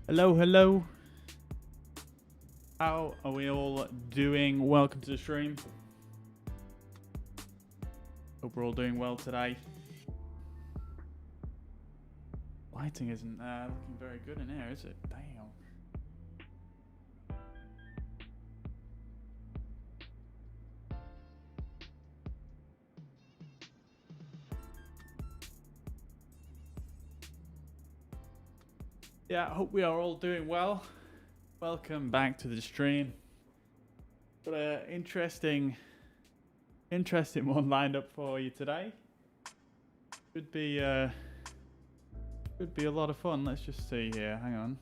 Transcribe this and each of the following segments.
Hello, hello. How are we all doing? Welcome to the stream. Hope we're all doing well today. Lighting isn't looking very good in here, is it? Damn. Yeah, I hope we are all doing well. Welcome back to the stream. Got an interesting one lined up for you today. Should be a lot of fun. Let's just see here. Hang on.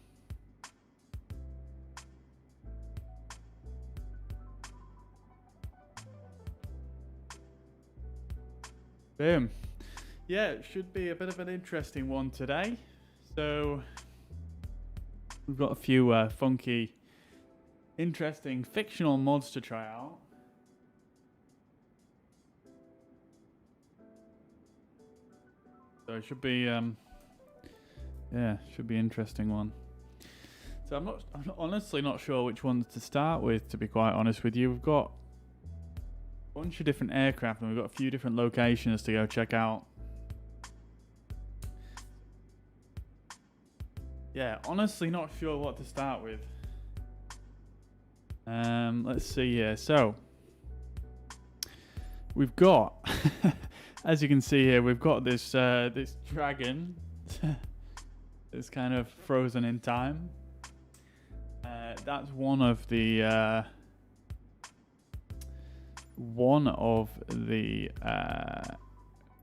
Boom. Yeah, it should be a bit of an interesting one today. So we've got a few funky, interesting fictional mods to try out. So it should be, should be an interesting one. So I'm honestly not sure which ones to start with, to be quite honest with you. We've got a bunch of different aircraft and we've got a few different locations to go check out. Yeah, honestly not sure what to start with. Let's see here. So we've got, as you can see here, we've got this this dragon. It's kind of frozen in time. That's one of the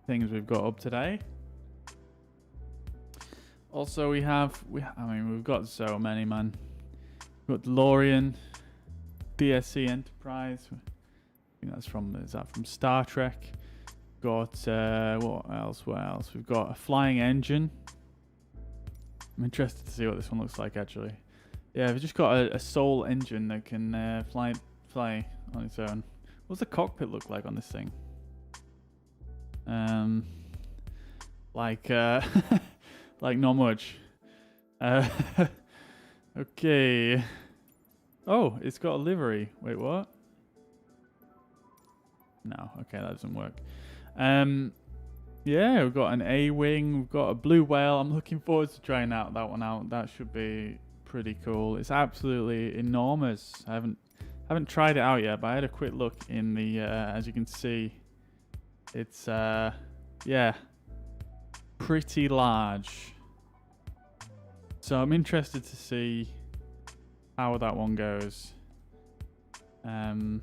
things we've got up today. Also, we've got so many, man. We've got DeLorean, BSC Enterprise. I think that's is that from Star Trek? Got what else? We've got a flying engine. I'm interested to see what this one looks like, actually. Yeah, we've just got a Soul engine that can fly on its own. What's the cockpit look like on this thing? Like not much. Okay. Oh, it's got a livery. Wait, what? No, okay, that doesn't work. Yeah, we've got an A-wing, we've got a blue whale. I'm looking forward to trying that one out. That should be pretty cool. It's absolutely enormous. I haven't tried it out yet, but I had a quick look in the as you can see, it's yeah, pretty large. So I'm interested to see how that one goes. It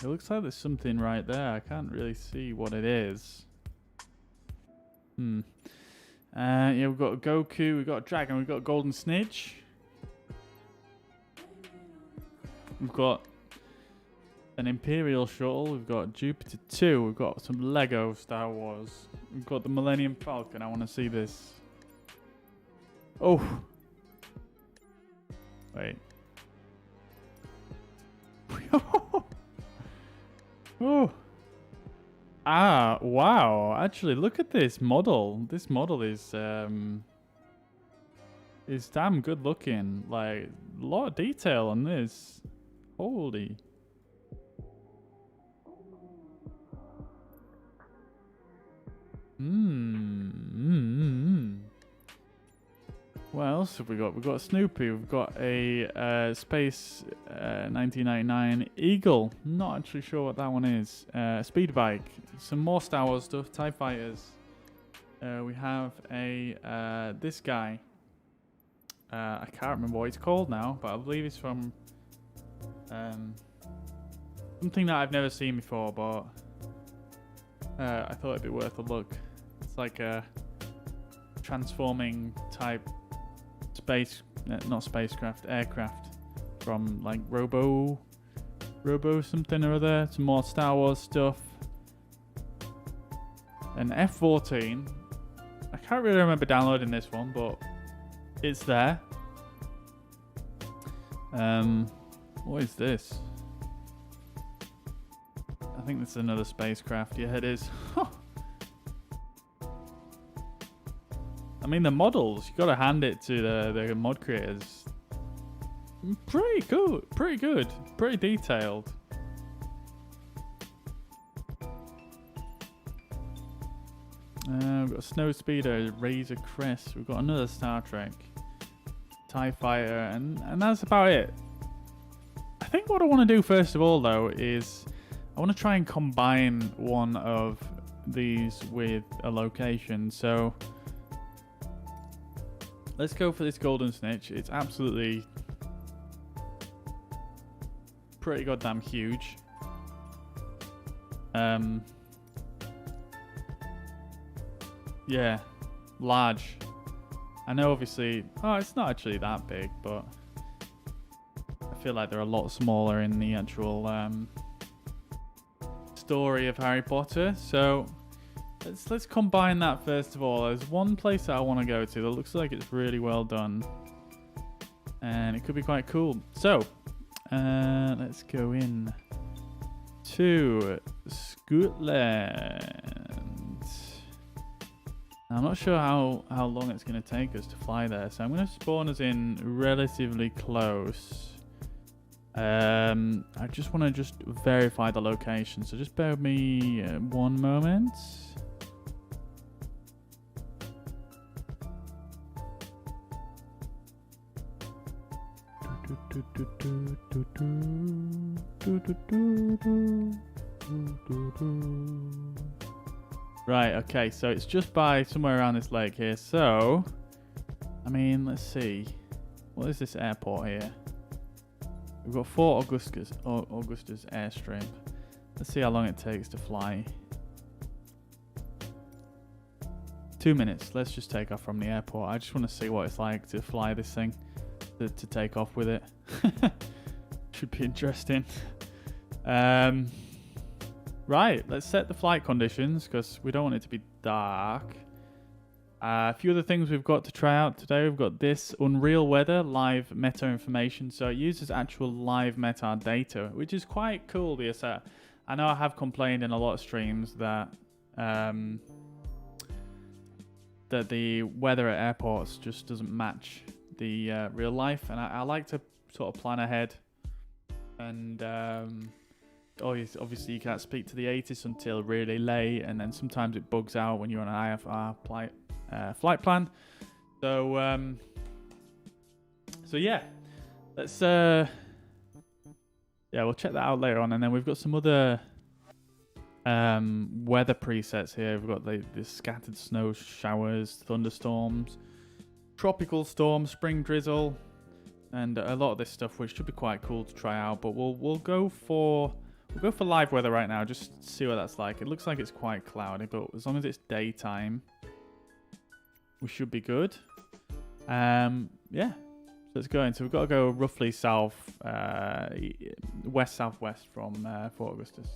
looks like there's something right there. I can't really see what it is. Yeah, we've got Goku, we've got a dragon, we've got a golden snitch. We've got an Imperial shuttle, we've got Jupiter 2, we've got some Lego Star Wars. We've got the Millennium Falcon. I want to see this. Oh. Wait. Oh. Ah, wow. Actually, look at this model. This model is damn good looking. Like, a lot of detail on this. Holy. What else have we got? We've got Snoopy. We've got a Space 1999 Eagle. Not actually sure what that one is. Speed bike. Some more Star Wars stuff. TIE fighters. We have a this guy. I can't remember what he's called now, but I believe he's from something that I've never seen before, but I thought it'd be worth a look. It's like a transforming type aircraft from like Robo something or other. Some more Star Wars stuff. An F-14. I can't really remember downloading this one, but it's there. What is this? I think this is another spacecraft. Yeah, it is. mean, the models, you gotta hand it to the mod creators. Pretty cool, pretty good, pretty detailed. We've got a Snow Speeder, Razor Crest. We've got another Star Trek, TIE Fighter, and that's about it. I think what I want to do first of all, though, is I want to try and combine one of these with a location. So let's go for this Golden Snitch. It's absolutely pretty goddamn huge. Yeah, large. I know, obviously, oh, it's not actually that big, but I feel like they're a lot smaller in the actual story of Harry Potter. So let's combine that first of all. There's one place that I want to go to that looks like it's really well done, and it could be quite cool. So let's go in to Scotland. I'm not sure how long it's going to take us to fly there, so I'm going to spawn us in relatively close. I just want to verify the location, so just bear with me one moment. Right, okay, so it's just by somewhere around this lake here. So, I mean, let's see. What is this airport here? We've got Fort Augustus airstrip. Let's see how long it takes to fly. 2 minutes. Let's just take off from the airport. I just want to see what it's like to fly this thing, to take off with it. Should be interesting. Right, let's set the flight conditions because we don't want it to be dark. A few other things we've got to try out today. We've got this Unreal Weather live METAR information. So it uses actual live METAR data, which is quite cool. Because I know I have complained in a lot of streams that that the weather at airports just doesn't match the real life, and I like to sort of plan ahead. And obviously you can't speak to the ATIS until really late, and then sometimes it bugs out when you're on an IFR flight plan. So yeah, let's we'll check that out later on. And then we've got some other weather presets here. We've got the scattered snow showers, thunderstorms, tropical storm, spring drizzle, and a lot of this stuff, which should be quite cool to try out. But we'll go for live weather right now, just to see what that's like. It looks like it's quite cloudy, but as long as it's daytime, we should be good. Yeah, so let's go in. So we've got to go roughly west-southwest from Fort Augustus.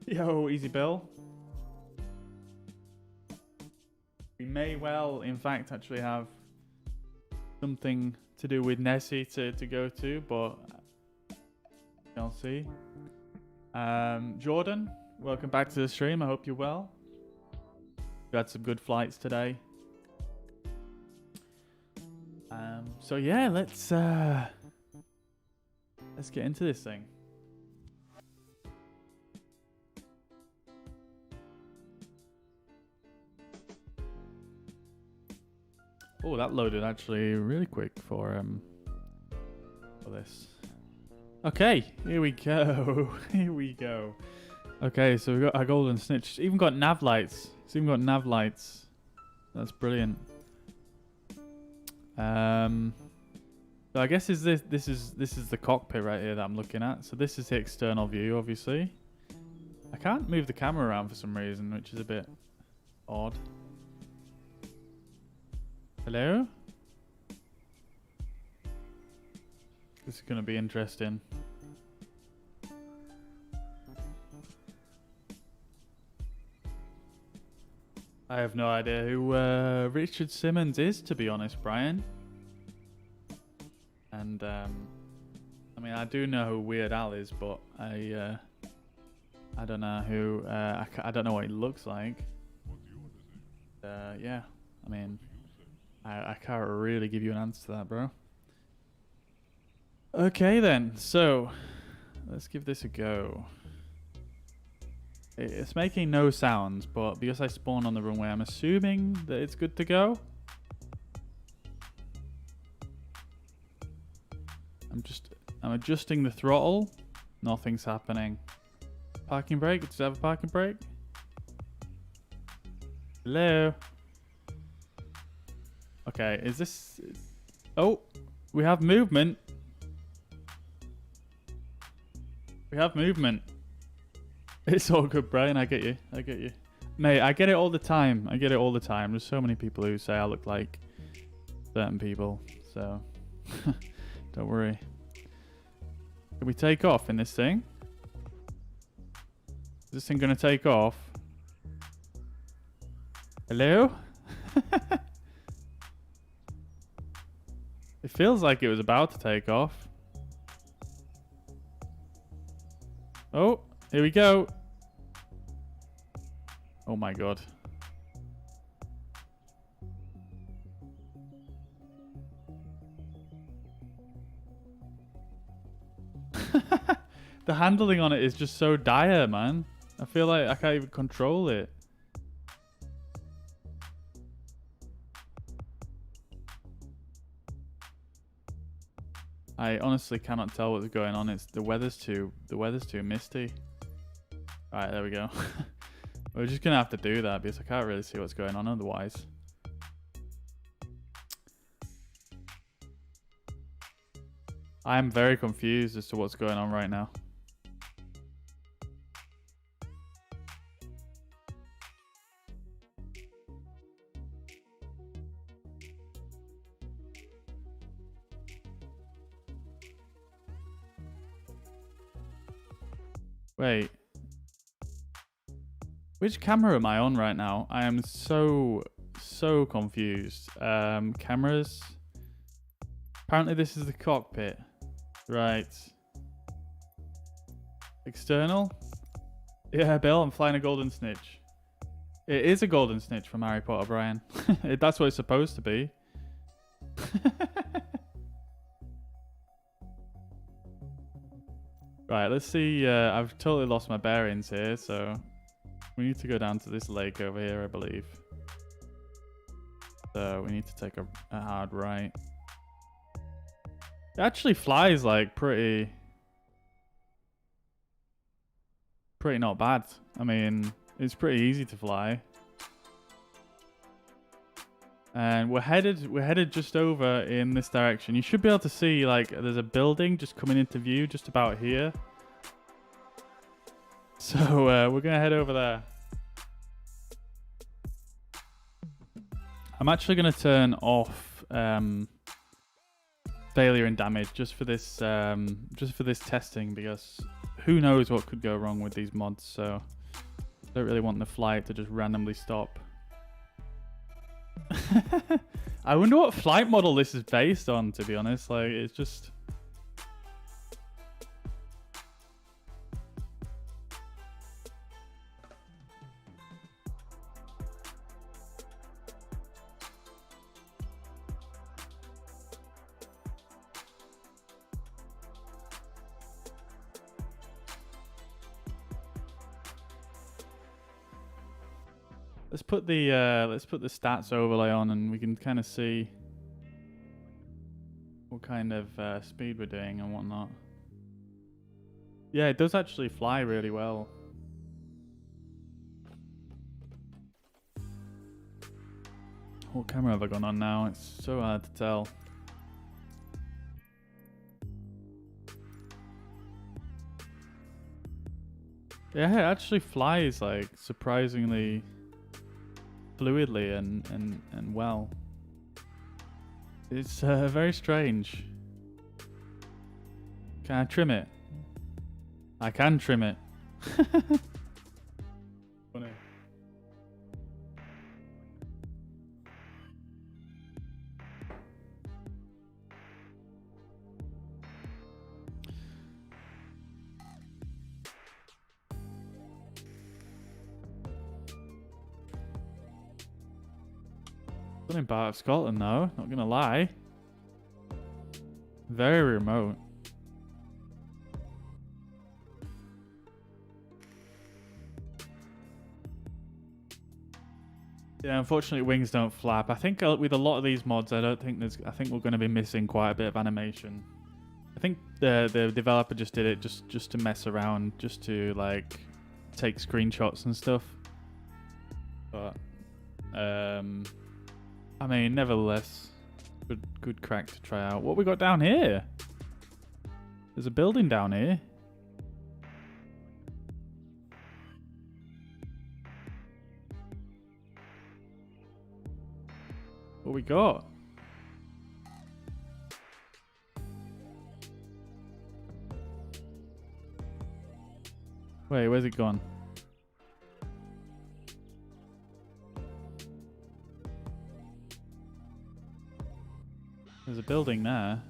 Yo, easy Bill. We may well, in fact, actually have something to do with Nessie to go to, but I'll see. Jordan, welcome back to the stream. I hope you're well. You had some good flights today. So yeah, let's get into this thing. Oh, that loaded actually really quick for this. Okay, here we go. Here we go. Okay, so we've got our Golden Snitch. It's even got nav lights. It's even got nav lights. That's brilliant. So I guess this is the cockpit right here that I'm looking at. So this is the external view, obviously. I can't move the camera around for some reason, which is a bit odd. Hello? This is going to be interesting. I have no idea who Richard Simmons is, to be honest, Brian. And I mean, I do know who Weird Al is, but I don't know who. I don't know what he looks like. Yeah, I mean, I can't really give you an answer to that, bro. Okay then, so let's give this a go. It's making no sounds, but because I spawned on the runway, I'm assuming that it's good to go. I'm adjusting the throttle. Nothing's happening. Parking brake? Does it have a parking brake? Hello? Okay, is this... Oh, we have movement. We have movement. It's all good, Brian. I get you. I get you. Mate, I get it all the time. I get it all the time. There's so many people who say I look like certain people. So, don't worry. Can we take off in this thing? Is this thing going to take off? Hello? It feels like it was about to take off. Oh, here we go. Oh my god. The handling on it is just so dire, man. I feel like I can't even control it. I honestly cannot tell what's going on. It's the weather's too misty. Alright, there we go. We're just gonna have to do that because I can't really see what's going on otherwise. I am very confused as to what's going on right now. Wait. Which camera am I on right now? I am so confused. Cameras. Apparently this is the cockpit. Right. External? Yeah, Bill, I'm flying a golden snitch. It is a golden snitch from Harry Potter, Brian. That's what it's supposed to be. Right, let's see. I've totally lost my bearings here, so we need to go down to this lake over here, I believe. So we need to take a hard right. It actually flies like pretty not bad. I mean, it's pretty easy to fly. And we're headed just over in this direction. You should be able to see, like, there's a building just coming into view just about here. So we're gonna head over there. I'm actually gonna turn off failure and damage just for this testing, because who knows what could go wrong with these mods. So I don't really want the flight to just randomly stop. I wonder what flight model this is based on, to be honest. Like, it's just... Let's put the stats overlay on, and we can kind of see what kind of speed we're doing and whatnot. Yeah, it does actually fly really well. What camera have I got on now? It's so hard to tell. Yeah, it actually flies like surprisingly fluidly and well. It's very strange. Can I trim it? I can trim it. Funny. Stunning part of Scotland, though. Not gonna lie. Very remote. Yeah, unfortunately, wings don't flap. I think with a lot of these mods, I think we're going to be missing quite a bit of animation. I think the developer just did it just to mess around, just to like take screenshots and stuff. But I mean, nevertheless, good crack to try out. What we got down here? There's a building down here. What we got? Wait, where's it gone? There's a building there.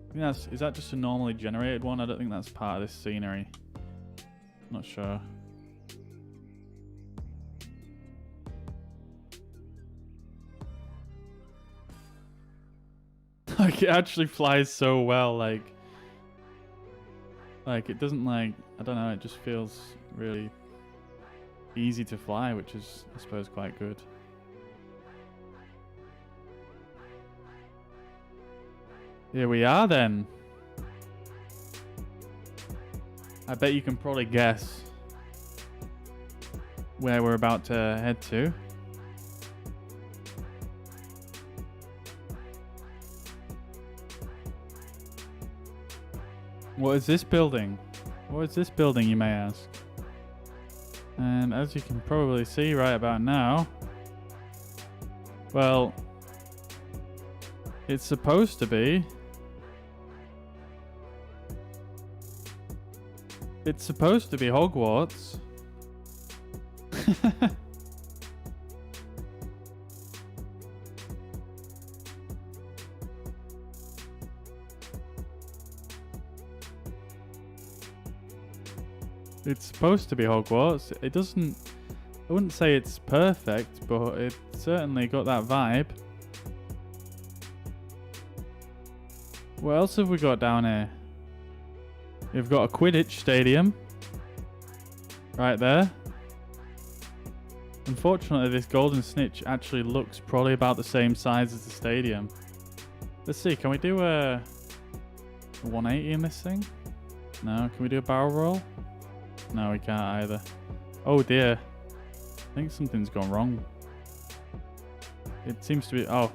I think is that just a normally generated one? I don't think that's part of this scenery. Not sure. Like, it actually flies so well, like it doesn't, like, I don't know, it just feels really easy to fly, which is, I suppose, quite good. Here we are then. I bet you can probably guess where we're about to head to. What is this building? What is this building, you may ask? And as you can probably see right about now, well, it's supposed to be. It's supposed to be Hogwarts. It's supposed to be Hogwarts. It doesn't... I wouldn't say it's perfect, but it certainly got that vibe. What else have we got down here? We've got a Quidditch stadium. Right there. Unfortunately, this golden snitch actually looks probably about the same size as the stadium. Let's see, can we do a 180 in this thing? No, can we do a barrel roll? No, we can't either. Oh dear. I think something's gone wrong. It seems to be... Oh.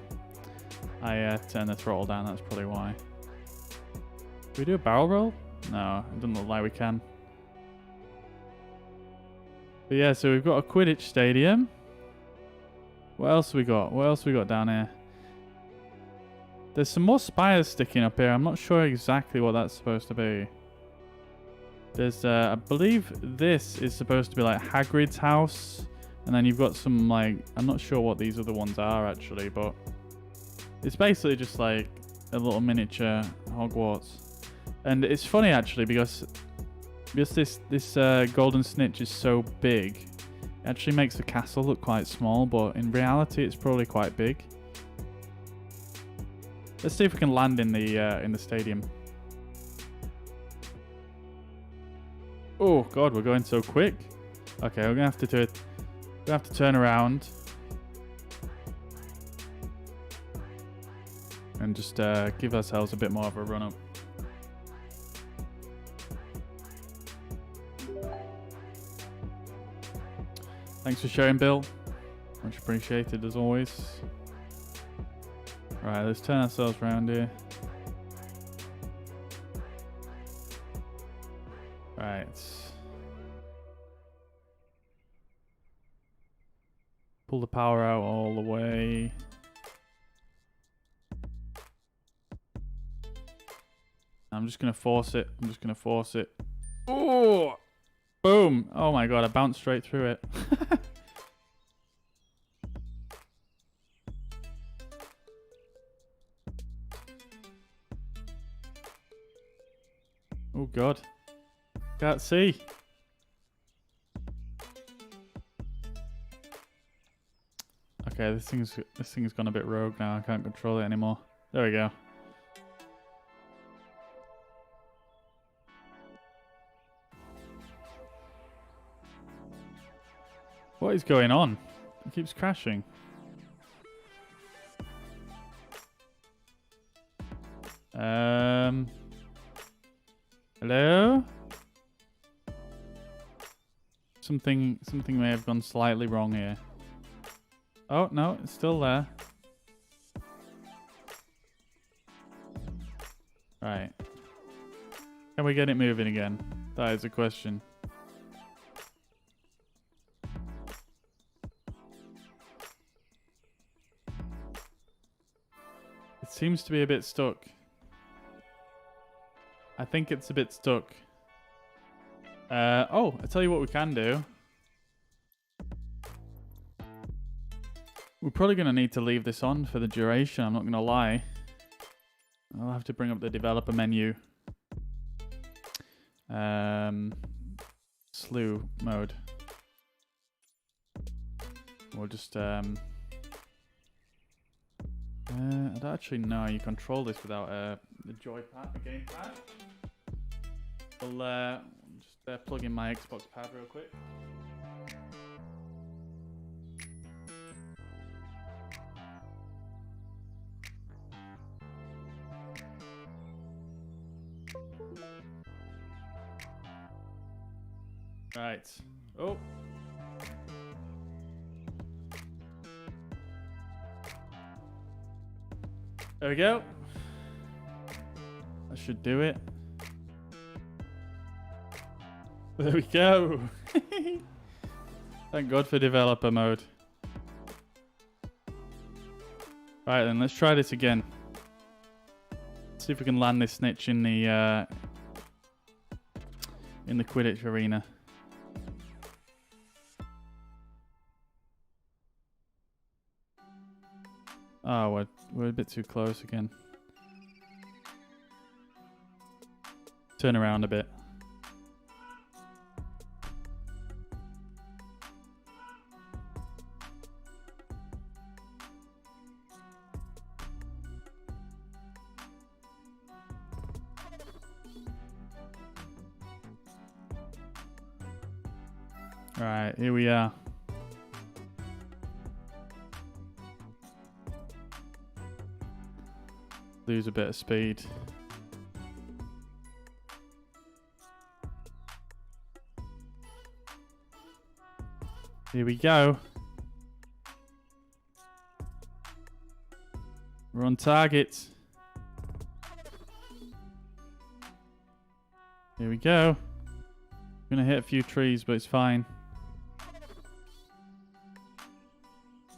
I turned the throttle down, that's probably why. Can we do a barrel roll? No, it doesn't look like we can. But yeah, so we've got a Quidditch stadium. What else have we got? What else have we got down here? There's some more spires sticking up here. I'm not sure exactly what that's supposed to be. There's, I believe this is supposed to be like Hagrid's house. And then you've got some, like, I'm not sure what these other ones are actually, but it's basically just like a little miniature Hogwarts. And it's funny actually because this golden snitch is so big, it actually makes the castle look quite small, but in reality it's probably quite big. Let's see if we can land in the stadium. Oh god, we're going so quick. Okay, we're gonna have to do it. We have to turn around and just give ourselves a bit more of a run up. Thanks for sharing, Bill. Much appreciated as always. Right, let's turn ourselves around here. Right. Pull the power out all the way. I'm just going to force it. I'm just going to force it. Oh! Boom! Oh my god, I bounced straight through it. Oh god. Can't see. Okay, this thing's gone a bit rogue now. I can't control it anymore. There we go. What is going on? It keeps crashing. Hello? Something may have gone slightly wrong here. Oh, no, it's still there. Right. Can we get it moving again? That is a question. It seems to be a bit stuck. I think it's a bit stuck. Oh, I'll tell you what we can do. We're probably going to need to leave this on for the duration, I'm not going to lie. I'll have to bring up the developer menu. Slew mode. We'll just... I don't actually know how you control this without the joypad, the gamepad. I'll just plug in my Xbox pad real quick. Right. Oh. There we go. That should do it. There we go. Thank God for developer mode. Right then, let's try this again. See if we can land this snitch in the Quidditch arena. Oh, we're a bit too close again. Turn around a bit. Alright, here we are. Lose a bit of speed. Here we go. We're on target. Here we go. Gonna hit a few trees, but it's fine.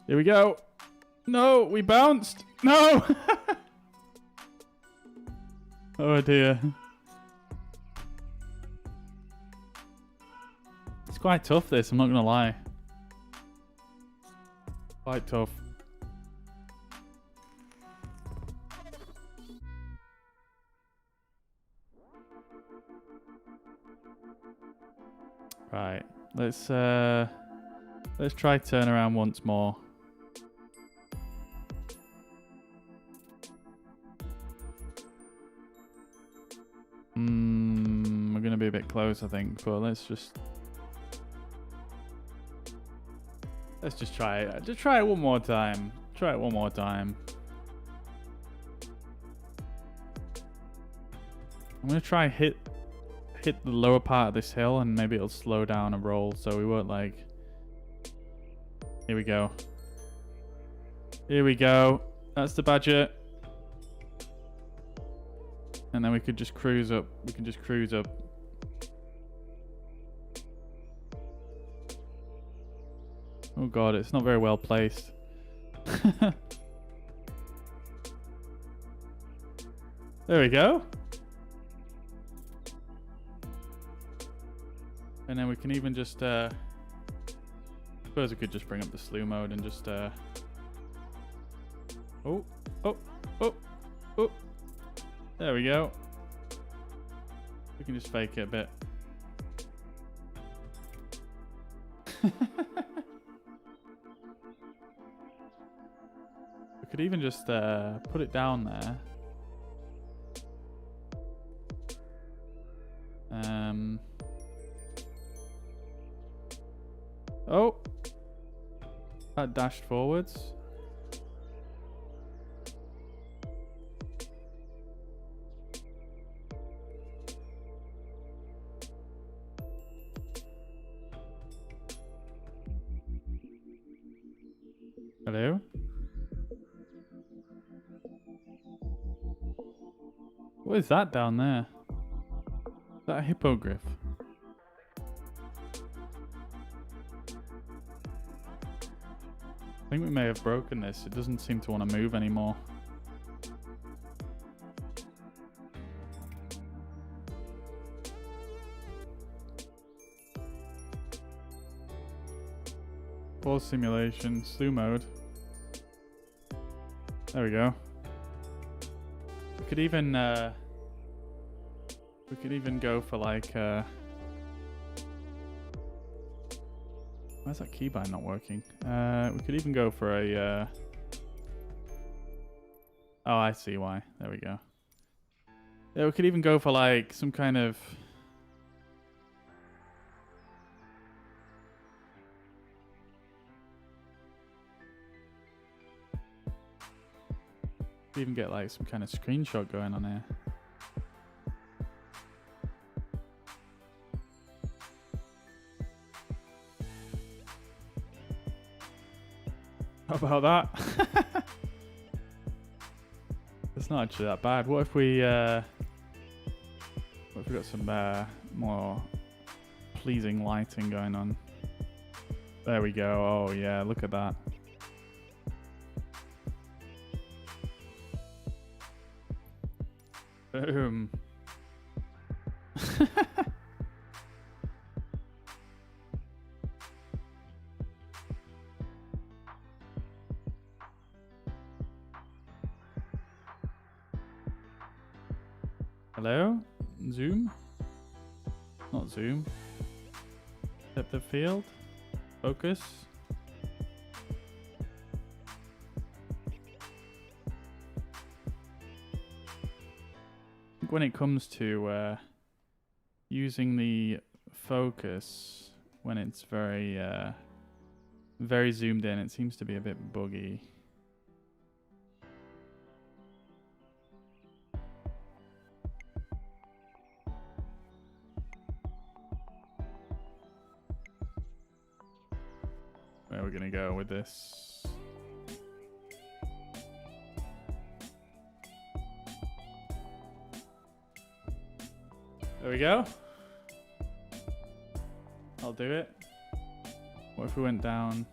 Here we go. No, we bounced. No! Oh dear. It's quite tough this, I'm not gonna lie. Quite tough. Right, let's try turn around once more. We're gonna be a bit close, I think, but let's just try it. Just try it one more time. Try it one more time. I'm gonna try hit the lower part of this hill, and maybe it'll slow down and roll, so we won't like. Here we go. Here we go. That's the badger. And then we could just cruise up. We can just cruise up. Oh god, it's not very well placed. There we go. And then we can even just I suppose we could just bring up the slew mode and just oh. There we go. We can just fake it a bit. could even just put it down there. Oh, that dashed forwards. Hello? What is that down there? Is that a hippogriff? I think we may have broken this. It doesn't seem to want to move anymore. Pause simulation, slew mode. There we go. We could even go for like why's that keybind not working? We could even go for a oh, I see why. There we go. Yeah, we could even go for like some kind of even get like some kind of screenshot going on here. How about that? It's not actually that bad. What if we got some more pleasing lighting going on? There we go. Oh yeah, look at that. Boom. Hello? Zoom? Not zoom. Depth of field? Focus? When it comes to using the focus when it's very very zoomed in, it seems to be a bit buggy. Where are we gonna go with this? There we go. I'll do it. What if we went down?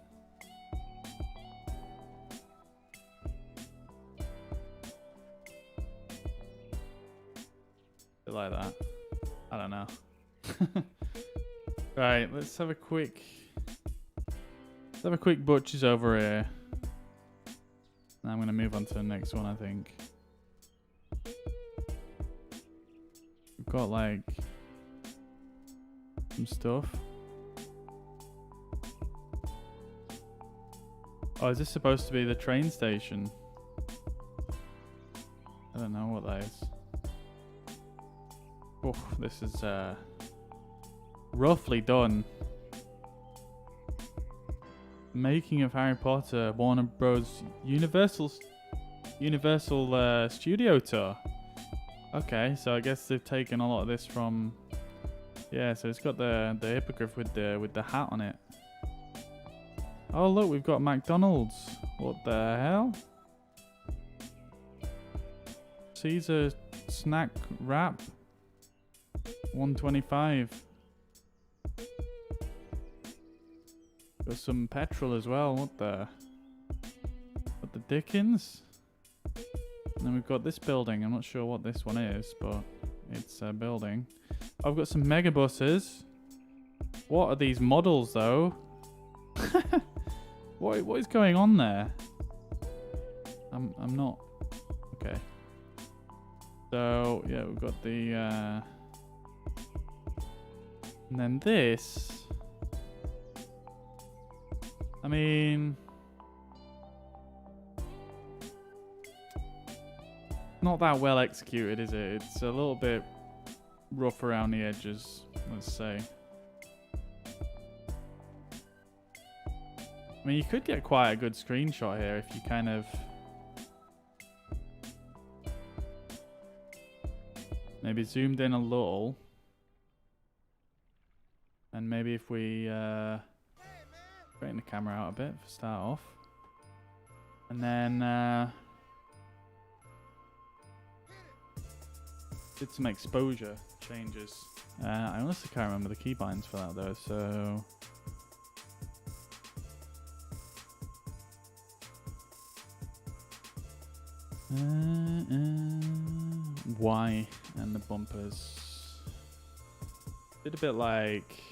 Like that. I don't know. Right, let's have a quick butchers over here. And I'm gonna move on to the next one, I think. We've got like some stuff. Oh, is this supposed to be the train station? I don't know what that is. Oh, this is roughly done. Making of Harry Potter, Warner Bros. Universal Studio Tour. Okay, so I guess they've taken a lot of this from. Yeah, so it's got the hippogriff with the hat on it. Oh look, we've got McDonald's. What the hell? Caesar snack wrap. 125. Got some petrol as well. What the dickens? And then we've got this building. I'm not sure what this one is, but it's a building. I've got some megabuses. What are these models though? What is going on there? I'm not okay. So yeah, we've got the and then this. I mean, not that well executed, is it? It's a little bit rough around the edges, let's say. I mean, you could get quite a good screenshot here if you kind of maybe zoomed in a little. And maybe if we straighten the camera out a bit for start off. And then did some exposure changes. I honestly can't remember the keybinds for that though, so Y and the bumpers. Did a bit like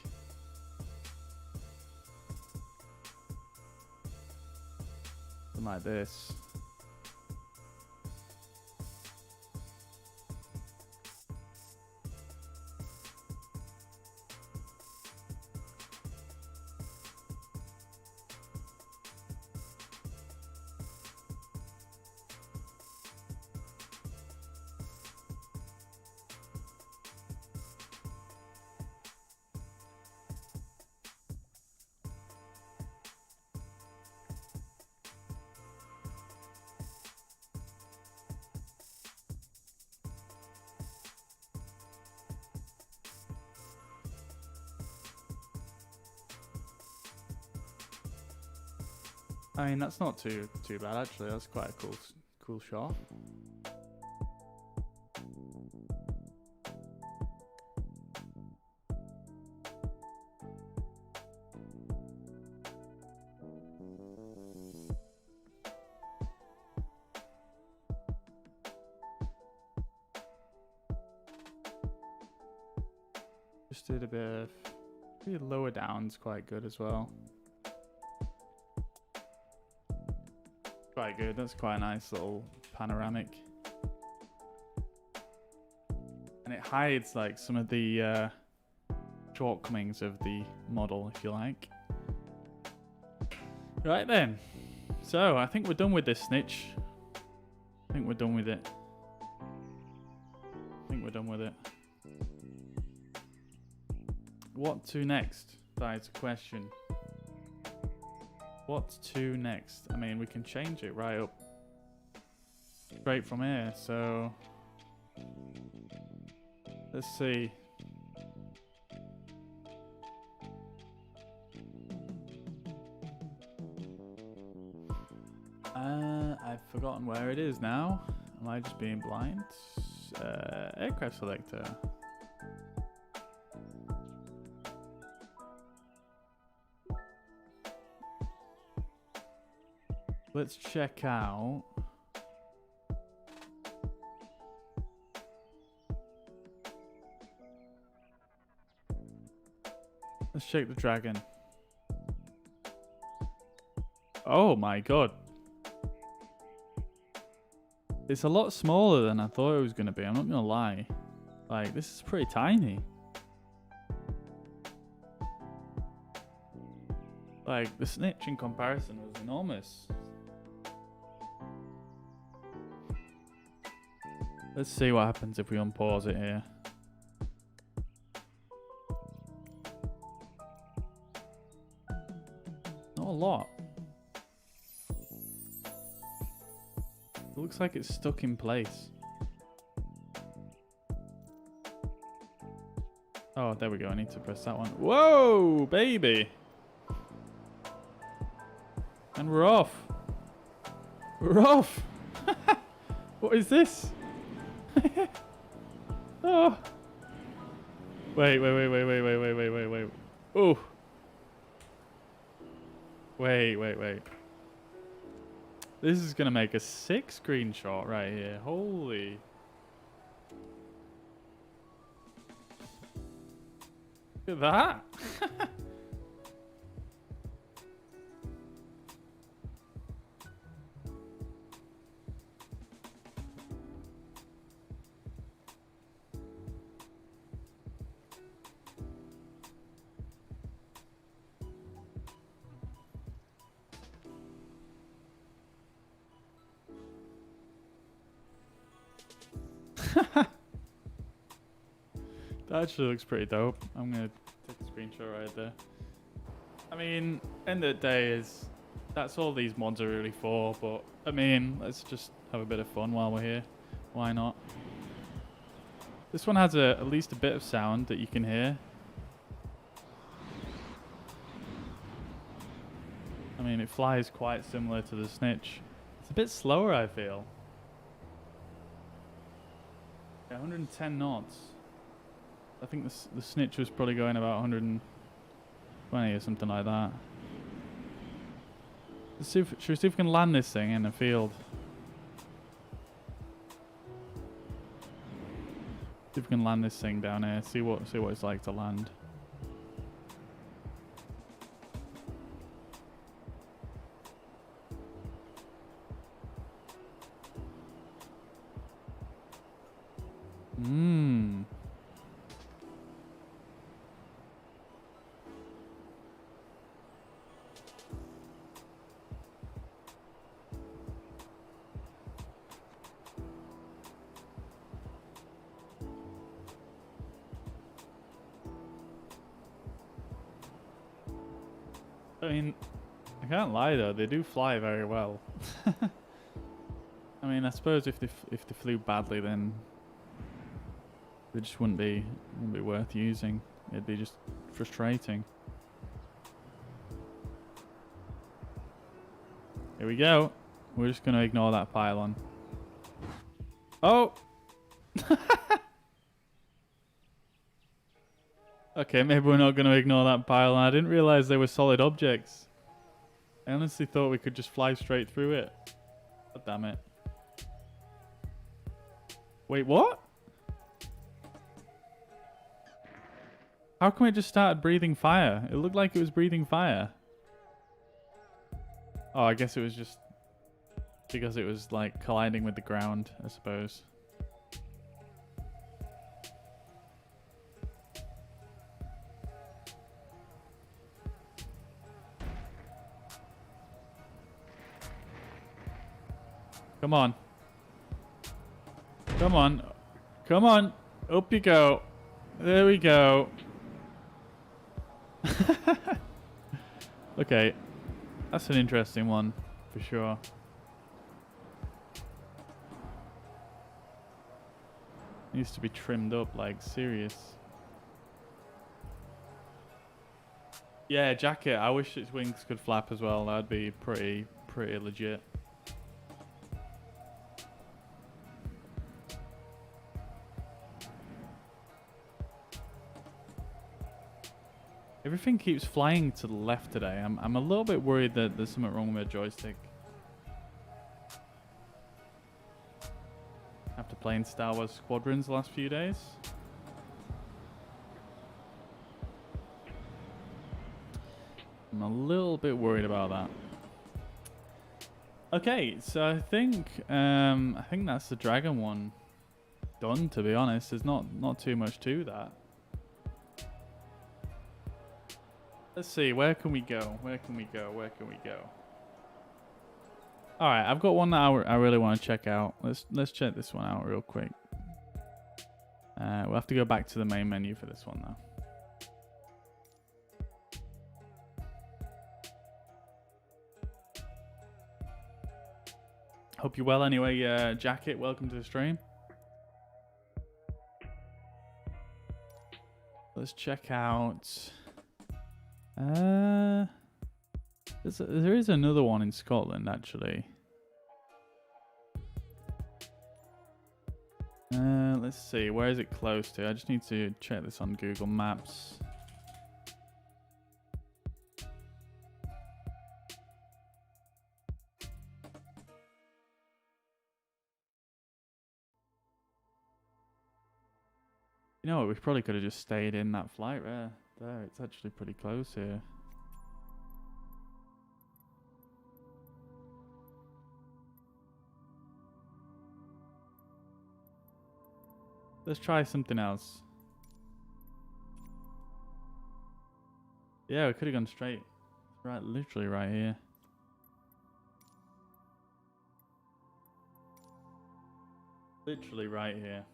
something like this. I mean, that's not too bad actually. That's quite a cool shot. Just did a bit of maybe lower down's quite good as well. Quite good. That's quite a nice little panoramic, and it hides like some of the shortcomings of the model, if you like. Right then, so I think we're done with this snitch. I think we're done with it. What to next? That is a question. What to next? I mean, we can change it right up straight from here, so let's see. I've forgotten where it is now. Am I just being blind? Aircraft selector. Let's check out. Let's check the dragon. Oh my god. It's a lot smaller than I thought it was going to be. I'm not going to lie. Like, this is pretty tiny. Like, the snitch in comparison was enormous. Let's see what happens if we unpause it here. Not a lot. It looks like it's stuck in place. Oh, there we go. I need to press that one. Whoa, baby. And we're off. We're off. What is this? Oh. Wait. Oh. Wait. This is gonna make a sick screenshot right here. Holy. Look at that. That actually looks pretty dope. I'm gonna take a screenshot right there. I mean, end of the day is that's all these mods are really for. But I mean, let's just have a bit of fun while we're here. Why not? This one has at least a bit of sound that you can hear. I mean, it flies quite similar to the Snitch. It's a bit slower, I feel. Yeah, 110 knots. I think the Snitch was probably going about 120 or something like that. Should we see if we can land this thing in a field? See if we can land this thing down here. See what it's like to land. I mean, I can't lie though, they do fly very well. I mean, I suppose if they flew badly, then they just wouldn't be worth using. It'd be just frustrating. Here we go. We're just gonna ignore that pylon. Oh. Okay, maybe we're not going to ignore that pylon. I didn't realize they were solid objects. I honestly thought we could just fly straight through it. God damn it. Wait, what? How come it just started breathing fire? It looked like it was breathing fire. Oh, I guess it was just because it was like colliding with the ground, I suppose. Come on. Come on. Come on. Up you go. There we go. Okay. That's an interesting one, for sure. Needs to be trimmed up, like, serious. Yeah, jacket. I wish its wings could flap as well. That'd be pretty legit. Everything keeps flying to the left today. I'm a little bit worried that there's something wrong with the joystick. After playing Star Wars Squadrons the last few days. I'm a little bit worried about that. Okay, so I think that's the Dragon one done, to be honest. There's not too much to that. Let's see, where can we go? Where can we go? Where can we go? All right, I've got one that I really want to check out. Let's check this one out real quick. We'll have to go back to the main menu for this one though. Hope you're well anyway, Jacket. Welcome to the stream. Let's check out. There is another one in Scotland actually. Let's see, where is it close to? I just need to check this on Google Maps. You know what, we probably could have just stayed in that flight there. It's actually pretty close here. Let's try something else. Yeah, we could have gone straight. Right, literally right here. Literally right here.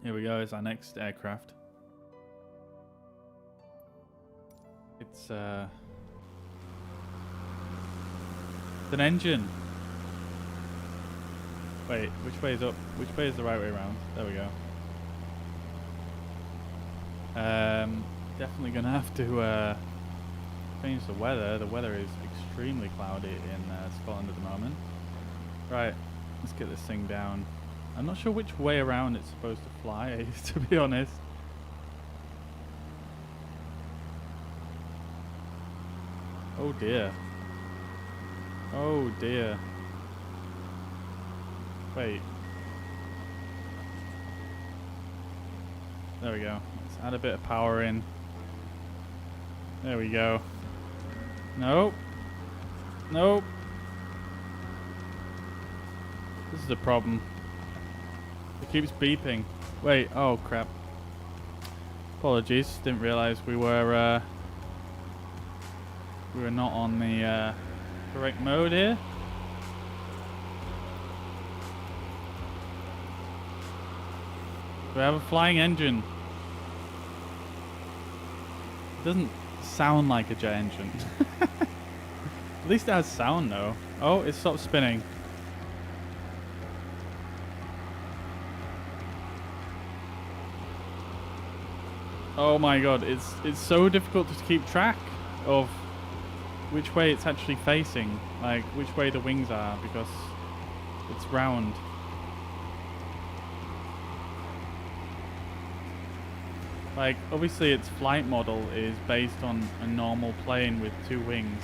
Here we go, it's our next aircraft. It's an engine. Wait, which way is up? Which way is the right way around? There we go. Definitely gonna have to change the weather. The weather is extremely cloudy in Scotland at the moment. Right, let's get this thing down. I'm not sure which way around it's supposed to fly, to be honest. Oh dear. Oh dear. Wait. There we go. Let's add a bit of power in. There we go. Nope. Nope. This is a problem. It keeps beeping. Wait, oh crap. Apologies, didn't realize we were not on the correct mode here. We have a flying engine. It doesn't sound like a jet engine. At least it has sound though. Oh, it stopped spinning. Oh my god, it's so difficult to keep track of which way it's actually facing, like which way the wings are, because it's round. Like, obviously its flight model is based on a normal plane with two wings.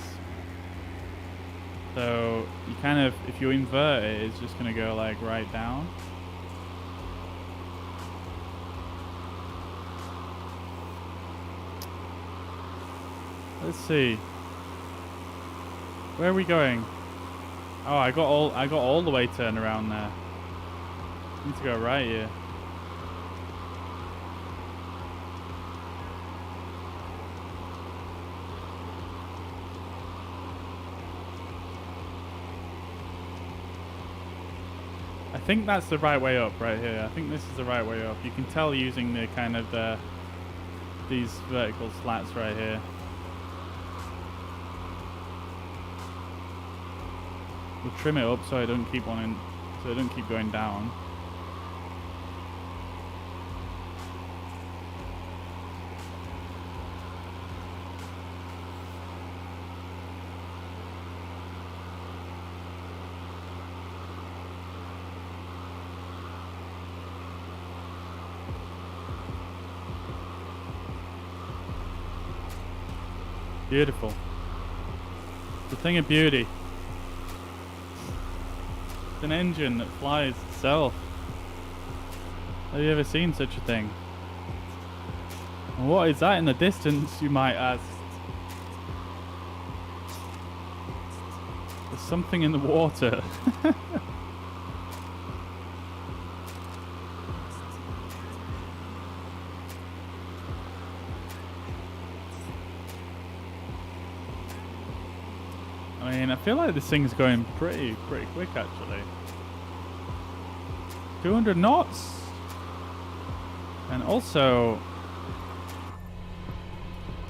So you kind of, if you invert it, it's just going to go like right down. Let's see. Where are we going? Oh, I got all the way turned around there. I need to go right here. I think that's the right way up right here. I think this is the right way up. You can tell using the kind of these vertical slats right here. We'll trim it up so it don't keep going down. Beautiful. The thing of beauty. It's an engine that flies itself. Have you ever seen such a thing? And what is that in the distance, you might ask? There's something in the water. I mean, I feel like this thing's going pretty quick actually. 200 knots. And also,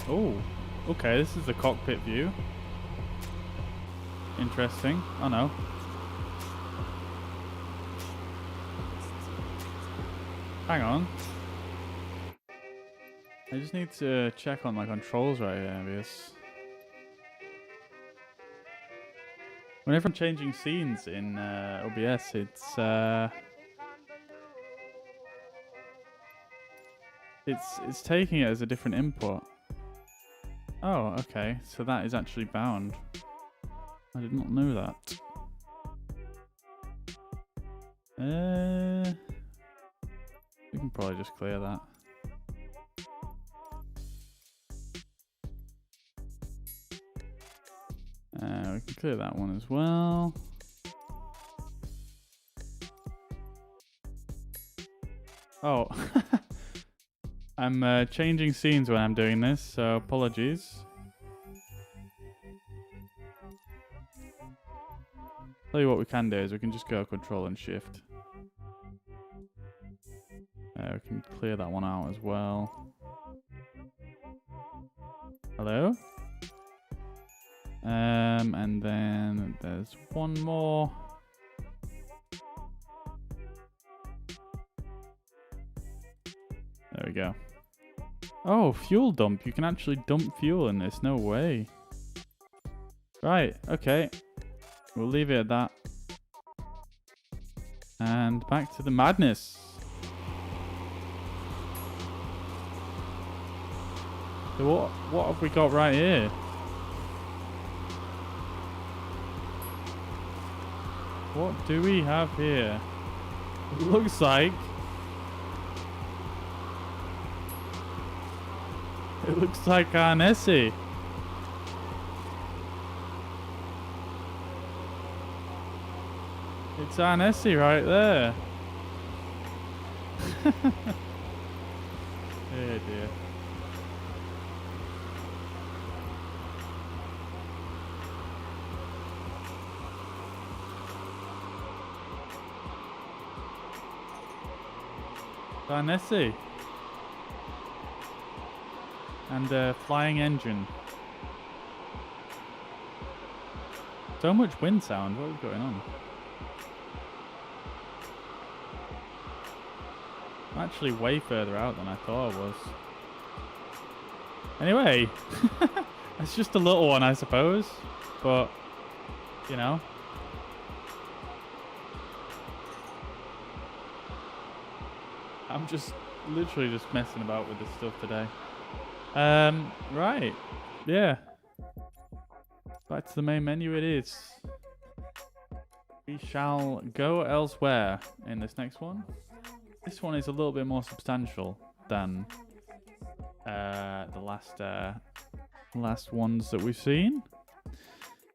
oh, okay, this is the cockpit view. Interesting. Oh no. Hang on. I just need to check on my controls right here, because whenever I'm changing scenes in OBS, it's taking it as a different input. Oh, okay. So that is actually bound. I did not know that. We can probably just clear that. We can clear that one as well. Oh, I'm changing scenes when I'm doing this, so apologies. Tell you what we can do is we can just go Control and Shift. We can clear that one out as well. Hello? And then there's one more. There we go. Oh, fuel dump. You can actually dump fuel in this. No way. Right, okay. We'll leave it at that. And back to the madness. So what have we got right here? What do we have here? It looks like... It looks like our Nessie. It's our Nessie right there. Oh dear. Our Nessie. And a flying engine. So much wind sound. What is going on? I'm actually way further out than I thought I was. Anyway, it's just a little one, I suppose. But, you know. I'm just literally just messing about with this stuff today. Right. Yeah. Back to the main menu it is. We shall go elsewhere in this next one. This one is a little bit more substantial than the last ones that we've seen.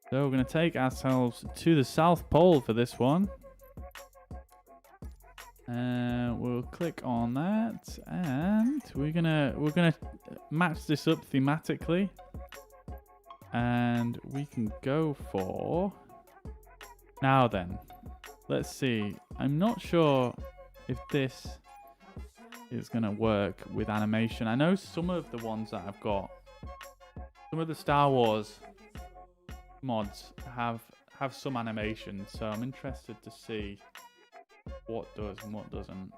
So we're going to take ourselves to the South Pole for this one. We'll click on that, and we're gonna match this up thematically, and we can go for. Now then, let's see. I'm not sure if this is gonna work with animation. I know some of the ones that I've got, some of the Star Wars mods have some animation, so I'm interested to see what does and what doesn't.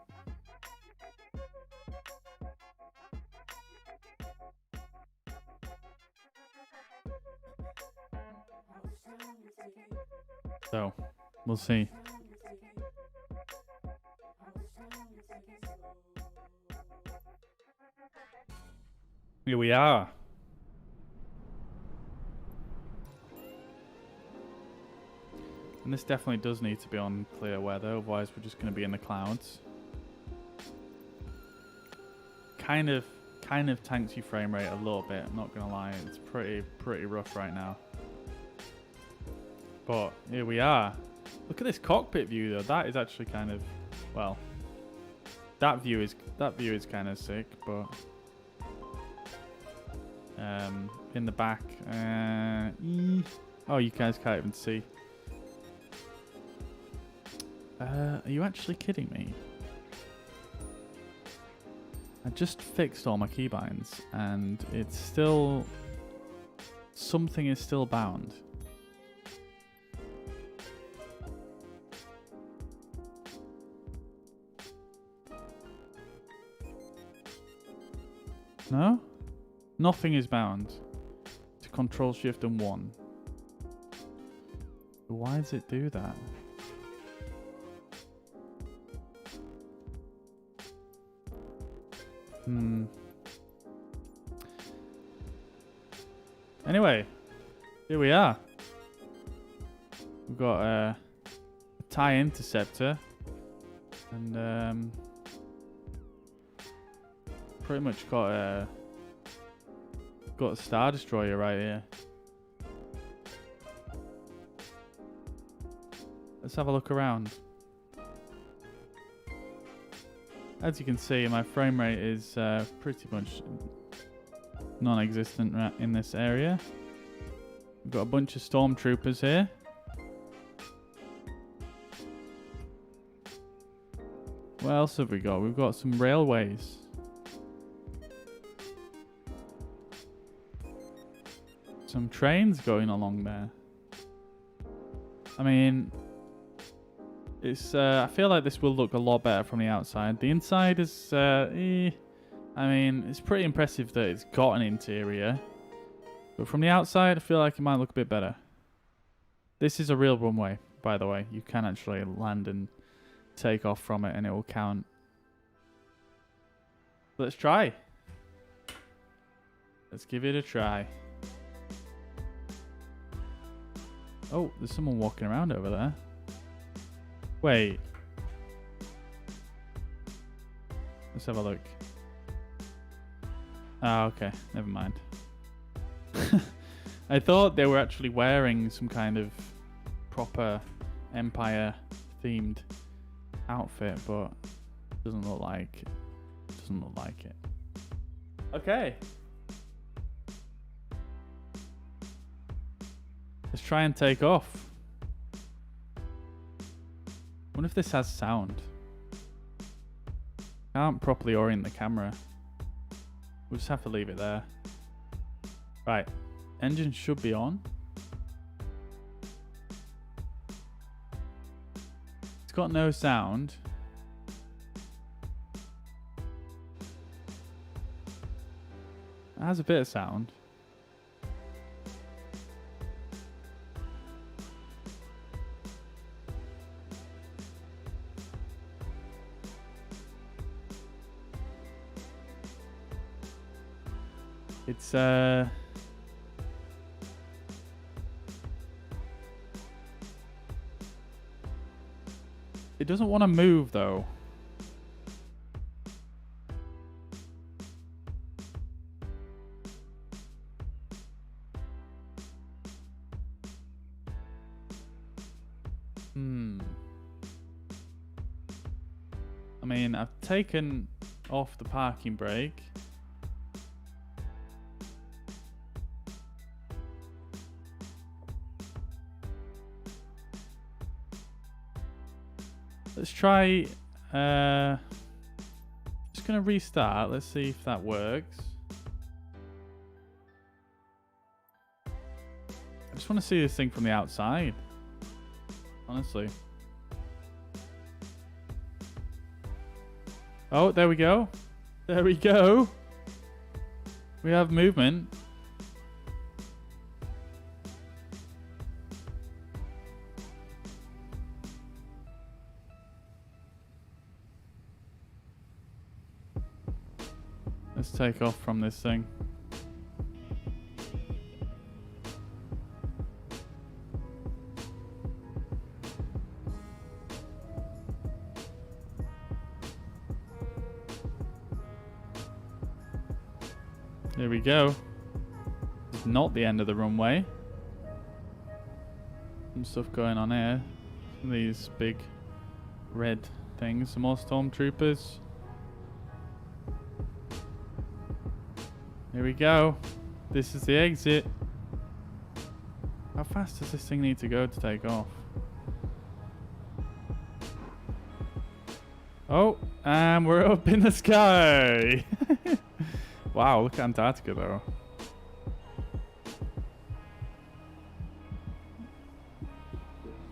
So, we'll see. Here we are. And this definitely does need to be on clear weather, otherwise we're just going to be in the clouds. Kind of tanks your frame rate a little bit, I'm not going to lie. It's pretty rough right now. But here we are. Look at this cockpit view though. That is actually kind of, well, that view is kind of sick, but in the back, oh, you guys can't even see. Are you actually kidding me? I just fixed all my keybinds and it's still... Something is still bound. No? Nothing is bound to Control Shift and 1. Why does it do that? Anyway, here we are. We've got a TIE interceptor and pretty much got a Star Destroyer right here. Let's have a look around. As you can see, my frame rate is pretty much non-existent in this area. We've got a bunch of stormtroopers here. What else have we got? We've got some railways. Some trains going along there. I mean, it's. I feel like this will look a lot better from the outside. The inside is. I mean, it's pretty impressive that it's got an interior, but from the outside, I feel like it might look a bit better. This is a real runway, by the way. You can actually land and take off from it, and it will count. Let's try. Let's give it a try. Oh, there's someone walking around over there. Wait. Let's have a look. Ah, okay. Never mind. I thought they were actually wearing some kind of proper Empire themed outfit, but doesn't look like it. Okay. Let's try and take off. Wonder if this has sound. Can't properly orient the camera. We'll just have to leave it there. Right. Engine should be on. It's got no sound. It has a bit of sound. It's it doesn't want to move though. I mean, I've taken off the parking brake. Let's try, just going to restart. Let's see if that works. I just want to see this thing from the outside, honestly. Oh, there we go. There we go. We have movement. Let's take off from this thing. There we go. It's not the end of the runway. Some stuff going on here. Some of these big red things. Some more stormtroopers. Here we go. This is the exit. How fast does this thing need to go to take off? Oh, and we're up in the sky. Wow, look at Antarctica though.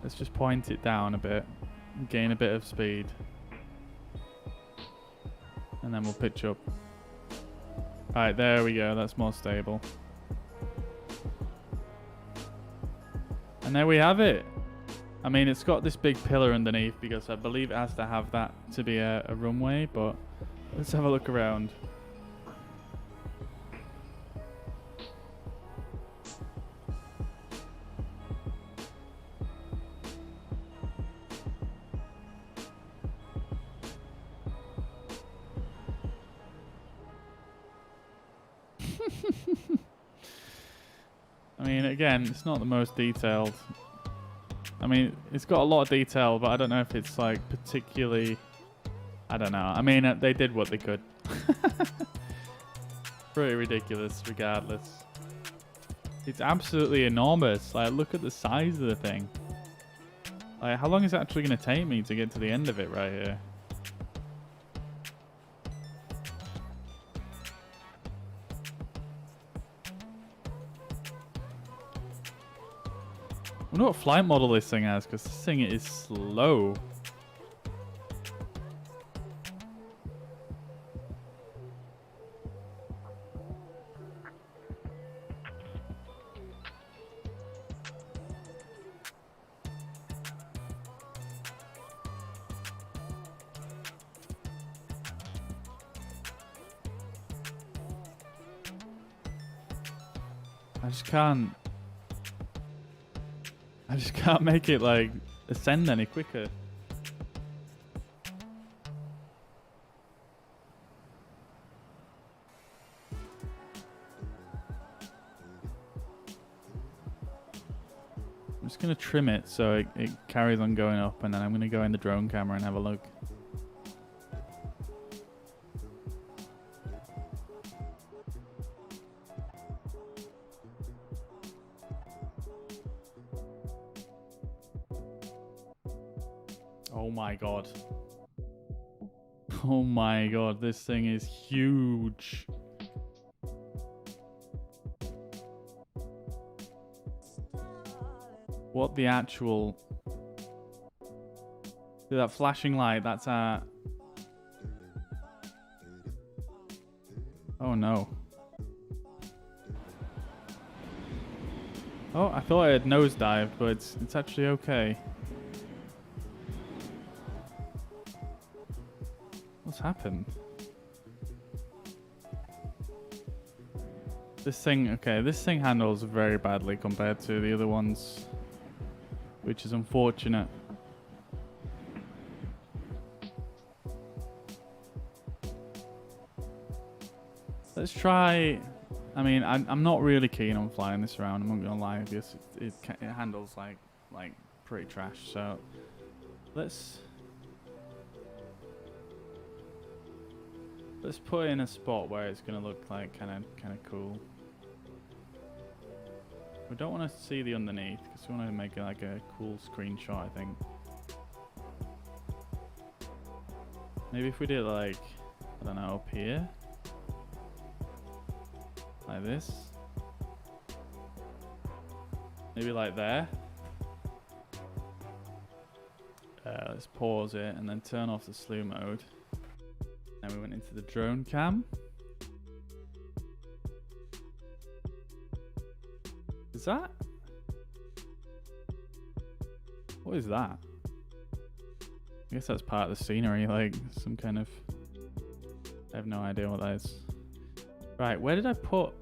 Let's just point it down a bit, gain a bit of speed, and then we'll pitch up. Alright, there we go, that's more stable. And there we have it. I mean, it's got this big pillar underneath because I believe it has to have that to be a runway, but let's have a look around. I mean, again, it's not the most detailed. I mean, it's got a lot of detail, but I don't know if it's like particularly... I don't know. I mean, they did what they could. Pretty ridiculous regardless. It's absolutely enormous. Like, look at the size of the thing. Like, how long is it actually going to take me to get to the end of it right here? wonder what flight model this thing has, because this thing is slow. I just can't make it like ascend any quicker. I'm just gonna trim it so it carries on going up, and then I'm gonna go in the drone camera and have a look. Oh my god. Oh my god, this thing is huge. What the actual... See that flashing light, that's our... Oh no. Oh, I thought I had nosedived, but it's actually okay. What's happened? This thing, okay, this thing handles very badly compared to the other ones, which is unfortunate. Let's try, I mean, I'm not really keen on flying this around, I'm not gonna lie, because it handles like pretty trash, so let's put it in a spot where it's gonna look like kind of cool. We don't want to see the underneath because we want to make it like a cool screenshot, I think. Maybe if we did like, I don't know, up here, like this. Maybe like there. Let's pause it and then turn off the slew mode. Then we went into the drone cam. Is that? What is that? I guess that's part of the scenery, like some kind of... I have no idea what that is. Right, where did I put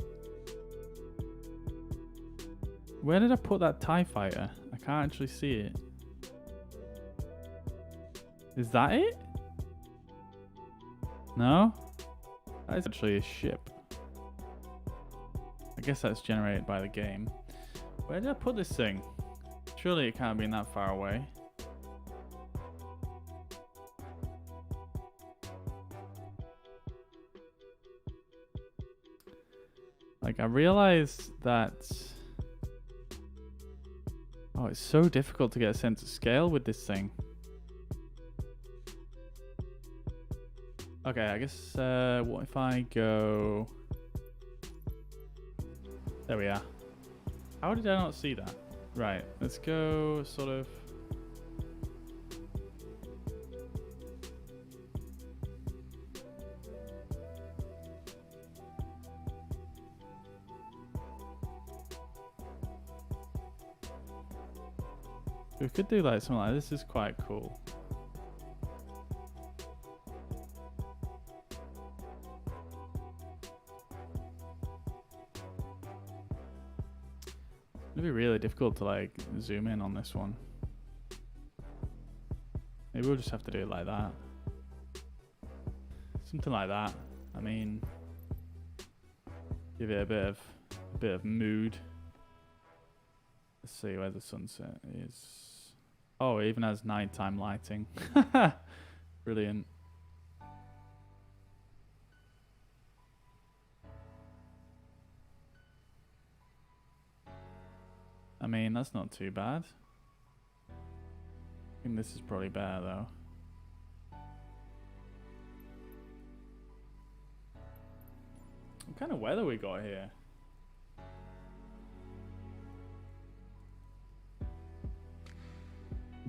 that TIE fighter? I can't actually see it. Is that it? No? That is actually a ship. I guess that's generated by the game. Where did I put this thing? Surely it can't be that far away. Like, I realized that... Oh, it's so difficult to get a sense of scale with this thing. Okay, I guess, what if I go... There we are. How did I not see that? Right, let's go sort of... We could do like something like this. This is quite cool. It'd be really difficult to like zoom in on this one. Maybe we'll just have to do it like that. Something like that. I mean, give it a bit of mood. Let's see where the sunset is. Oh, it even has nighttime lighting. Brilliant. I mean, that's not too bad. I think this is probably better though. What kind of weather we got here?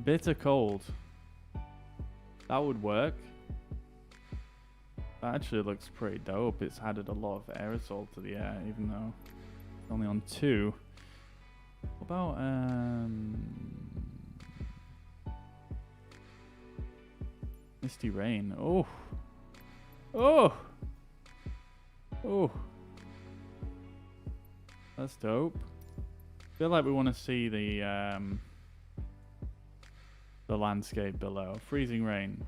Bitter cold. That would work. That actually looks pretty dope. It's added a lot of aerosol to the air, even though it's only on 2. What about Misty Rain? Oh, oh, oh. That's dope. I feel like we want to see the landscape below. Freezing rain.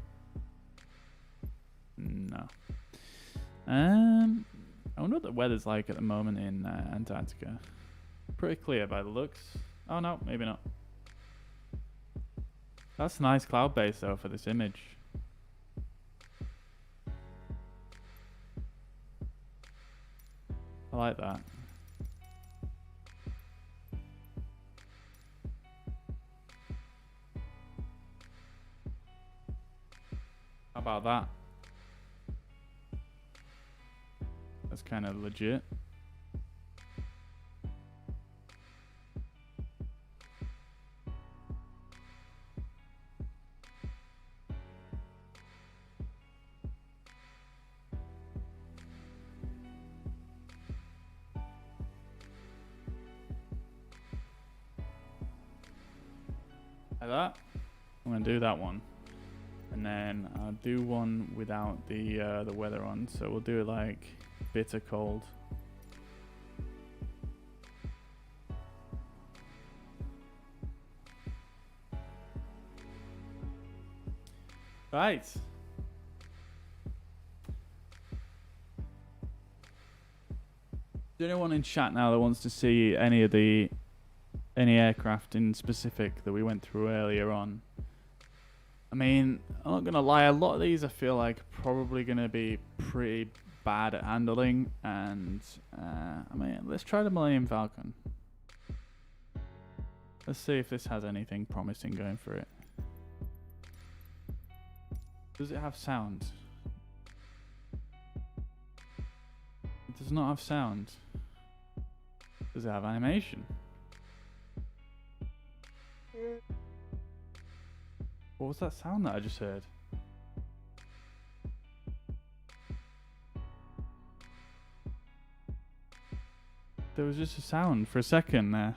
No. I wonder what the weather's like at the moment in Antarctica. Pretty clear by the looks. Oh no, maybe not. That's a nice cloud base though for this image. I like that. How about that? That's kind of legit. Like that. I'm gonna do that one. And then I'll do one without the weather on. So we'll do it like bitter cold. Right. Is there anyone in chat now that wants to see any aircraft in specific that we went through earlier on? I mean, I'm not gonna lie, a lot of these I feel like are probably gonna be pretty bad at handling, and I mean, let's try the Millennium Falcon. Let's see if this has anything promising going for it. Does it have sound? It does not have sound. Does it have animation? What was that sound that I just heard? There was just a sound for a second there.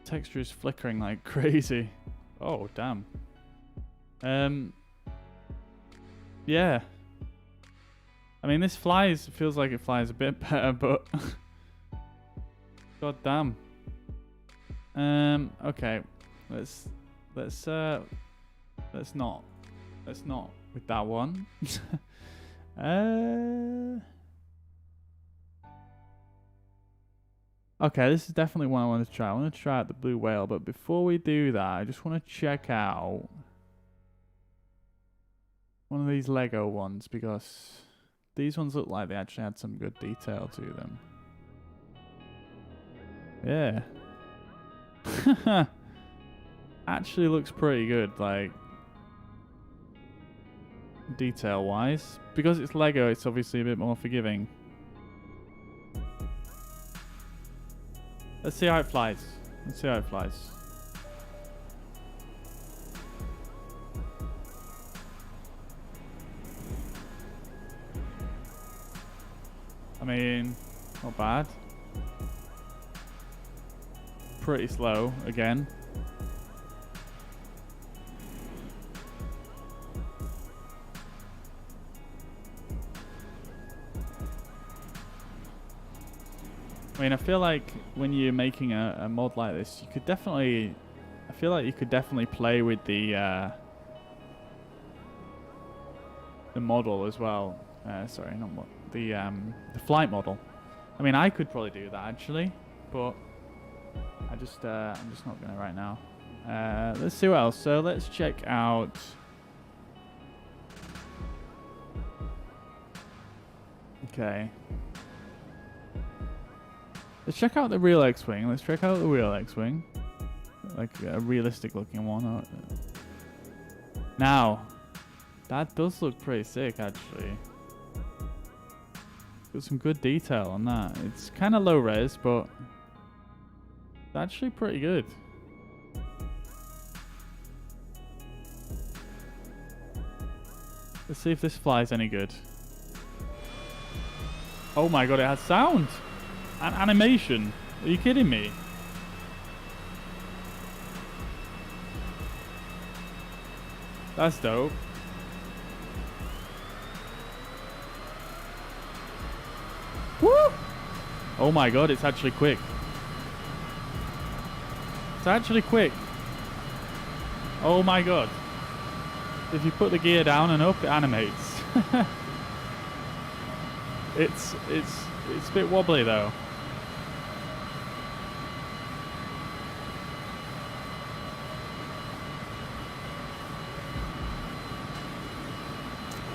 Texture is flickering like crazy. Oh, damn. Yeah. I mean, this feels like it flies a bit better, but god damn. Okay. Let's not with that one. Okay, this is definitely one I want to try. I want to try out the blue whale, but before we do that, I just want to check out one of these Lego ones, because these ones look like they actually had some good detail to them. Yeah. Actually looks pretty good, like, detail wise. Because it's Lego, it's obviously a bit more forgiving. Let's see how it flies. Let's see how it flies. I mean, not bad. Pretty slow again. I mean, I feel like when you're making a mod like this, you could definitely, I feel like you could definitely play with the model as well. Sorry, not mod, the flight model. I mean, I could probably do that actually, but I'm just not gonna right now. Let's see what else. So let's check out. Okay. Let's check out the real X-Wing. Let's check out the real X-Wing. Like a realistic looking one. Now, that does look pretty sick actually. got some good detail on that. It's kind of low res, but it's actually pretty good. Let's see if this flies any good. Oh my god, it has sound and animation. Are you kidding me? That's dope. Woo! Oh my god, it's actually quick. It's actually quick. Oh my god. If you put the gear down and up, it animates. It's a bit wobbly though.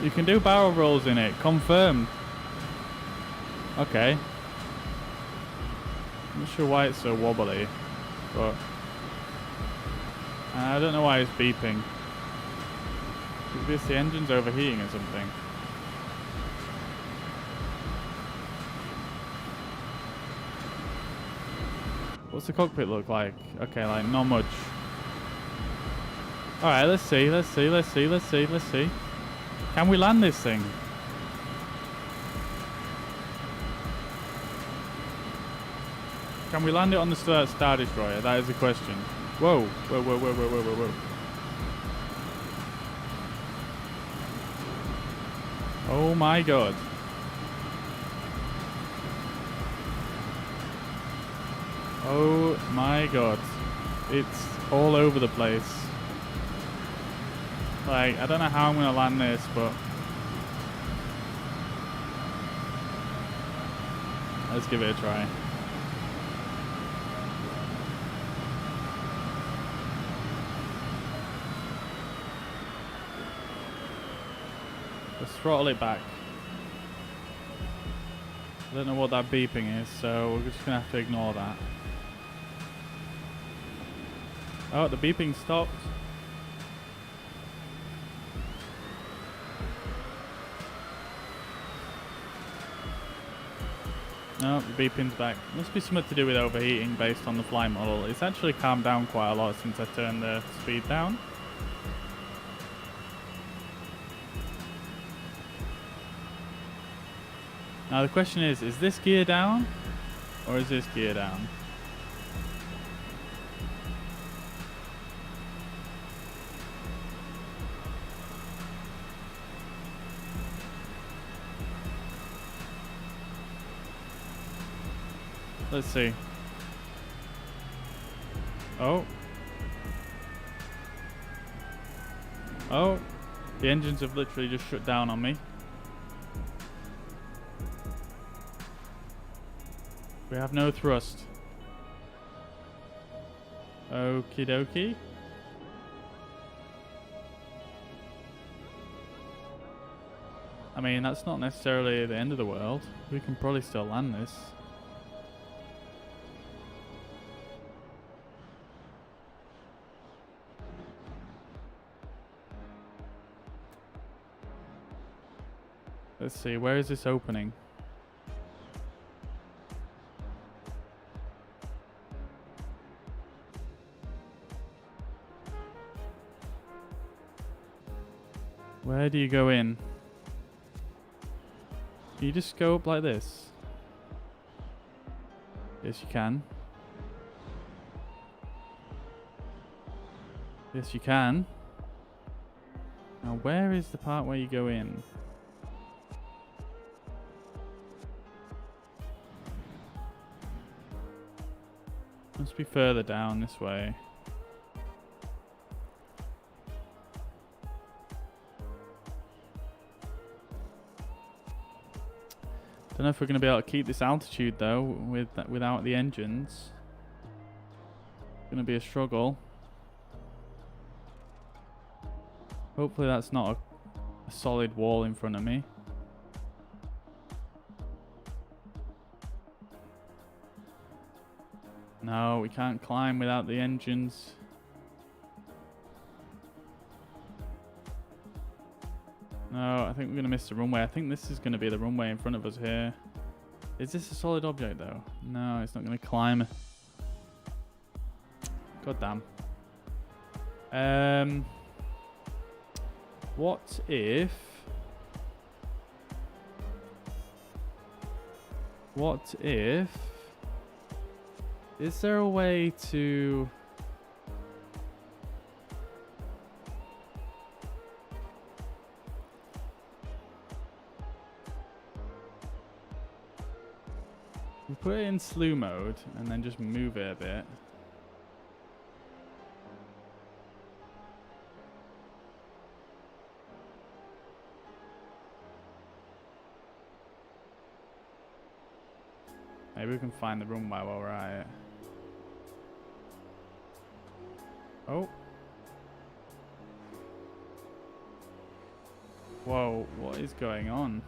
You can do barrel rolls in it, confirmed. Okay. I'm not sure why it's so wobbly, but I don't know why it's beeping. Is this the engine's overheating or something? What's the cockpit look like? Okay, like not much. Alright, let's see. Can we land this thing? Can we land it on the Star Destroyer? That is the question. Whoa. Oh my god. Oh my god. It's all over the place. Like, I don't know how I'm gonna land this, but let's give it a try. Let's throttle it back. I don't know what that beeping is, so we're just gonna have to ignore that. Oh, the beeping stopped. No, the beeping's back. Must be something to do with overheating based on the flight model. It's actually calmed down quite a lot since I turned the speed down. Now the question is this gear down? Or is this gear down? Let's see. Oh. Oh. The engines have literally just shut down on me. We have no thrust. Okie dokie. I mean, that's not necessarily the end of the world. We can probably still land this. Let's see, where is this opening? Where do you go in? Can you just go up like this? Yes, you can. Yes, you can. Now, where is the part where you go in? Must be further down this way. Don't know if we're going to be able to keep this altitude though without the engines. It's going to be a struggle. Hopefully that's not a solid wall in front of me. No, we can't climb without the engines. No, I think we're going to miss the runway. I think this is going to be the runway in front of us here. Is this a solid object though? No, it's not going to climb. God damn. What if... What if... Is there a way to... We put it in slew mode and then just move it a bit. Maybe we can find the runway while we're at it. Oh. Whoa, what is going on?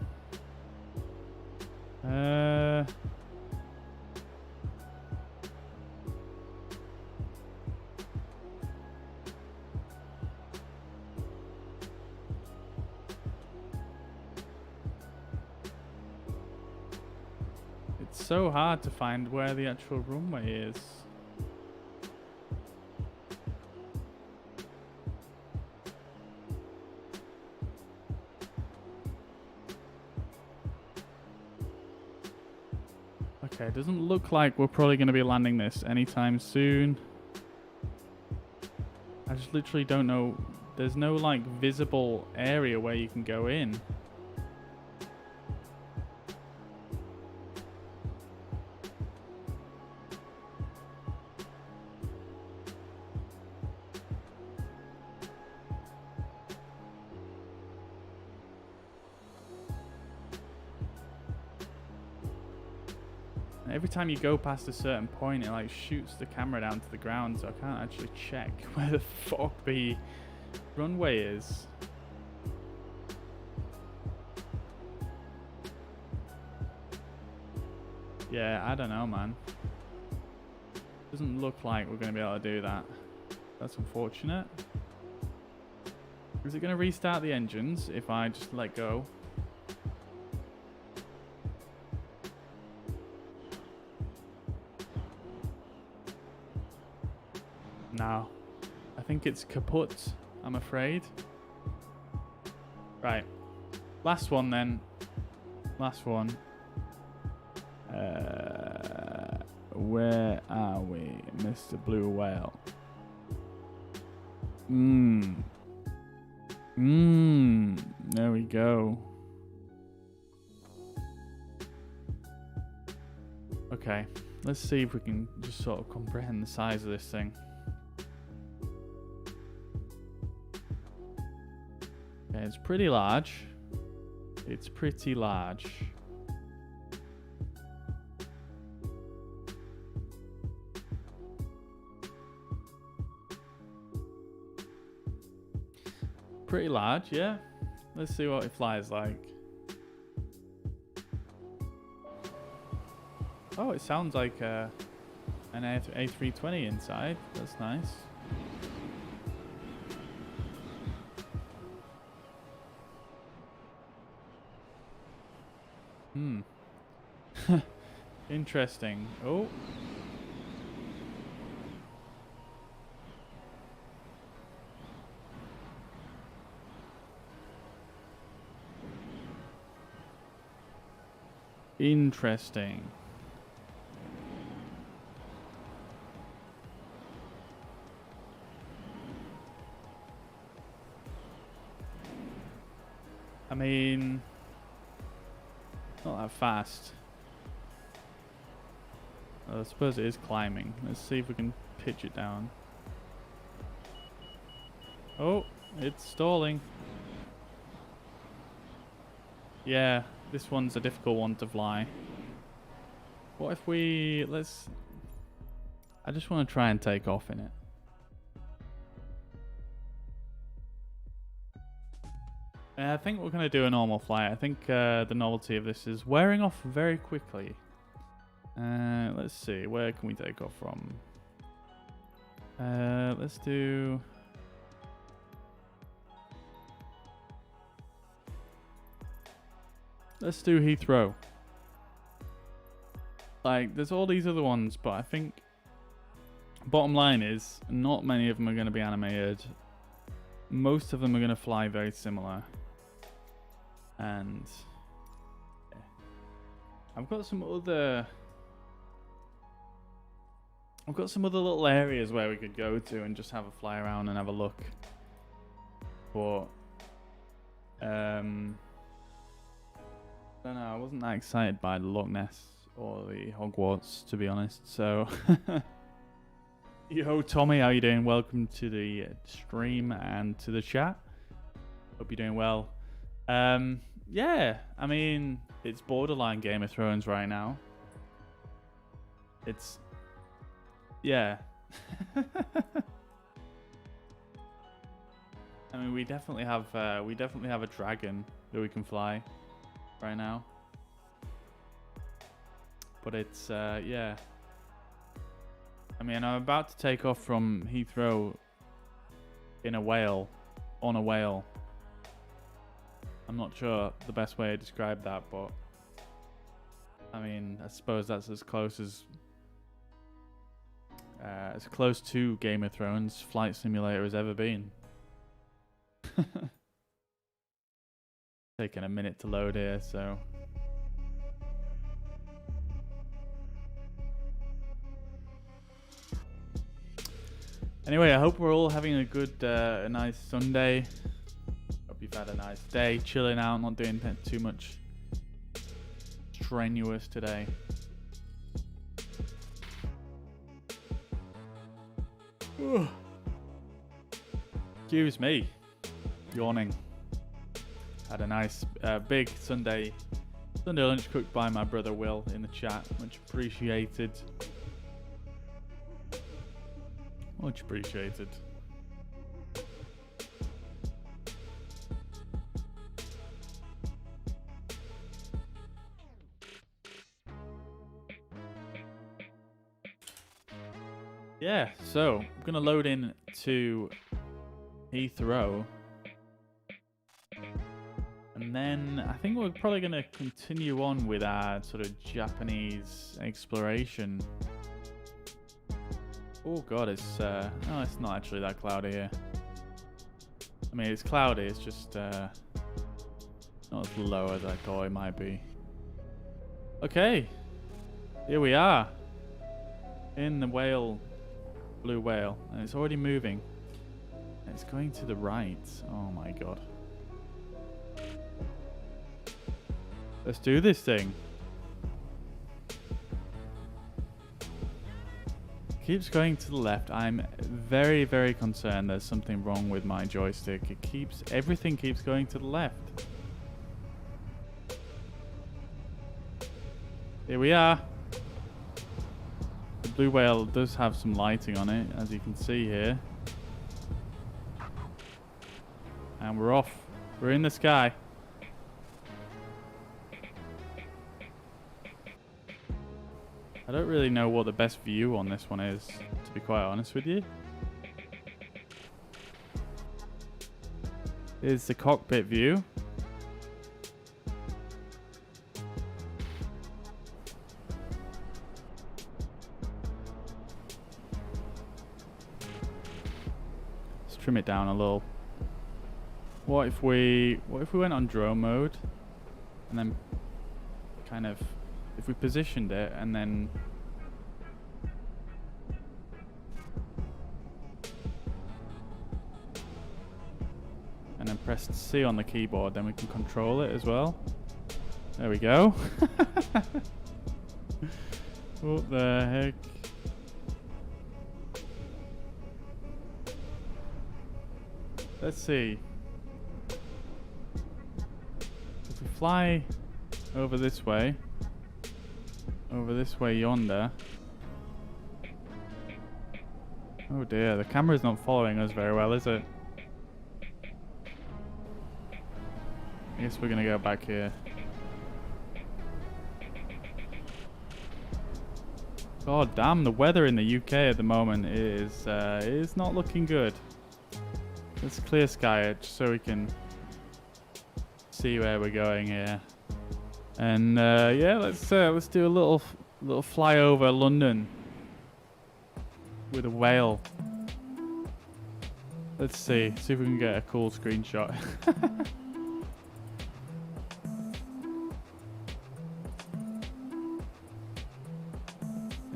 It's so hard to find where the actual runway is. Okay, it doesn't look like we're probably going to be landing this anytime soon. I just literally don't know. There's no like visible area where you can go in. Every time you go past a certain point, it like shoots the camera down to the ground, so I can't actually check where the fuck the runway is. Yeah, I don't know, man. Doesn't look like we're going to be able to do that. That's unfortunate. Is it going to restart the engines if I just let go? No. I think it's kaput, I'm afraid. Right. Last one then. Last one. Where are we, Mr. Blue Whale? There we go. Okay. Let's see if we can just sort of comprehend the size of this thing. Okay, it's pretty large. It's pretty large. Pretty large, yeah. Let's see what it flies like. Oh, it sounds like an A320 inside. That's nice. Interesting. Oh. Interesting. I mean, not that fast. I suppose it is climbing. Let's see if we can pitch it down. Oh, it's stalling. Yeah, this one's a difficult one to fly. What if we... I just want to try and take off in it. I think we're going to do a normal flight. I think the novelty of this is wearing off very quickly. Let's see, where can we take off from? Let's do... Let's do Heathrow. Like, there's all these other ones, but I think bottom line is not many of them are going to be animated. Most of them are going to fly very similar. And yeah. I've got some other little areas where we could go to and just have a fly around and have a look. But I don't know, I wasn't that excited by the Loch Ness or the Hogwarts, to be honest. So yo, Tommy, how you doing? Welcome to the stream and to the chat. Hope you're doing well. Yeah, I mean, it's borderline Game of Thrones right now. It's, yeah. I mean, we definitely have a dragon that we can fly right now. But it's yeah. I mean, I'm about to take off from Heathrow in a whale, on a whale. I'm not sure the best way to describe that, but I mean, I suppose that's as close to Game of Thrones Flight Simulator has ever been. Taking a minute to load here, so. Anyway, I hope we're all having a good, a nice Sunday. Hope you've had a nice day, chilling out, not doing too much strenuous today. Excuse me, yawning. Had a nice big Sunday lunch cooked by my brother Will in the chat. Much appreciated. Much appreciated. Yeah, so I'm gonna load in to Heathrow, and then I think we're probably gonna continue on with our sort of Japanese exploration. Oh god, it's no, it's not actually that cloudy here. I mean, it's cloudy, it's just not as low as I thought it might be. Okay, here we are in the blue whale, and it's already moving. And it's going to the right. Oh my god. Let's do this thing. Keeps going to the left. I'm very, very concerned there's something wrong with my joystick. Everything keeps going to the left. Here we are. The blue whale does have some lighting on it, as you can see here. And we're off. We're in the sky. I don't really know what the best view on this one is, to be quite honest with you. Here's the cockpit view. Let's trim it down a little. What if we went on drone mode, and then kind of, if we positioned it and then pressed C on the keyboard, then we can control it as well. There we go. What the heck? Let's see. If we fly over this way yonder. Oh dear, the camera's not following us very well, is it? I guess we're gonna go back here. God damn, the weather in the UK at the moment is not looking good. Let's clear sky it just so we can see where we're going here. And yeah, let's do a little A little flyover London with a whale. Let's see if we can get a cool screenshot.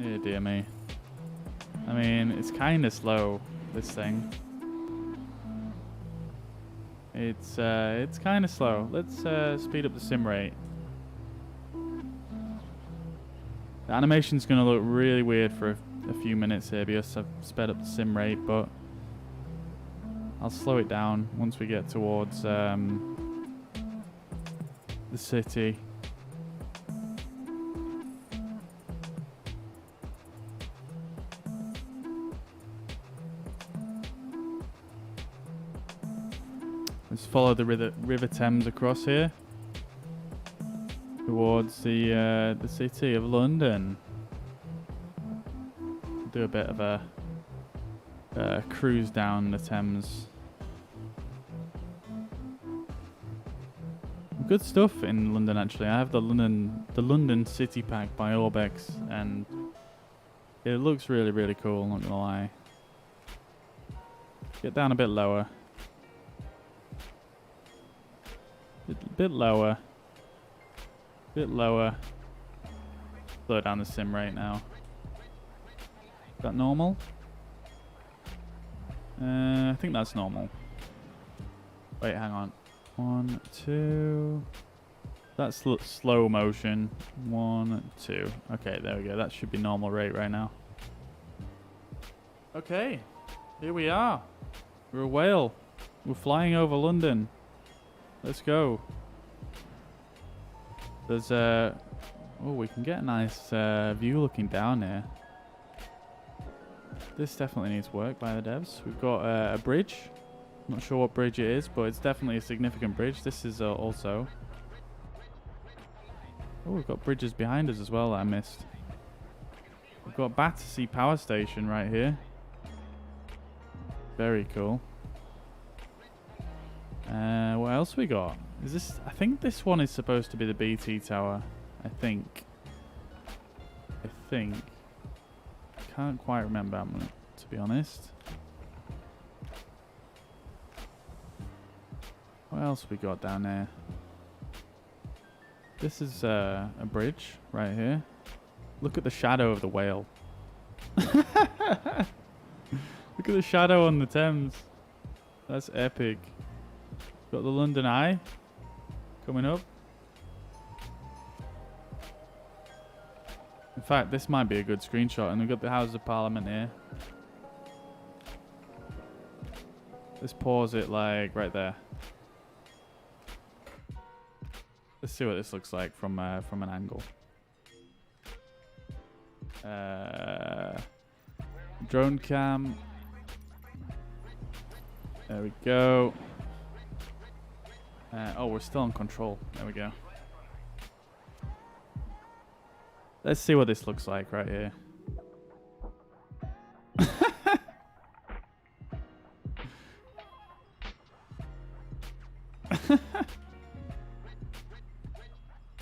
Oh dear me. I mean, it's kind of slow, this thing. It's kind of slow. Let's speed up the sim rate. The animation's going to look really weird for a few minutes here because I've sped up the sim rate, but I'll slow it down once we get towards the city. Let's follow the River Thames across here towards the city of London. Do a bit of a cruise down the Thames. Good stuff in London actually. I have the London City Pack by Orbex, and it looks really cool. Not gonna lie. Get down a bit lower. Bit lower. Bit lower. Slow down the sim rate now. Is that normal? I think that's normal. Wait, hang on. 1, 2. That's slow motion. 1, 2. Okay, there we go. That should be normal rate right now. Okay, here we are. We're a whale. We're flying over London. Let's go. There's oh, we can get a nice view looking down here. This definitely needs work by the devs. We've got a bridge. Not sure what bridge it is, but it's definitely a significant bridge. This is also. Oh, we've got bridges behind us as well that I missed. We've got Battersea Power Station right here. Very cool. What else we got? Is this? I think this one is supposed to be the BT tower. I think. Can't quite remember, to be honest. What else we got down there? This is a bridge right here. Look at the shadow of the whale. Look at the shadow on the Thames. That's epic. Got the London Eye coming up. In fact, this might be a good screenshot. And we've got the Houses of Parliament here. Let's pause it like right there. Let's see what this looks like from an angle. Drone cam. There we go. Oh, we're still on control. There we go. Let's see what this looks like right here.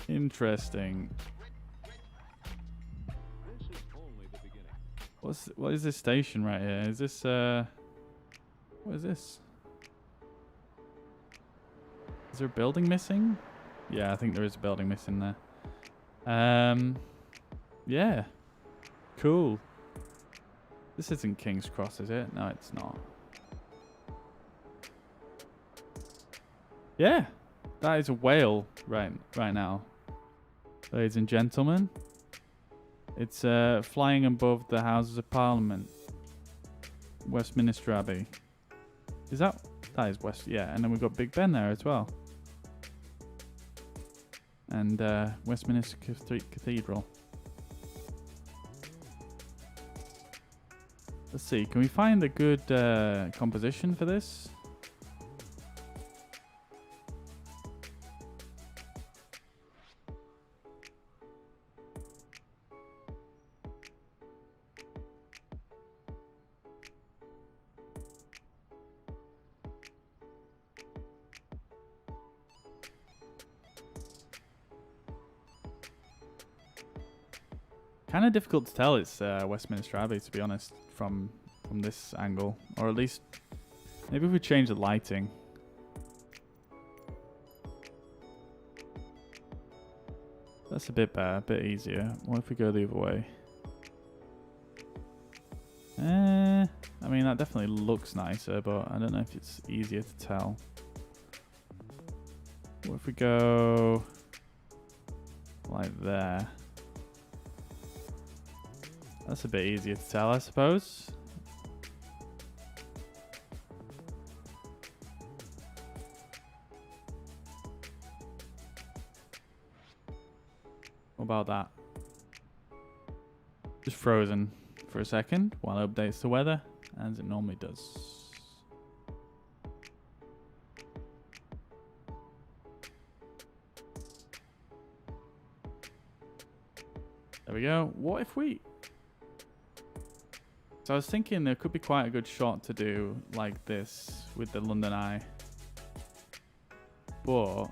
Interesting. This is only the beginning. What is this station right here? Is this what is this? Is there a building missing? Yeah, I think there is a building missing there. Yeah. Cool. This isn't King's Cross, is it? No, it's not. Yeah. That is a whale right now. Ladies and gentlemen. It's flying above the Houses of Parliament. Westminster Abbey. Is that is West? Yeah, and then we've got Big Ben there as well. And Westminster Cathedral. Let's see, can we find a good composition for this? Kind of difficult to tell it's Westminster Abbey, to be honest, from this angle. Or at least, maybe if we change the lighting. That's a bit better, a bit easier. What if we go the other way? I mean, that definitely looks nicer, but I don't know if it's easier to tell. What if we go like there? That's a bit easier to tell, I suppose. What about that? Just frozen for a second while it updates the weather, as it normally does. There we go. What if we... So I was thinking there could be quite a good shot to do like this with the London Eye. But...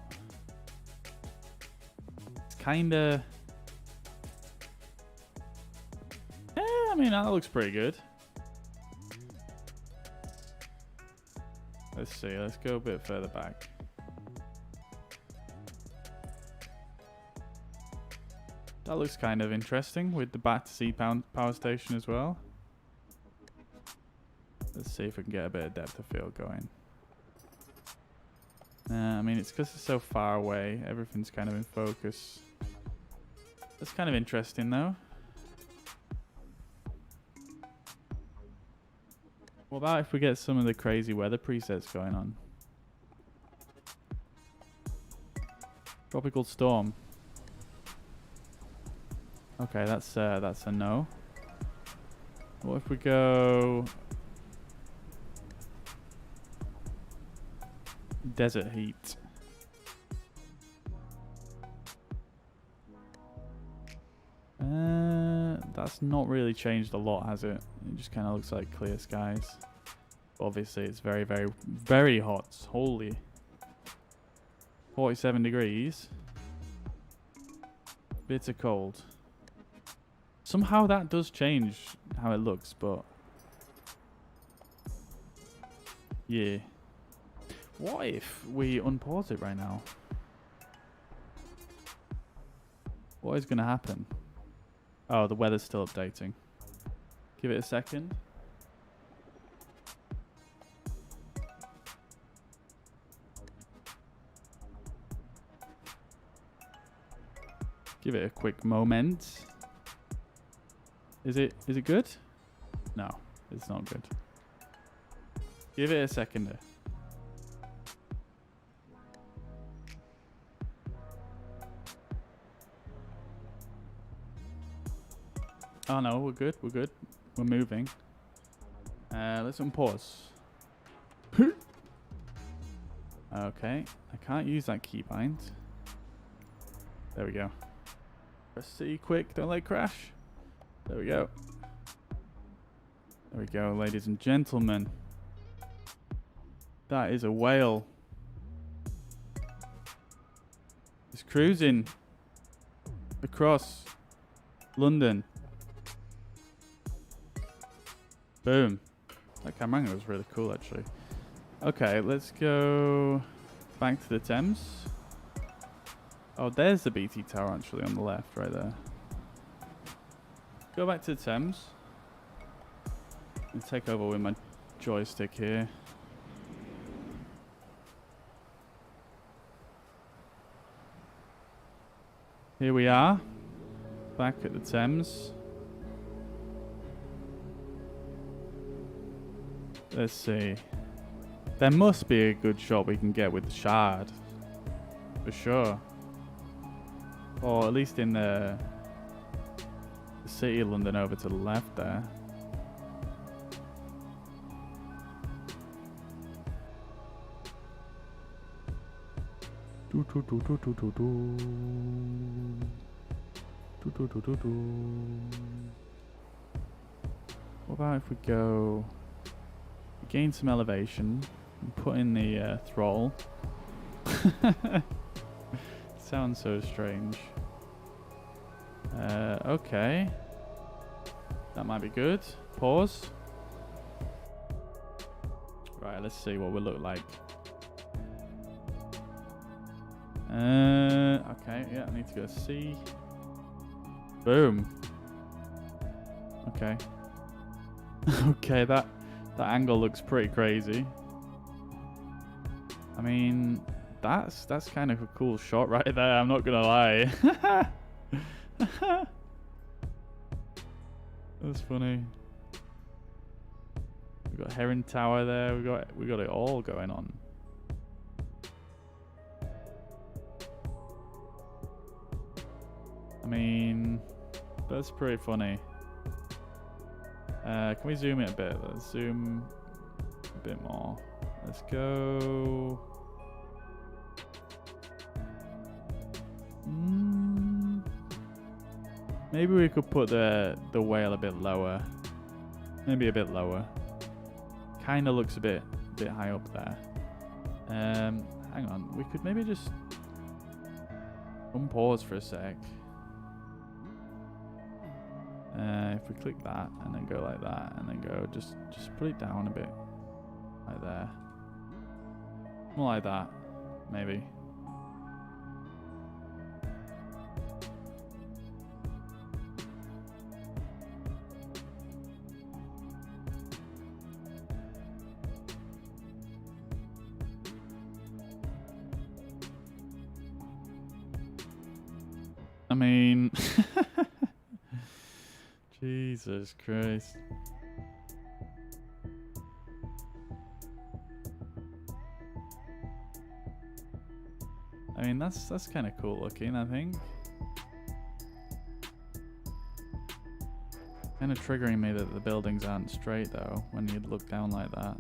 it's kind of... I mean, that looks pretty good. Let's see. Let's go a bit further back. That looks kind of interesting with the Battersea power station as well. Let's see if we can get a bit of depth of field going. I mean, it's because it's so far away. Everything's kind of in focus. That's kind of interesting, though. What about if we get some of the crazy weather presets going on? Tropical storm. Okay, that's a no. What if we go desert heat? That's not really changed a lot, has it? It just kind of looks like clear skies. Obviously, it's very, very, very hot. Holy. 47 degrees. Bitter cold. Somehow that does change how it looks, but... yeah. What if we unpause it right now? What is going to happen? Oh, the weather's still updating. Give it a second. Give it a quick moment. Is it good? No, it's not good. Give it a second. Oh no, we're good, we're good. We're moving. Let's unpause. Okay, I can't use that keybind. There we go. Press C quick, don't let it crash. There we go. There we go, ladies and gentlemen. That is a whale. It's cruising across London. Boom. That camera angle was really cool, actually. Okay, let's go back to the Thames. Oh, there's the BT tower, actually, on the left, right there. Go back to the Thames. And take over with my joystick here. Here we are. Back at the Thames. Let's see. There must be a good shot we can get with the Shard. For sure. Or at least in the City of London over to the left there. What about if we go... gain some elevation and put in the throttle. Sounds so strange. Okay. That might be good. Pause. Right, let's see what we look like. Okay, yeah, I need to go C. Boom. Okay. Okay, that angle looks pretty crazy. I mean, that's kind of a cool shot right there, I'm not gonna lie. That's funny. We've got Heron Tower there, we got it all going on. I mean, that's pretty funny. Can we zoom it a bit? Let's zoom a bit more. Let's go. Maybe we could put the whale a bit lower. Maybe a bit lower. Kind of looks a bit high up there. Hang on, we could maybe just unpause for a sec. If we click that and then go like that and then go just put it down a bit like there. More like that, maybe. I mean, Jesus Christ. I mean, that's kind of cool looking, I think. Kind of triggering me that the buildings aren't straight though, when you look down like that.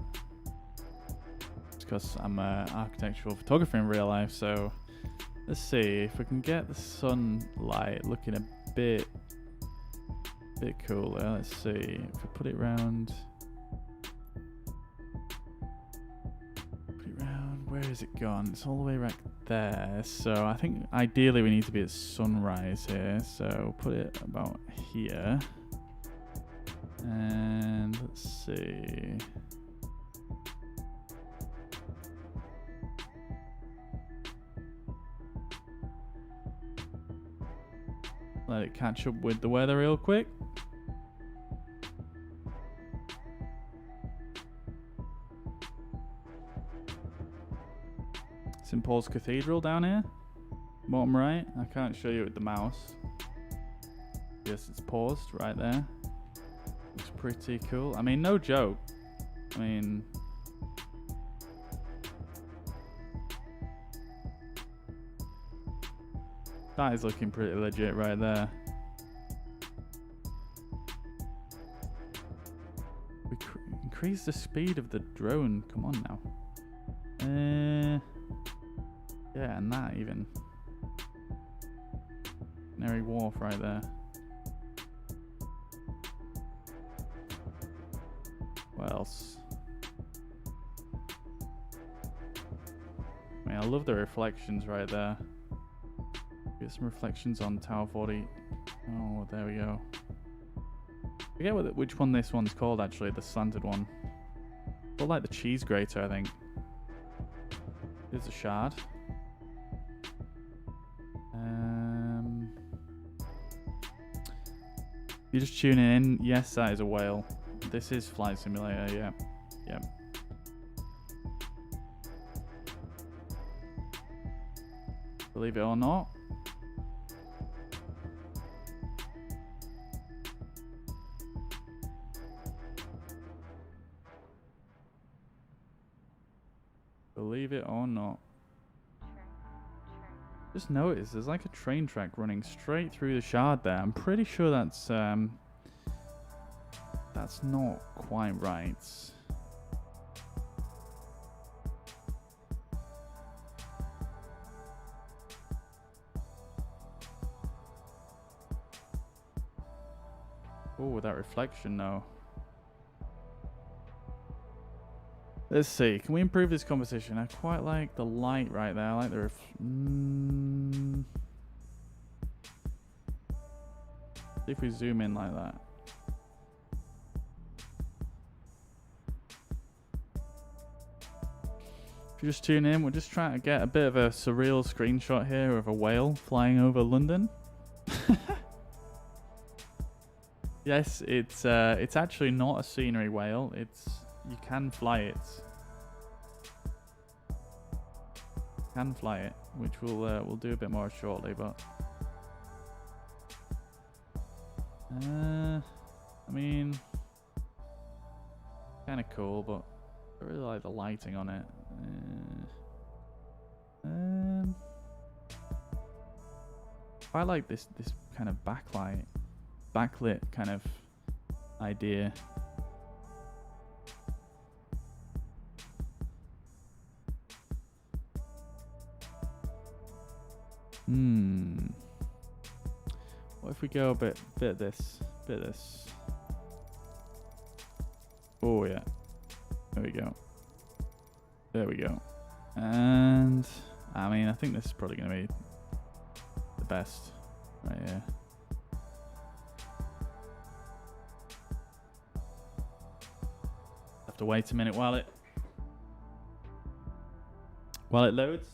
It's because I'm an architectural photographer in real life, so let's see if we can get the sunlight looking a bit cooler. Let's see if we put it round. Where is it gone? It's all the way right there. So I think ideally we need to be at sunrise here. So we'll put it about here. And let's see. Let it catch up with the weather real quick. St. Paul's Cathedral down here. Bottom right. I can't show you with the mouse. Yes, it's paused right there. Looks pretty cool. I mean, no joke. I mean, that is looking pretty legit right there. We increase the speed of the drone. Come on now. Yeah, and that even. Canary Wharf right there. What else? I mean, I love the reflections right there. Get some reflections on Tower 40. Oh, there we go. I forget which one this one's called actually, the slanted one. But like the cheese grater, I think. Here's a shard. You're just tuning in. Yes, that is a whale. This is Flight Simulator, yeah. Yep. Believe it or not. Believe it or not. Just notice there's like a train track running straight through the shard there. I'm pretty sure that's not quite right. Oh, that reflection though. Let's see. Can we improve this composition? I quite like the light right there. I like the See if we zoom in like that. If you're just tuning in, we're just trying to get a bit of a surreal screenshot here of a whale flying over London. Yes, it's actually not a scenery whale. You can fly it. Can fly it, which we'll do a bit more shortly, but I mean, kind of cool, but I really like the lighting on it. I like this kind of backlit kind of idea. What if we go a bit of this, Oh yeah, there we go. There we go. And I mean, I think this is probably going to be the best right here. Have to wait a minute while it loads.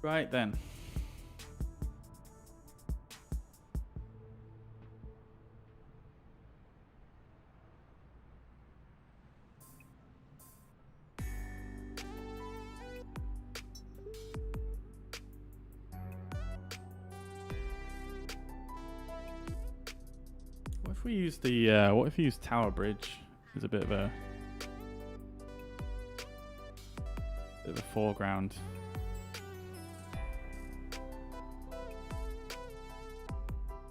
Right then. What if we use Tower Bridge as a bit of a foreground?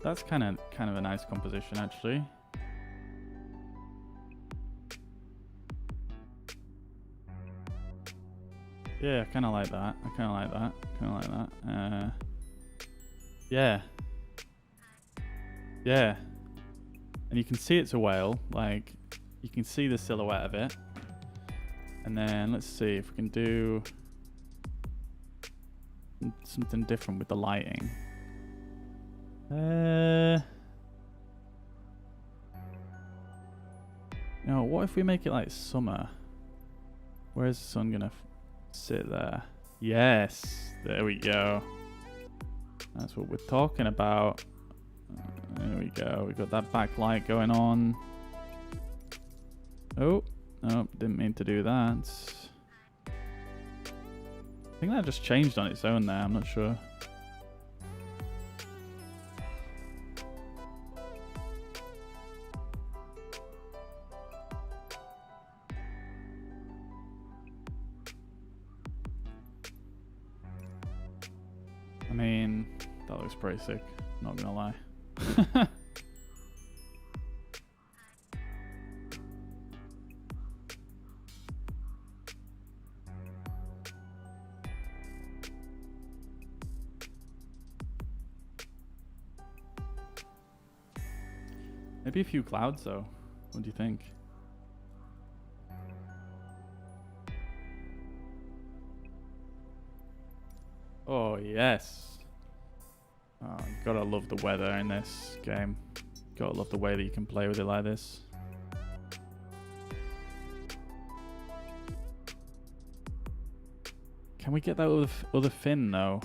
That's kind of a nice composition, actually. Yeah, I kind of like that. Yeah. Yeah. And you can see it's a whale. Like, you can see the silhouette of it. And then let's see if we can do something different with the lighting. No, what if we make it like summer? Where's the sun gonna sit there? Yes, there we go. That's what we're talking about. There we go. We got that backlight going on. Oh, no, didn't mean to do that. I think that just changed on its own there. I'm not sure. I mean, that looks pretty sick, not gonna lie. Maybe a few clouds though. What do you think? Oh yes. Oh, you gotta love the weather in this game. Gotta love the way that you can play with it like this. Can we get that other fin though?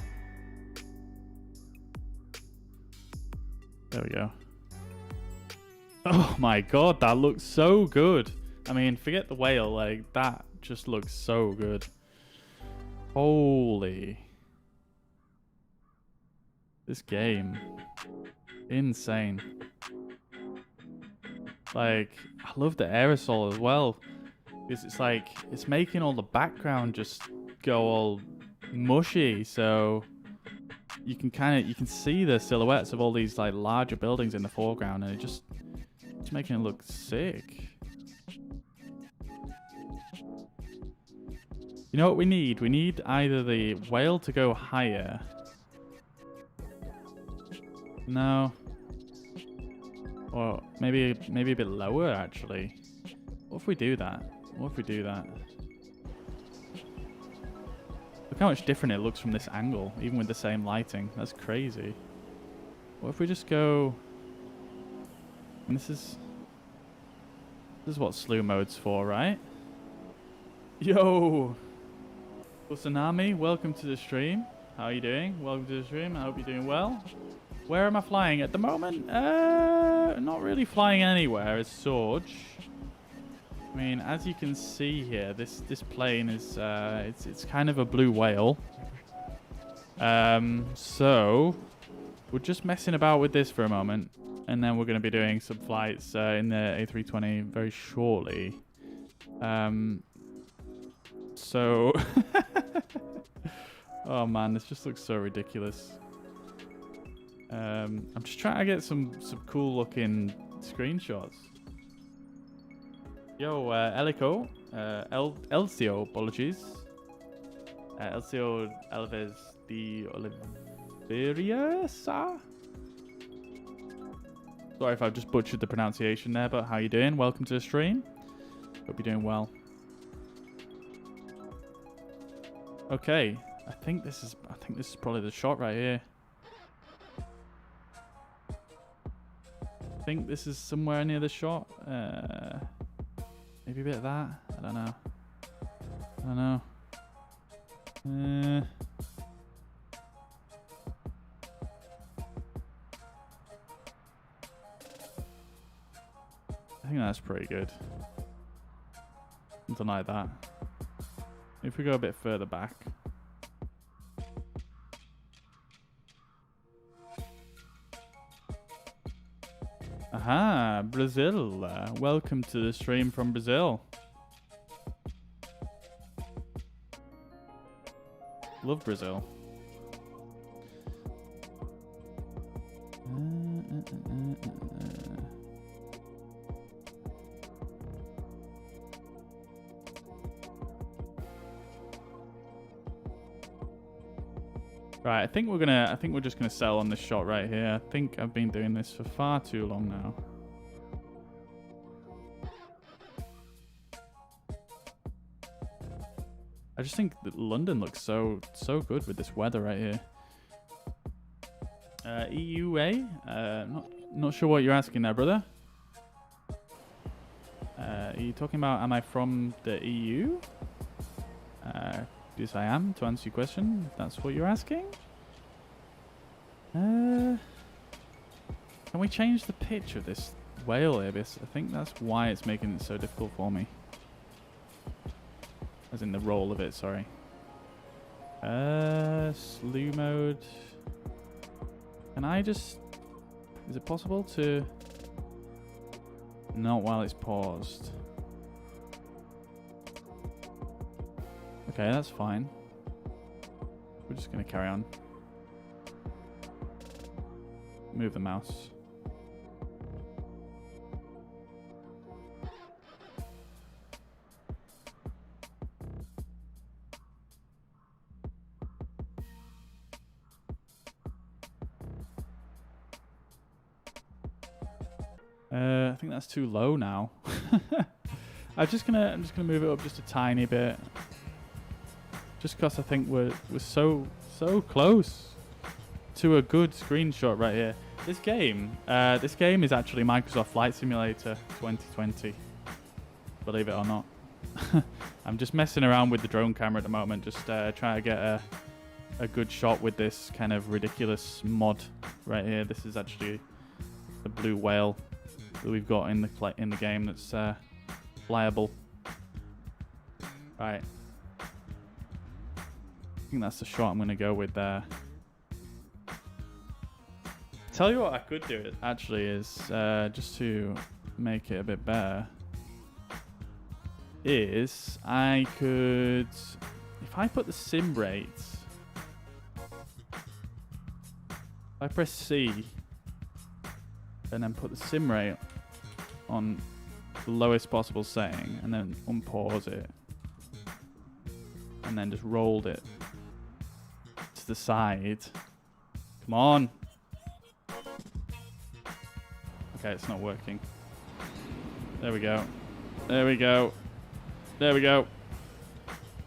There we go. Oh my god, that looks so good. I mean, forget the whale, like that just looks so good. Holy. This game. Insane. Like, I love the aerosol as well. Because it's like, it's making all the background just go all mushy. So you can see the silhouettes of all these like larger buildings in the foreground, and it's making it look sick. You know what we need? We need either the whale to go higher. No. Or maybe a bit lower actually. What if we do that? What if we do that? Look how much different it looks from this angle, even with the same lighting. That's crazy. What if we just go... And this is what slew mode's for, right? Yo! Tsunami, welcome to the stream. How are you doing? Welcome to the stream. I hope you're doing well. Where am I flying at the moment? Not really flying anywhere as such. I mean, as you can see here, this plane is it's kind of a blue whale. So we're just messing about with this for a moment, and then we're going to be doing some flights in the A320 very shortly. So oh man, this just looks so ridiculous. I'm just trying to get some cool looking screenshots. Yo, Elico, Elcio, apologies. Elcio Alves de Oliveira, Sorry if I've just butchered the pronunciation there, but how you doing? Welcome to the stream. Hope you're doing well. Okay, I think this is probably the shot right here. I think this is somewhere near the shot. Maybe a bit of that. I don't know. I think that's pretty good. Something like that. If we go a bit further back. Aha, Brazil. Welcome to the stream from Brazil. Love Brazil. Right, I think we're just gonna sell on this shot right here. I think I've been doing this for far too long now. I just think that London looks so good with this weather right here. EUA? Not sure what you're asking there, brother. Are you talking about am I from the EU? Yes, I am, to answer your question, if that's what you're asking. Can we change the pitch of this whale here? I think that's why it's making it so difficult for me. As in the roll of it, sorry. Slew mode. Can I just... Is it possible to... Not while it's paused. Okay, that's fine. We're just going to carry on. Move the mouse. I think that's too low now. I'm just gonna move it up just a tiny bit. Just because I think we're so close to a good screenshot right here. This game is actually Microsoft Flight Simulator 2020. Believe it or not. I'm just messing around with the drone camera at the moment, just trying to get a good shot with this kind of ridiculous mod right here. This is actually the blue whale that we've got in the game that's flyable. Right. I think that's the shot I'm going to go with there. Tell you what I could do actually is, just to make it a bit better, is I could, if I put the sim rate, if I press C and then put the sim rate on the lowest possible setting and then unpause it and then just rolled it to the side. Come on. Okay, it's not working. There we go. There we go. There we go.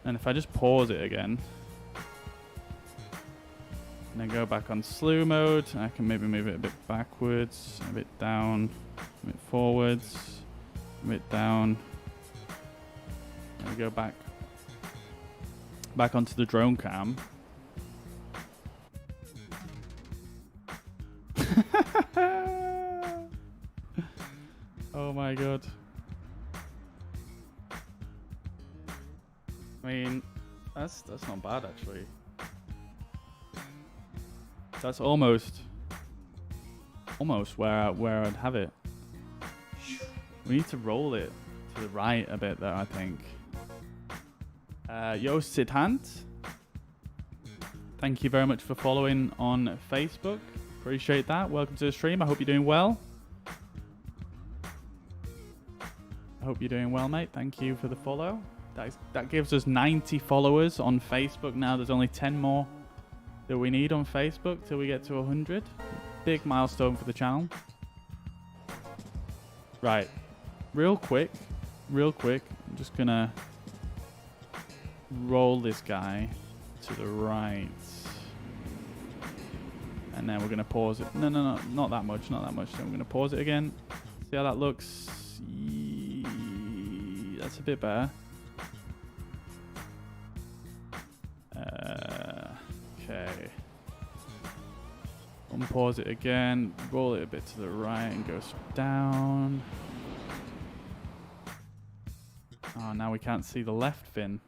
And if I just pause it again, and then go back on slew mode, I can maybe move it a bit backwards, a bit down, a bit forwards, a bit down. And we go back onto the drone cam. Oh my god. I mean, that's not bad actually. That's almost where I'd have it. We need to roll it to the right a bit though, I think. Yo Sidhant, thank you very much for following on Facebook. Appreciate that. Welcome to the stream. I hope you're doing well. I hope you're doing well, mate. Thank you for the follow. That gives us 90 followers on Facebook now. There's only 10 more that we need on Facebook till we get to 100. Big milestone for the channel. Right. Real quick. I'm just gonna roll this guy to the right. And then we're gonna pause it. No, not that much. Then we're gonna pause it again. See how that looks. That's a bit better. Okay. Unpause it again. Roll it a bit to the right and go down. Oh, now we can't see the left fin.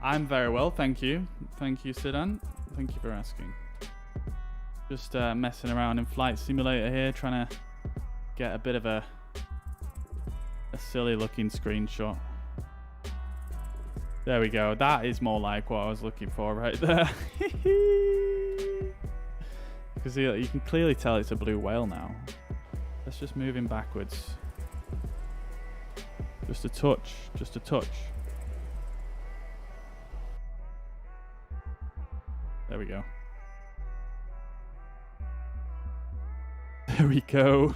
I'm very well, thank you. Thank you, Sidan. Thank you for asking. Just messing around in Flight Simulator here, trying to get a bit of a silly looking screenshot. There we go. That is more like what I was looking for right there. Because you can clearly tell it's a blue whale now. Let's just move him backwards. Just a touch. Just a touch. There we go. There we go.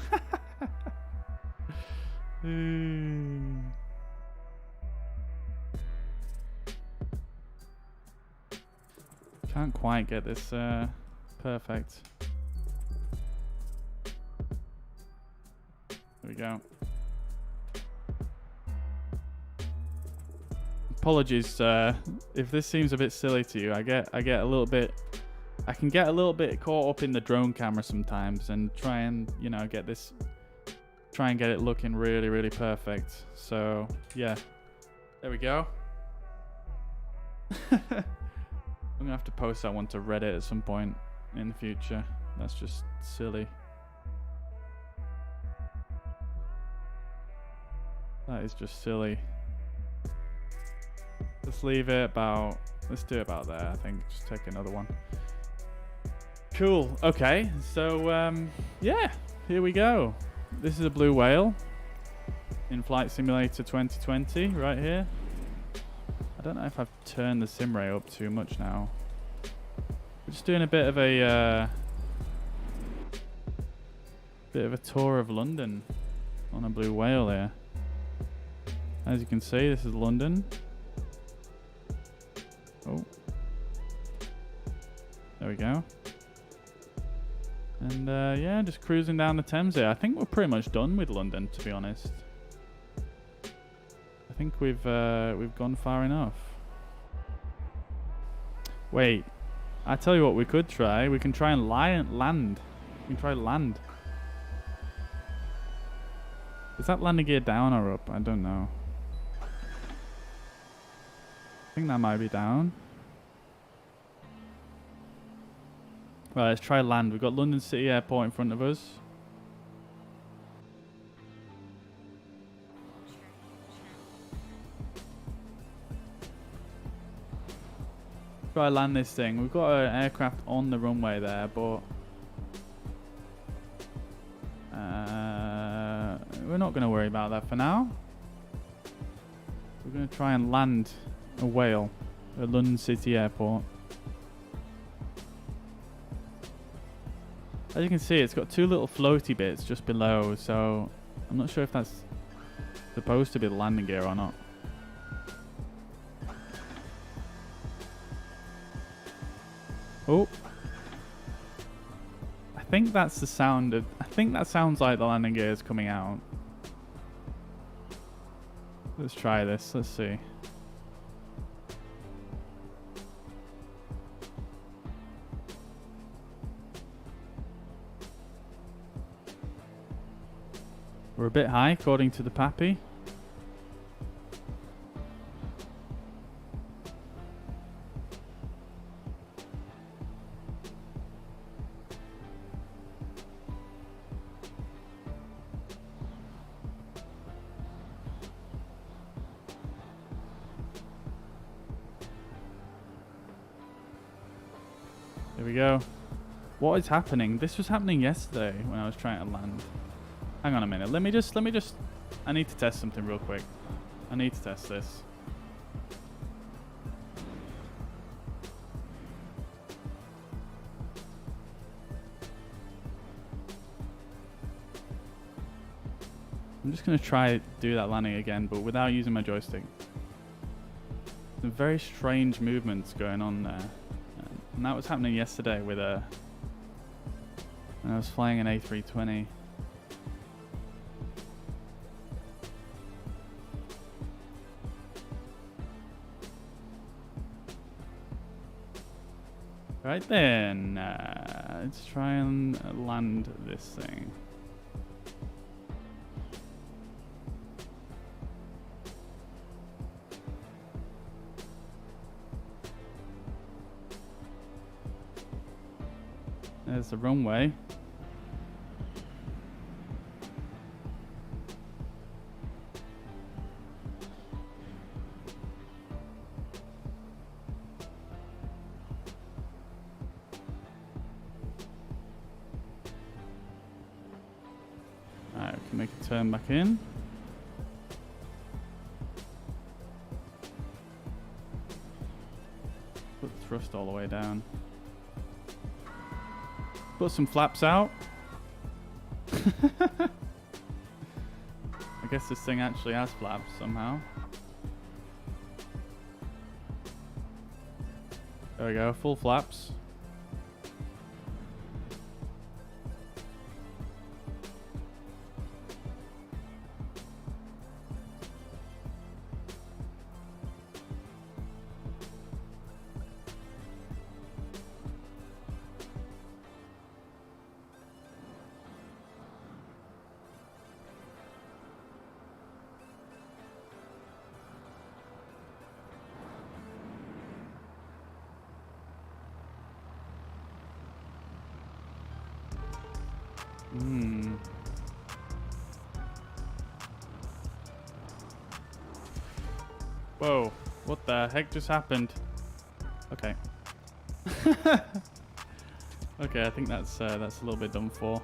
Can't quite get this perfect. There we go. Apologies if this seems a bit silly to you. I can get a little bit caught up in the drone camera sometimes and try and get it looking really, really perfect. So yeah, there we go. I'm gonna have to post that one to Reddit at some point in the future. That's just silly. That is just silly. Let's leave it about, let's do it about there, I think. Just take another one. Cool. Okay. So, yeah, here we go. This is a blue whale in Flight Simulator 2020 right here. I don't know if I've turned the sim ray up too much now. We're just doing a bit of a tour of London on a blue whale here. As you can see, this is London. Oh, there we go. And yeah, just cruising down the Thames here. I think we're pretty much done with London, to be honest. I think we've gone far enough. Wait, I tell you what we could try. We can try and land. We can try land. Is that landing gear down or up? I don't know. I think that might be down. Right, let's try land. We've got London City Airport in front of us. Try land this thing. We've got an aircraft on the runway there, but we're not going to worry about that for now. We're going to try and land a whale at London City Airport. As you can see, it's got two little floaty bits just below, so I'm not sure if that's supposed to be the landing gear or not. Oh. I think that's the sound of... I think that sounds like the landing gear is coming out. Let's try this. Let's see. We're a bit high, according to the Pappy. There we go. What is happening? This was happening yesterday when I was trying to land. Hang on a minute. Let me just... I need to test something real quick. I need to test this. I'm just going to try do that landing again, but without using my joystick. Some very strange movements going on there. And that was happening yesterday with when I was flying an A320. Right then, let's try and land this thing. There's the runway. Alright, we can make a turn back in. Put the thrust all the way down. Put some flaps out. I guess this thing actually has flaps somehow. There we go, full flaps. Whoa, what the heck just happened? Okay. Okay, I think that's a little bit done for.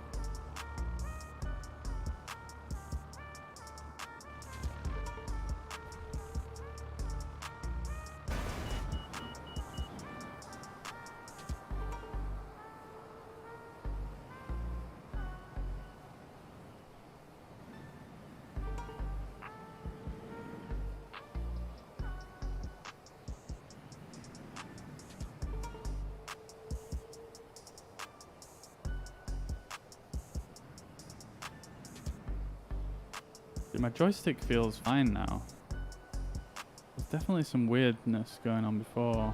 My joystick feels fine now. There's definitely some weirdness going on before.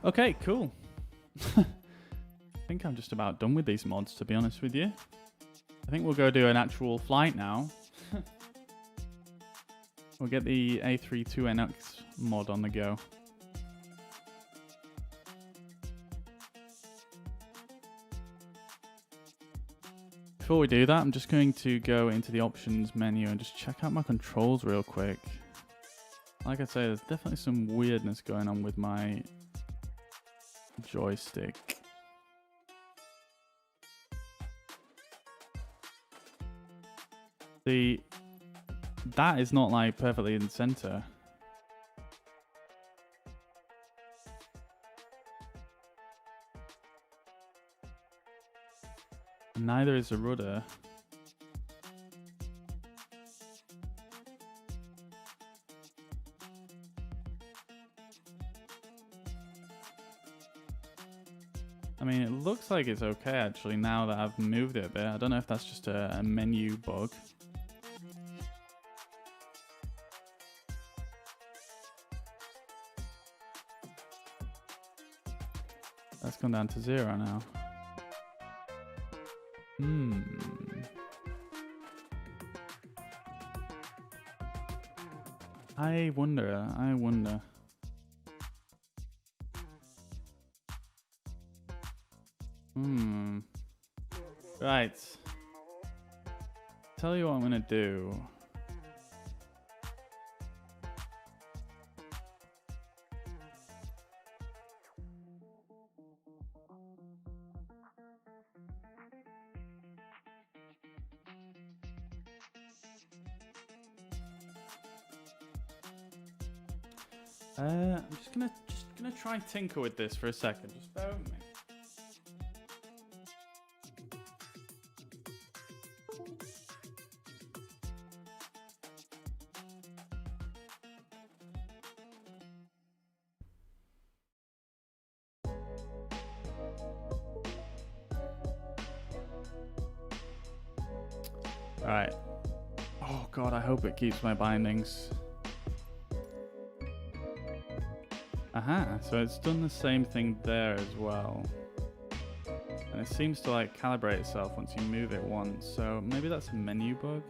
Okay, cool. I think I'm just about done with these mods, to be honest with you. I think we'll go do an actual flight now. We'll get the A32NX mod on the go. Before we do that, I'm just going to go into the options menu and just check out my controls real quick. Like I say, there's definitely some weirdness going on with my joystick. See, that is not like perfectly in center. Neither is the rudder. I mean, it looks like it's okay actually now that I've moved it a bit. I don't know if that's just a menu bug. That's gone down to 0 now. I wonder. Right. Tell you what I'm gonna do. I'm just gonna try and tinker with this for a second. Just bear with me. Alright. Oh god, I hope it keeps my bindings. Aha, so it's done the same thing there as well. And it seems to like calibrate itself once you move it once, so maybe that's a menu bug.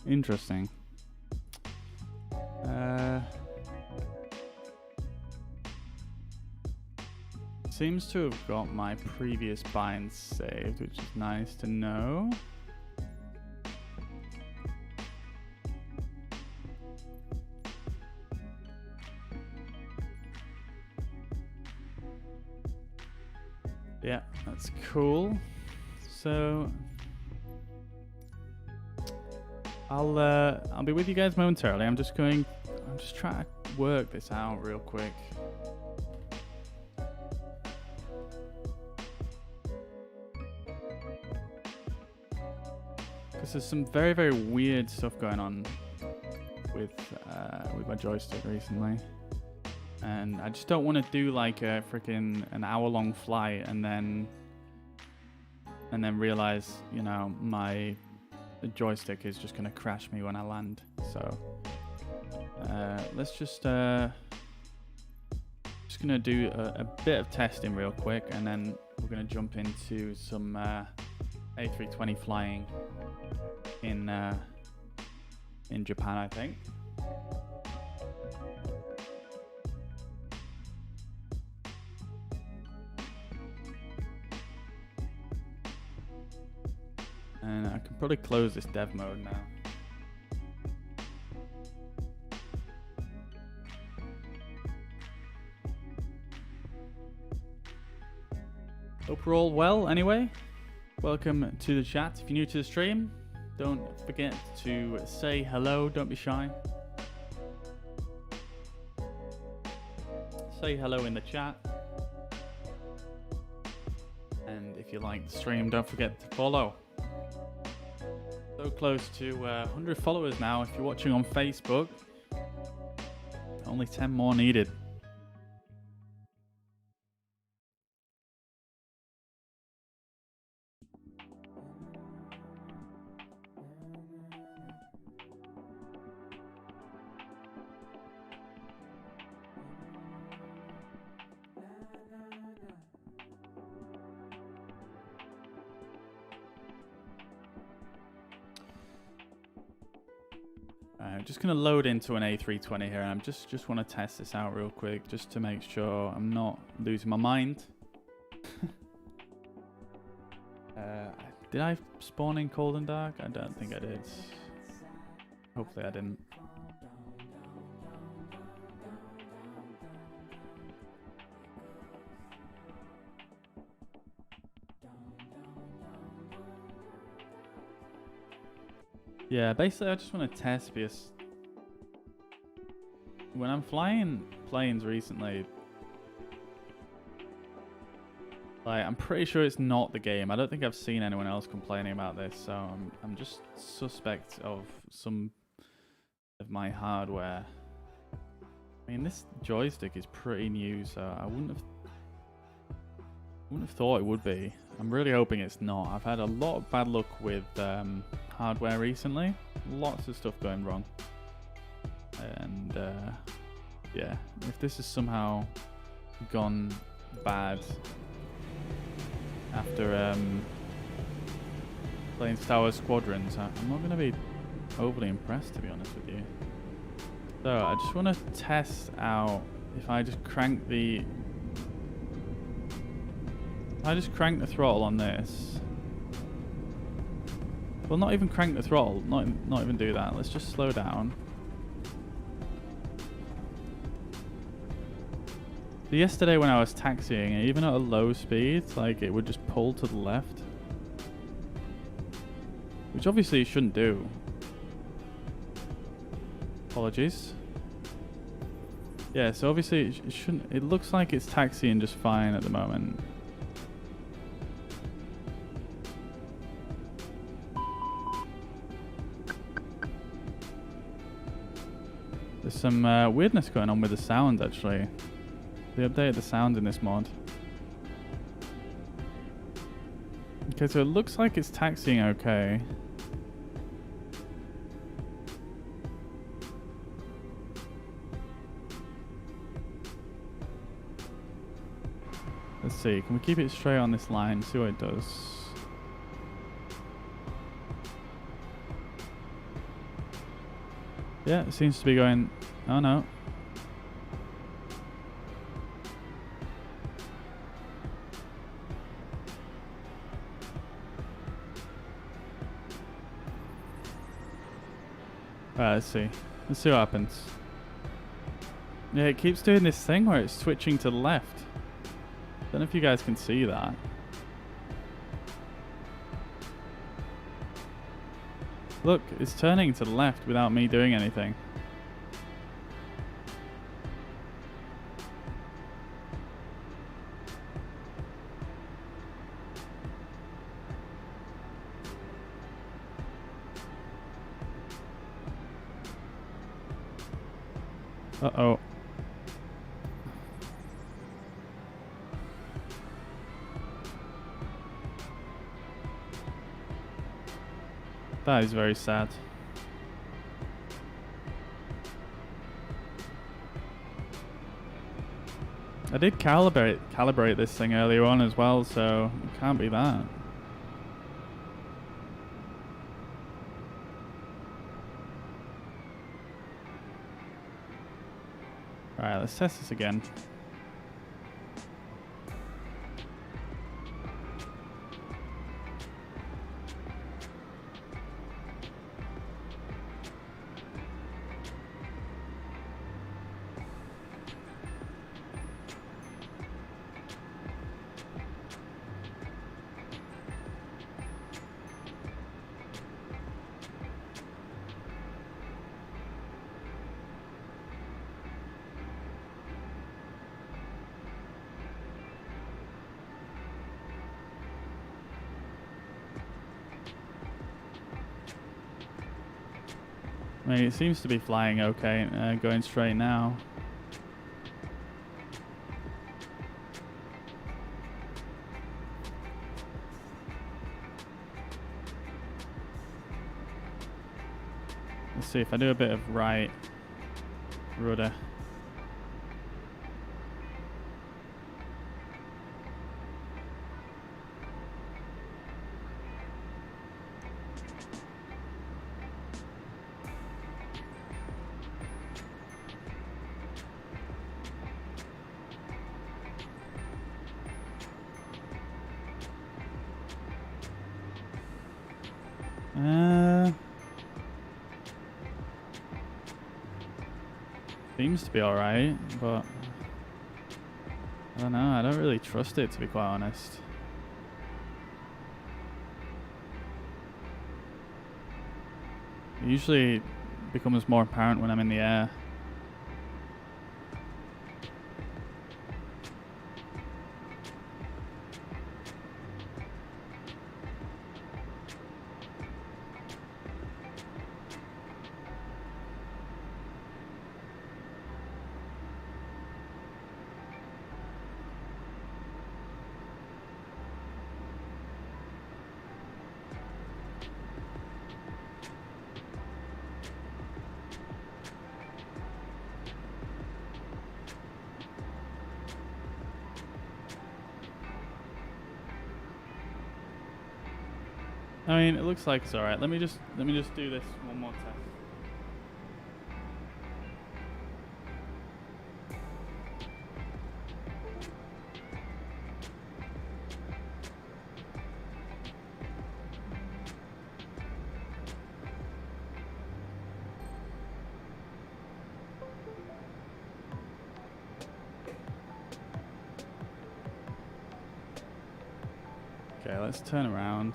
Interesting. Seems to have got my previous binds saved, which is nice to know. Yeah, that's cool. So I'll be with you guys momentarily. I'm just trying to work this out real quick. Because there's some very, very weird stuff going on with my joystick recently. And I just don't want to do like a freaking an hour-long flight and then realize, you know, the joystick is just going to crash me when I land. So let's just going to do a bit of testing real quick, and then we're going to jump into some A320 flying in Japan, I think. And I can probably close this dev mode now. Hope we're all well anyway. Welcome to the chat. If you're new to the stream, don't forget to say hello, don't be shy. Say hello in the chat. And if you like the stream, don't forget to follow. So close to 100 followers now if you're watching on Facebook. Only 10 more needed. I'm just going to load into an A320 here, and I just want to test this out real quick, just to make sure I'm not losing my mind. Did I spawn in cold and dark? I don't think I did. Hopefully I didn't. Yeah, basically I just want to test, because when I'm flying planes recently, like, I'm pretty sure it's not the game. I don't think I've seen anyone else complaining about this, so I'm just suspect of some of my hardware. I mean, this joystick is pretty new, so I wouldn't have thought it would be. I'm really hoping it's not. I've had a lot of bad luck with hardware recently. Lots of stuff going wrong. And yeah, if this has somehow gone bad after playing Star Wars Squadrons, I'm not going to be overly impressed, to be honest with you. So I just want to test out if I just crank the throttle on this. Well, not even crank the throttle, not even do that. Let's just slow down. So yesterday when I was taxiing, even at a low speed, like, it would just pull to the left, which obviously you shouldn't do. Apologies. Yeah, so obviously it shouldn't. It looks like it's taxiing just fine at the moment. There's some weirdness going on with the sound, actually. They updated the sound in this mod. Okay, so it looks like it's taxiing okay. Let's see, can we keep it straight on this line, see what it does? Yeah, it seems to be going... Oh no. Alright, let's see. Let's see what happens. Yeah, it keeps doing this thing where it's switching to the left. Don't know if you guys can see that. Look, it's turning to the left without me doing anything. Uh-oh. That is very sad. I did calibrate this thing earlier on as well, so it can't be that. Alright, let's test this again. I mean, it seems to be flying okay, going straight now. Let's see if I do a bit of right rudder. Seems to be alright, but I don't know. I don't really trust it, to be quite honest. It usually becomes more apparent when I'm in the air. I mean, it looks like it's alright. Let me just do this one more test. Okay, let's turn around.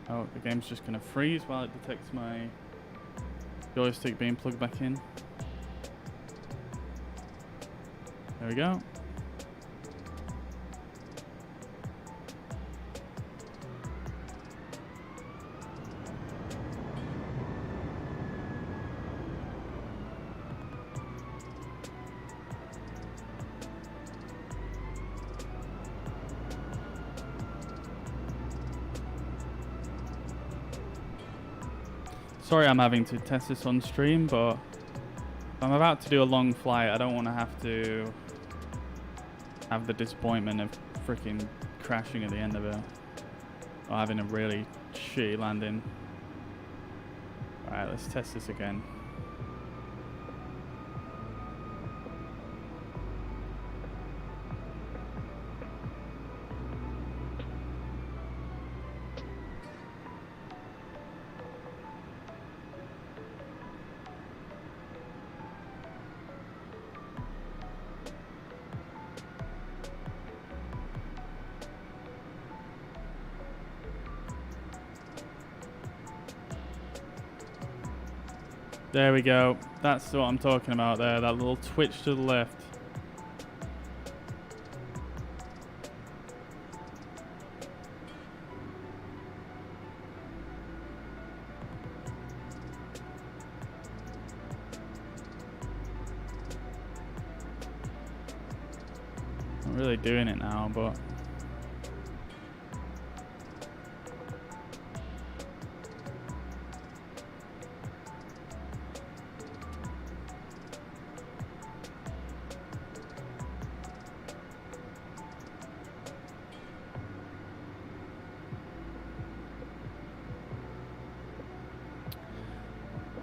Oh, the game's just going to freeze while it detects my joystick being plugged back in. There we go. Sorry I'm having to test this on stream, but if I'm about to do a long flight, I don't want to have the disappointment of freaking crashing at the end of it, or having a really shitty landing. Alright, let's test this again. There we go. That's what I'm talking about there, that little twitch to the left. Not really doing it now, but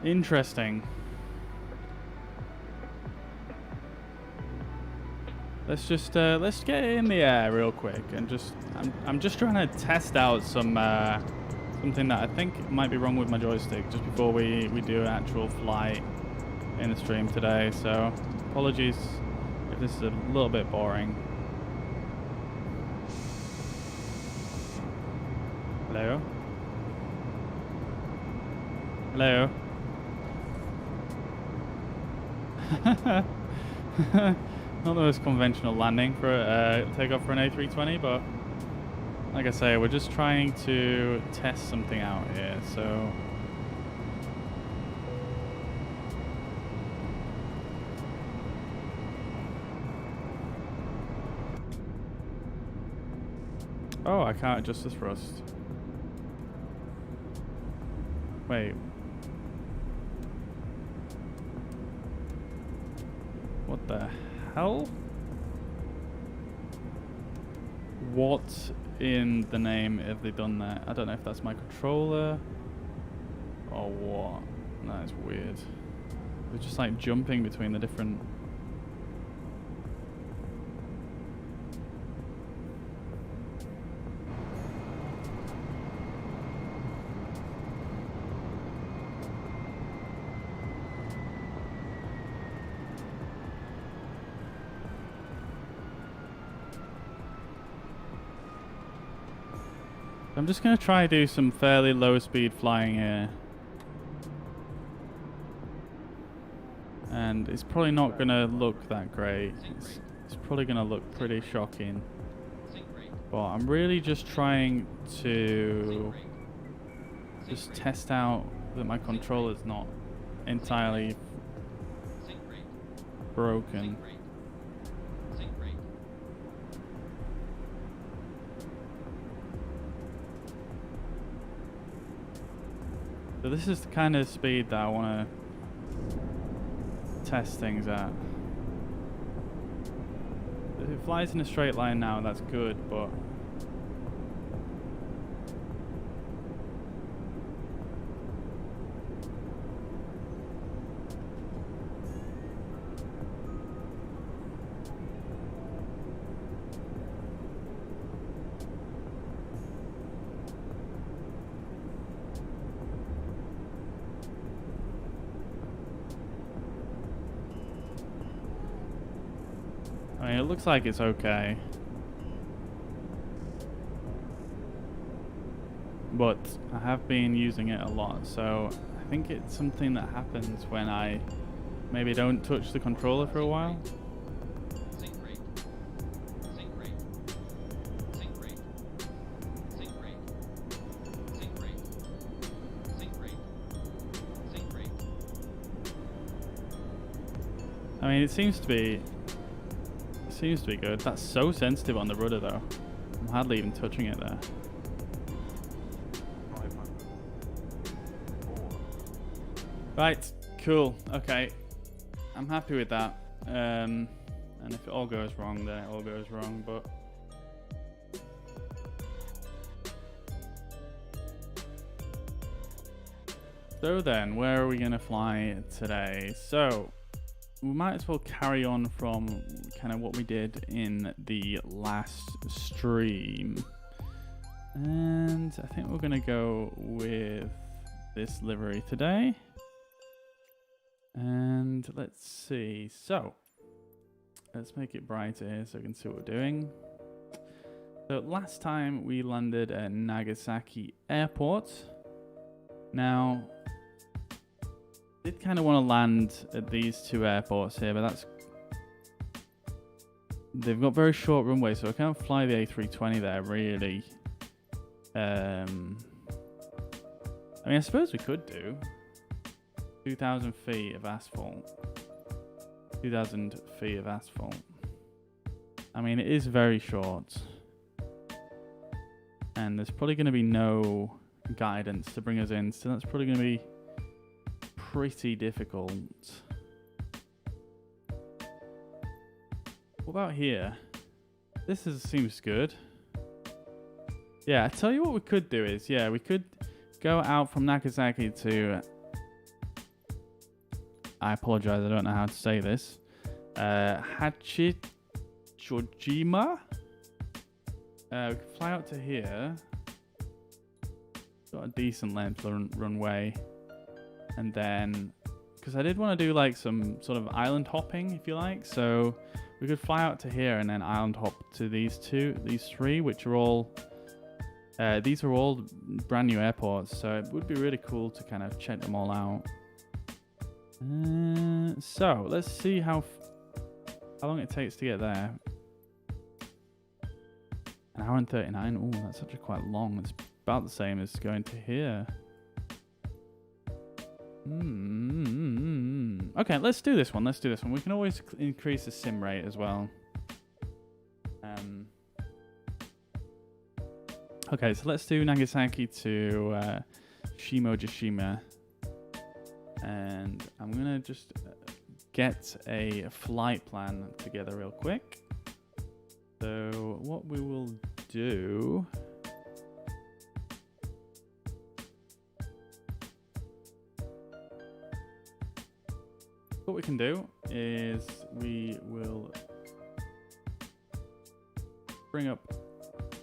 interesting. Let's get it in the air real quick and I'm just trying to test out something that I think might be wrong with my joystick just before we do an actual flight in the stream today. So apologies if this is a little bit boring. Hello? Hello? Not the most conventional landing for takeoff for an A320, but like I say, we're just trying to test something out here, so oh, I can't adjust the thrust. Wait. What the hell? What in the name have they done there? I don't know if that's my controller or what. That is weird. It's just like jumping between the different. I'm just going to try do some fairly low speed flying here. And it's probably not going to look that great. It's probably going to look pretty shocking. But I'm really just trying to just test out that my controller's not entirely broken. So this is the kind of speed that I want to test things at. If it flies in a straight line now, that's good, but I mean, it looks like it's okay. But I have been using it a lot, so I think it's something that happens when I maybe don't touch the controller for a while. I mean, it seems to be good. That's so sensitive on the rudder though. I'm hardly even touching it there. Right, cool. Okay, I'm happy with that. And if it all goes wrong, then it all goes wrong. But so then, where are we gonna fly today? So we might as well carry on from kind of what we did in the last stream. And I think we're going to go with this livery today. And let's see. So let's make it brighter here so we can see what we're doing. So last time we landed at Nagasaki Airport. Now, did kind of want to land at these two airports here, but they've got very short runways, so I can't fly the A320 there really. I mean, I suppose we could do 2,000 feet of asphalt. 2,000 feet of asphalt. I mean, it is very short, and there's probably going to be no guidance to bring us in, so that's probably going to be pretty difficult. What about here? This seems good. Yeah, I tell you what we could do is, yeah, we could go out from Nagasaki to, I apologize, I don't know how to say this, Hachijojima. We could fly out to here. Got a decent length runway. And then, because I did want to do like some sort of island hopping, if you like, so we could fly out to here and then island hop to these three, which are all, these are all brand new airports, so it would be really cool to kind of check them all out. So let's see how long it takes to get there. An hour and 39. Oh, that's actually quite long. It's about the same as going to here. Okay, let's do this one. We can always increase the sim rate as well. Okay, so let's do Nagasaki to Shimoji. And I'm going to just get a flight plan together real quick. So what we will do... What we can do is we will bring up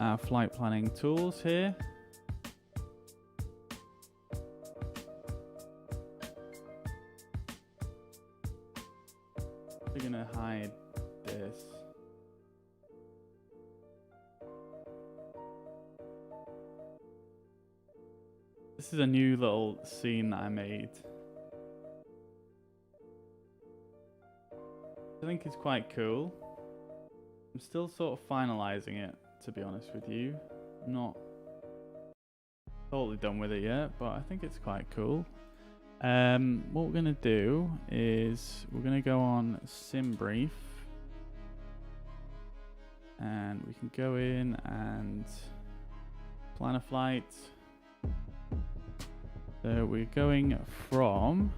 our flight planning tools here. We're going to hide this. This is a new little scene that I made. I think it's quite cool. I'm still sort of finalizing it, to be honest with you. I'm not totally done with it yet, but I think it's quite cool. What we're gonna do is we're gonna go on SimBrief, and we can go in and plan a flight. So we're going from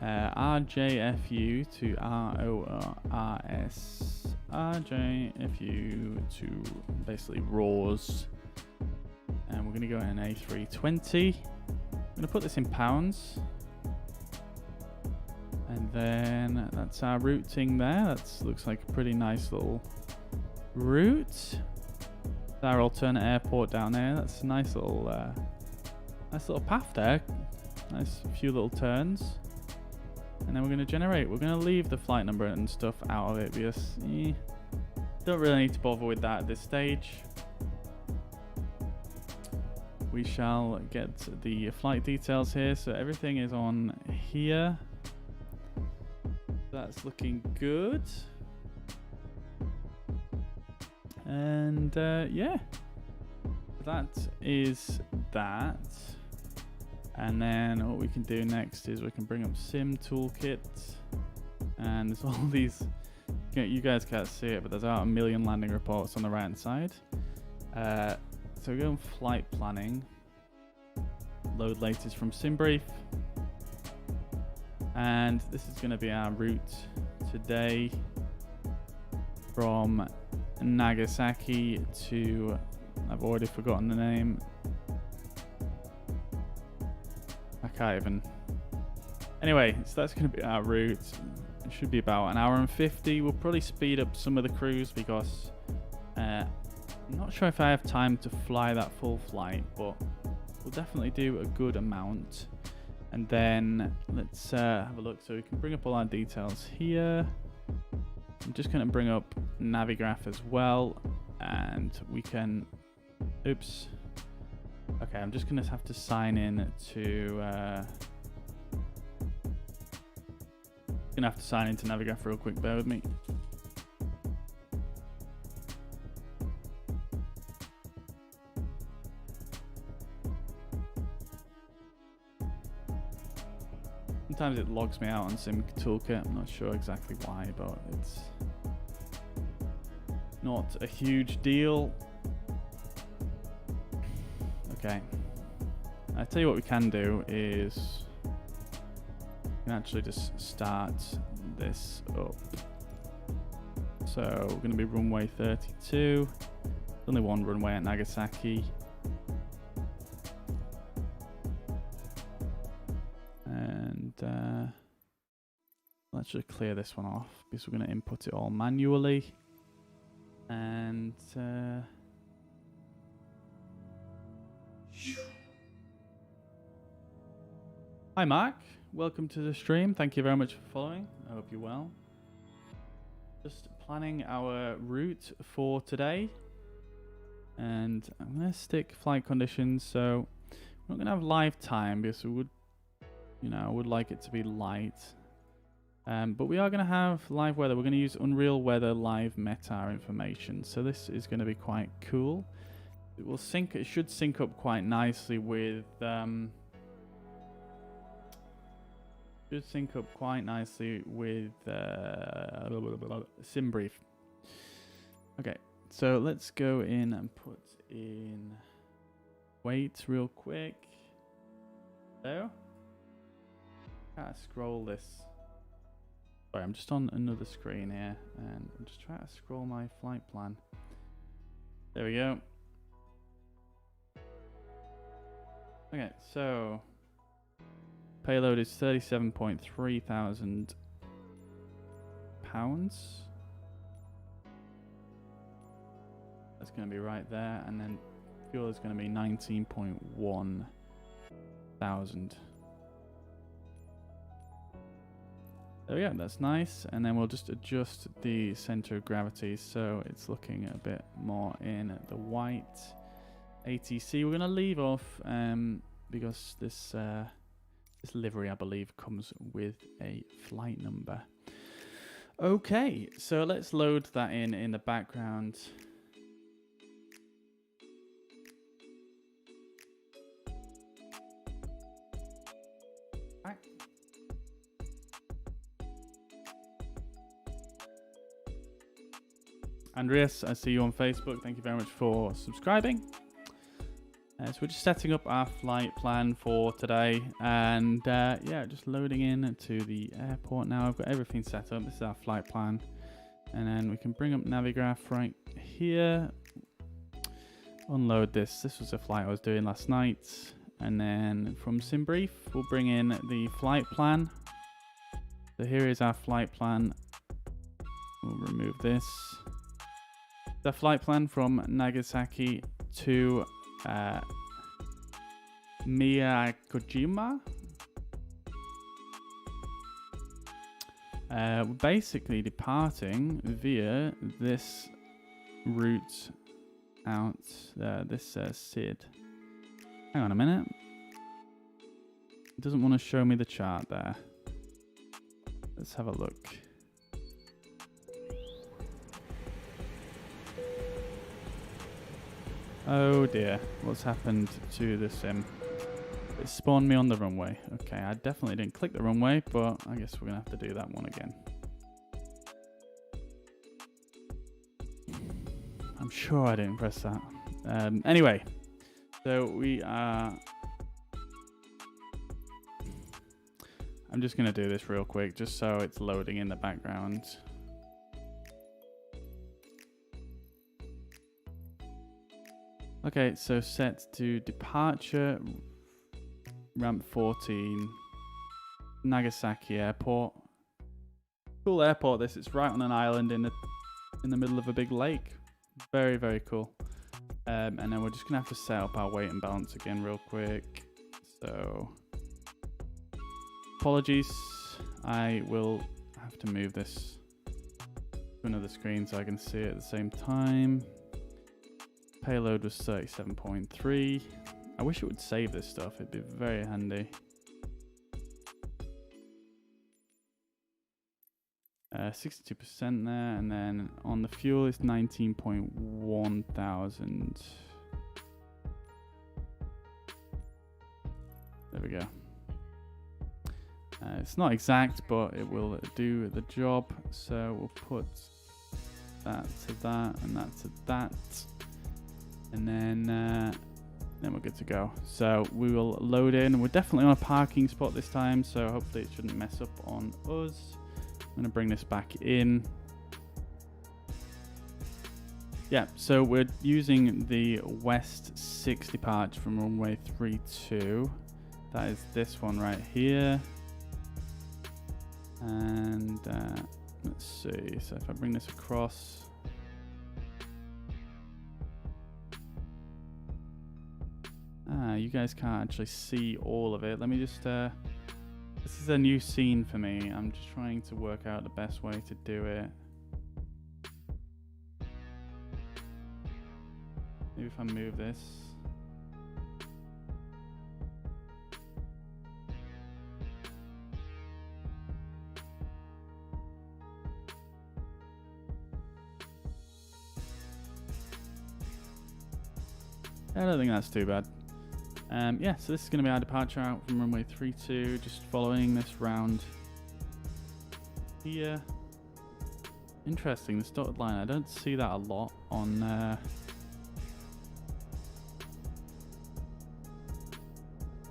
RJFU to RORS, RJFU to basically RORS, and we're going to go in an A320. I'm going to put this in pounds, and then that's our routing there. That looks like a pretty nice little route. Our alternate airport down there. That's a nice little path there. Nice few little turns. And then we're going to generate. We're going to leave the flight number and stuff out of it because don't really need to bother with that at this stage. We shall get the flight details here. So everything is on here. That's looking good. And yeah, that is that. And then what we can do next is we can bring up Sim Toolkit, and there's all these, you guys can't see it, but there's about 1 million landing reports on the right hand side. So we go in flight planning, load latest from SimBrief, and this is going to be our route today from Nagasaki to, I've already forgotten the name. I can't even. Anyway, so that's going to be our route. It should be about 1 hour and 50. We'll probably speed up some of the cruise because I'm not sure if I have time to fly that full flight, but we'll definitely do a good amount. And then let's have a look. So we can bring up all our details here. I'm just going to bring up Navigraph as well, and we can, oops. Okay, I'm just going to have to sign in to, Navigraph real quick, bear with me. Sometimes it logs me out on Sim Toolkit. I'm not sure exactly why, but it's not a huge deal. Okay. I tell you what we can do is we can actually just start this up. So we're going to be runway 32. There's only one runway at Nagasaki. And let's just clear this one off because we're going to input it all manually. And hi Mark, welcome to the stream. Thank you very much for following. I hope you're well. Just planning our route for today, and I'm going to stick flight conditions. So we're not going to have live time because we would, I would like it to be light. But we are going to have live weather. We're going to use Unreal Weather Live METAR information. So this is going to be quite cool. It will sync. It should sync up quite nicely with. Should sync up quite nicely with SimBrief. Okay, so let's go in and put in weight real quick. So, can't scroll this. Sorry, I'm just on another screen here, and I'm just trying to scroll my flight plan. There we go. Okay, so payload is 37.3 thousand pounds. That's going to be right there, and then fuel is going to be 19.1 thousand. There we go, that's nice. And then we'll just adjust the center of gravity so it's looking a bit more in the white. ATC. We're going to leave off because this this livery, I believe, comes with a flight number. Okay, so let's load that in the background. Andreas, I see you on Facebook. Thank you very much for subscribing. So we're just setting up our flight plan for today, and yeah, just loading in to the airport now. I've got everything set up. This is our flight plan, and then we can bring up Navigraph right here. Unload this. This was a flight I was doing last night, and then from SimBrief, we'll bring in the flight plan. So here is our flight plan. We'll remove this. The flight plan from Nagasaki to Miyakojima. We're basically departing via this route out this SID. Hang on a minute. It doesn't want to show me the chart there. Let's have a look. Oh dear, what's happened to the sim? It spawned me on the runway. Okay, I definitely didn't click the runway, but I guess we're gonna have to do that one again. I'm sure I didn't press that. Anyway, so we are... I'm just gonna do this real quick, just so it's loading in the background. Okay, so set to departure, ramp 14, Nagasaki Airport. Cool airport this, it's right on an island in the middle of a big lake. Very, very cool. And then we're just gonna have to set up our weight and balance again real quick. So, apologies, I will have to move this to another screen so I can see it at the same time. Payload was 37.3. I wish it would save this stuff. It'd be very handy. 62% there, and then on the fuel is 19.1 thousand. There we go. It's not exact, but it will do the job. So we'll put that to that and that to that. And then we're good to go. So we will load in. We're definitely on a parking spot this time, so hopefully it shouldn't mess up on us. I'm going to bring this back in. Yeah, so we're using the West 6 departure from runway 32. That is this one right here. And let's see. So if I bring this across... you guys can't actually see all of it. Let me just, this is a new scene for me. I'm just trying to work out the best way to do it. Maybe if I move this. I don't think that's too bad. Yeah, so this is going to be our departure out from runway 32, just following this round here. Interesting, this dotted line, I don't see that a lot on...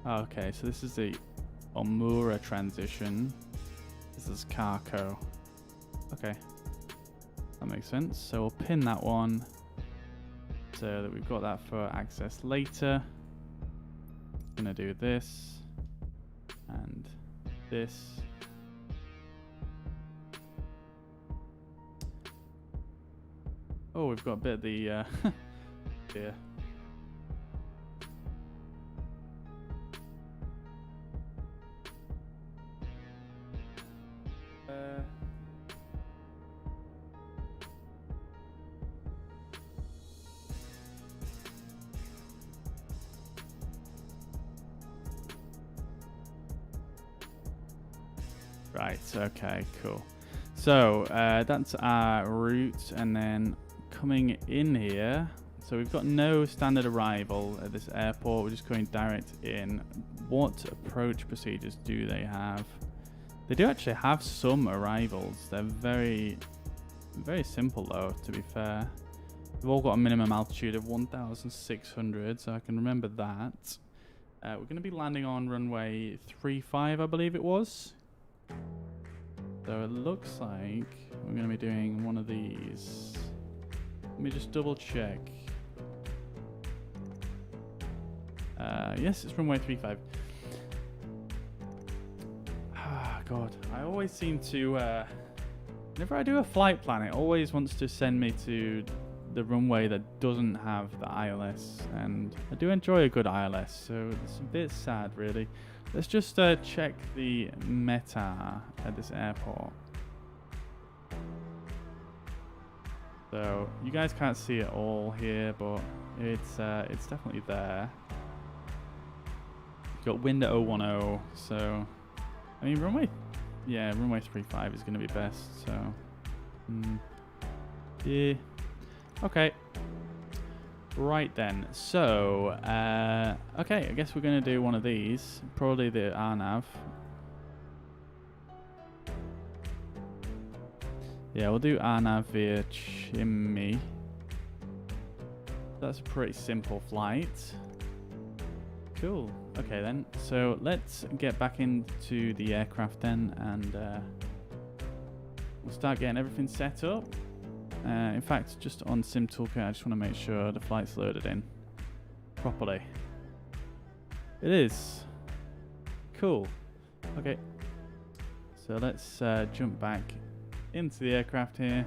Okay, so this is the Omura transition. This is Carco. Okay, that makes sense. So we'll pin that one so that we've got that for access later. Gonna do this and this. Oh, we've got a bit of the here. Right, okay, cool. So that's our route, and then coming in here, so we've got no standard arrival at this airport. We're just going direct in. What approach procedures do they have? They do actually have some arrivals. They're very, very simple though, to be fair. They've all got a minimum altitude of 1,600, so I can remember that. We're going to be landing on runway 35, I believe it was. So it looks like we're going to be doing one of these. Let me just double check. Yes, it's runway 35. Ah, God. I always seem to... whenever I do a flight plan, it always wants to send me to the runway that doesn't have the ILS. And I do enjoy a good ILS, so it's a bit sad, really. Let's just check the METAR at this airport. So you guys can't see it all here, but it's definitely there. You've got wind at 010, so I mean runway 35 is going to be best. So yeah, okay. Right then, so okay, I guess we're going to do one of these, probably the RNAV. Yeah, we'll do RNAV via Chimmy. That's a pretty simple flight. Cool. Okay then, so let's get back into the aircraft then, and we'll start getting everything set up. In fact, just on Sim Toolkit, I just want to make sure the flight's loaded in properly. It is. Cool. Okay. So let's jump back into the aircraft here.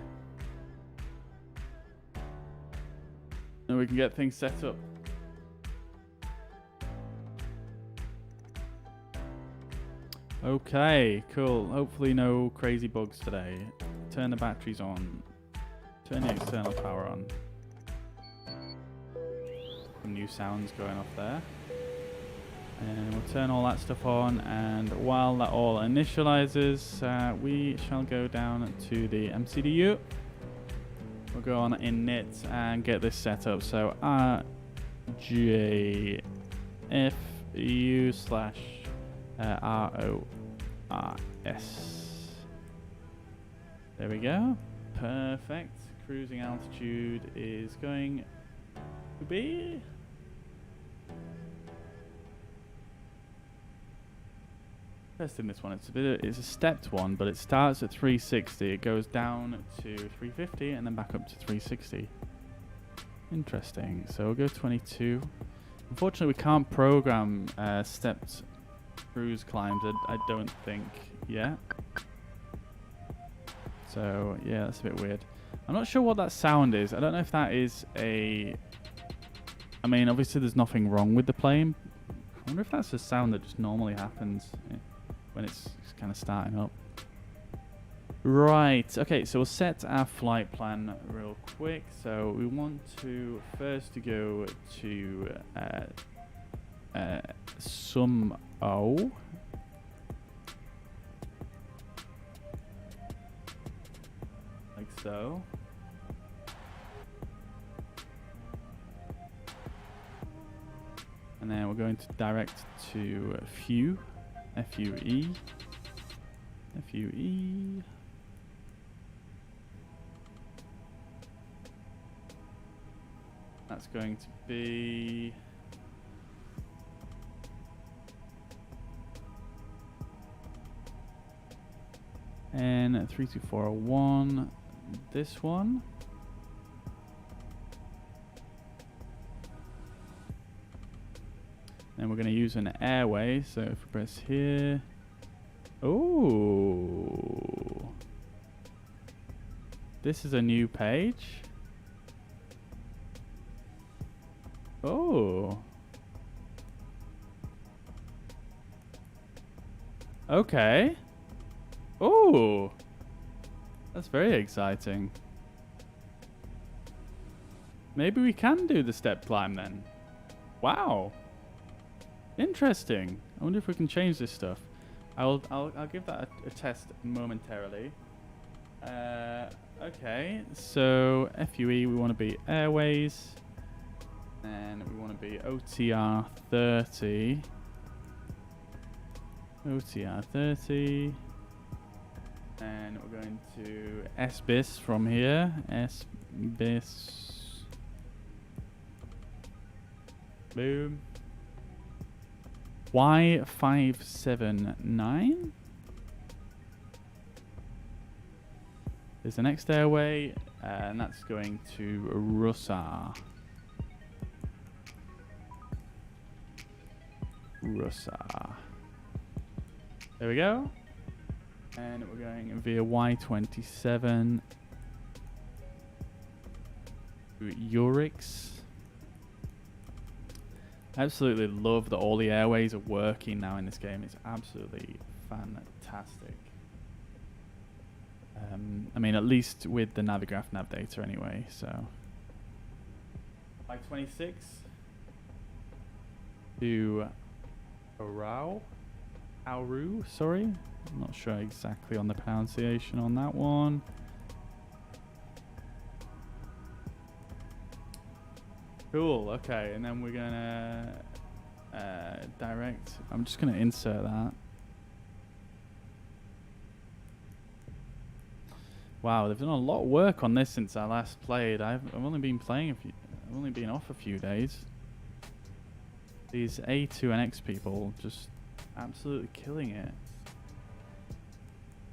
And we can get things set up. Okay, cool. Hopefully no crazy bugs today. Turn the batteries on. Turn the external power on. Some new sounds going off there. And we'll turn all that stuff on, and while that all initializes, we shall go down to the MCDU. We'll go on init and get this set up. So RJFU/RORS. There we go. Perfect. Cruising altitude is going to be... Interesting, this one. It's a stepped one, but it starts at 360. It goes down to 350 and then back up to 360. Interesting. So we'll go 22. Unfortunately, we can't program stepped cruise climbs, I don't think, yet. So yeah, that's a bit weird. I'm not sure what that sound is. I don't know if that is a... I mean, obviously there's nothing wrong with the plane. I wonder if that's a sound that just normally happens when it's kind of starting up. Right, okay, so we'll set our flight plan real quick. So we want to first go to some O. Like so. And then we're going to direct to FUE. FUE. FUE. That's going to be... and 32401. This one. And we're going to use an airway, so if we press here... Oh! This is a new page. Oh! Okay. Oh! That's very exciting. Maybe we can do the step climb then. Wow! Interesting. I wonder if we can change this stuff. I'll give that a test momentarily. Okay, so FUE, we want to be Airways. And we want to be OTR 30. OTR 30. And we're going to SBIS from here. SBIS. Boom. Y579 is the next airway, and that's going to Rusa. There we go. And we're going via Y27 to Urix. Absolutely love that all the airways are working now in this game. It's absolutely fantastic. I mean, at least with the Navigraph nav data anyway, so. Y26 to Auru, sorry. I'm not sure exactly on the pronunciation on that one. Cool, okay, and then we're gonna direct. I'm just gonna insert that. Wow, they've done a lot of work on this since I last played. I've only been playing I've only been off a few days. These A2 and X people just absolutely killing it.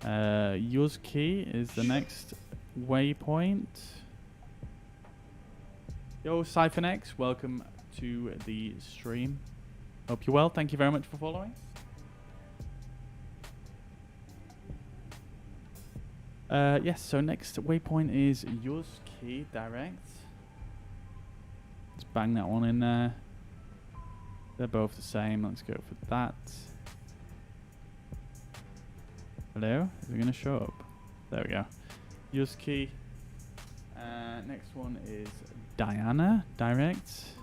Yuzki is the next waypoint. Yo, Siphon X, welcome to the stream. Hope you're well. Thank you very much for following. Yes, so next waypoint is Yuzki direct. Let's bang that one in there. They're both the same. Let's go for that. Hello? Is it going to show up? There we go. Yuzki. Next one is Diana direct.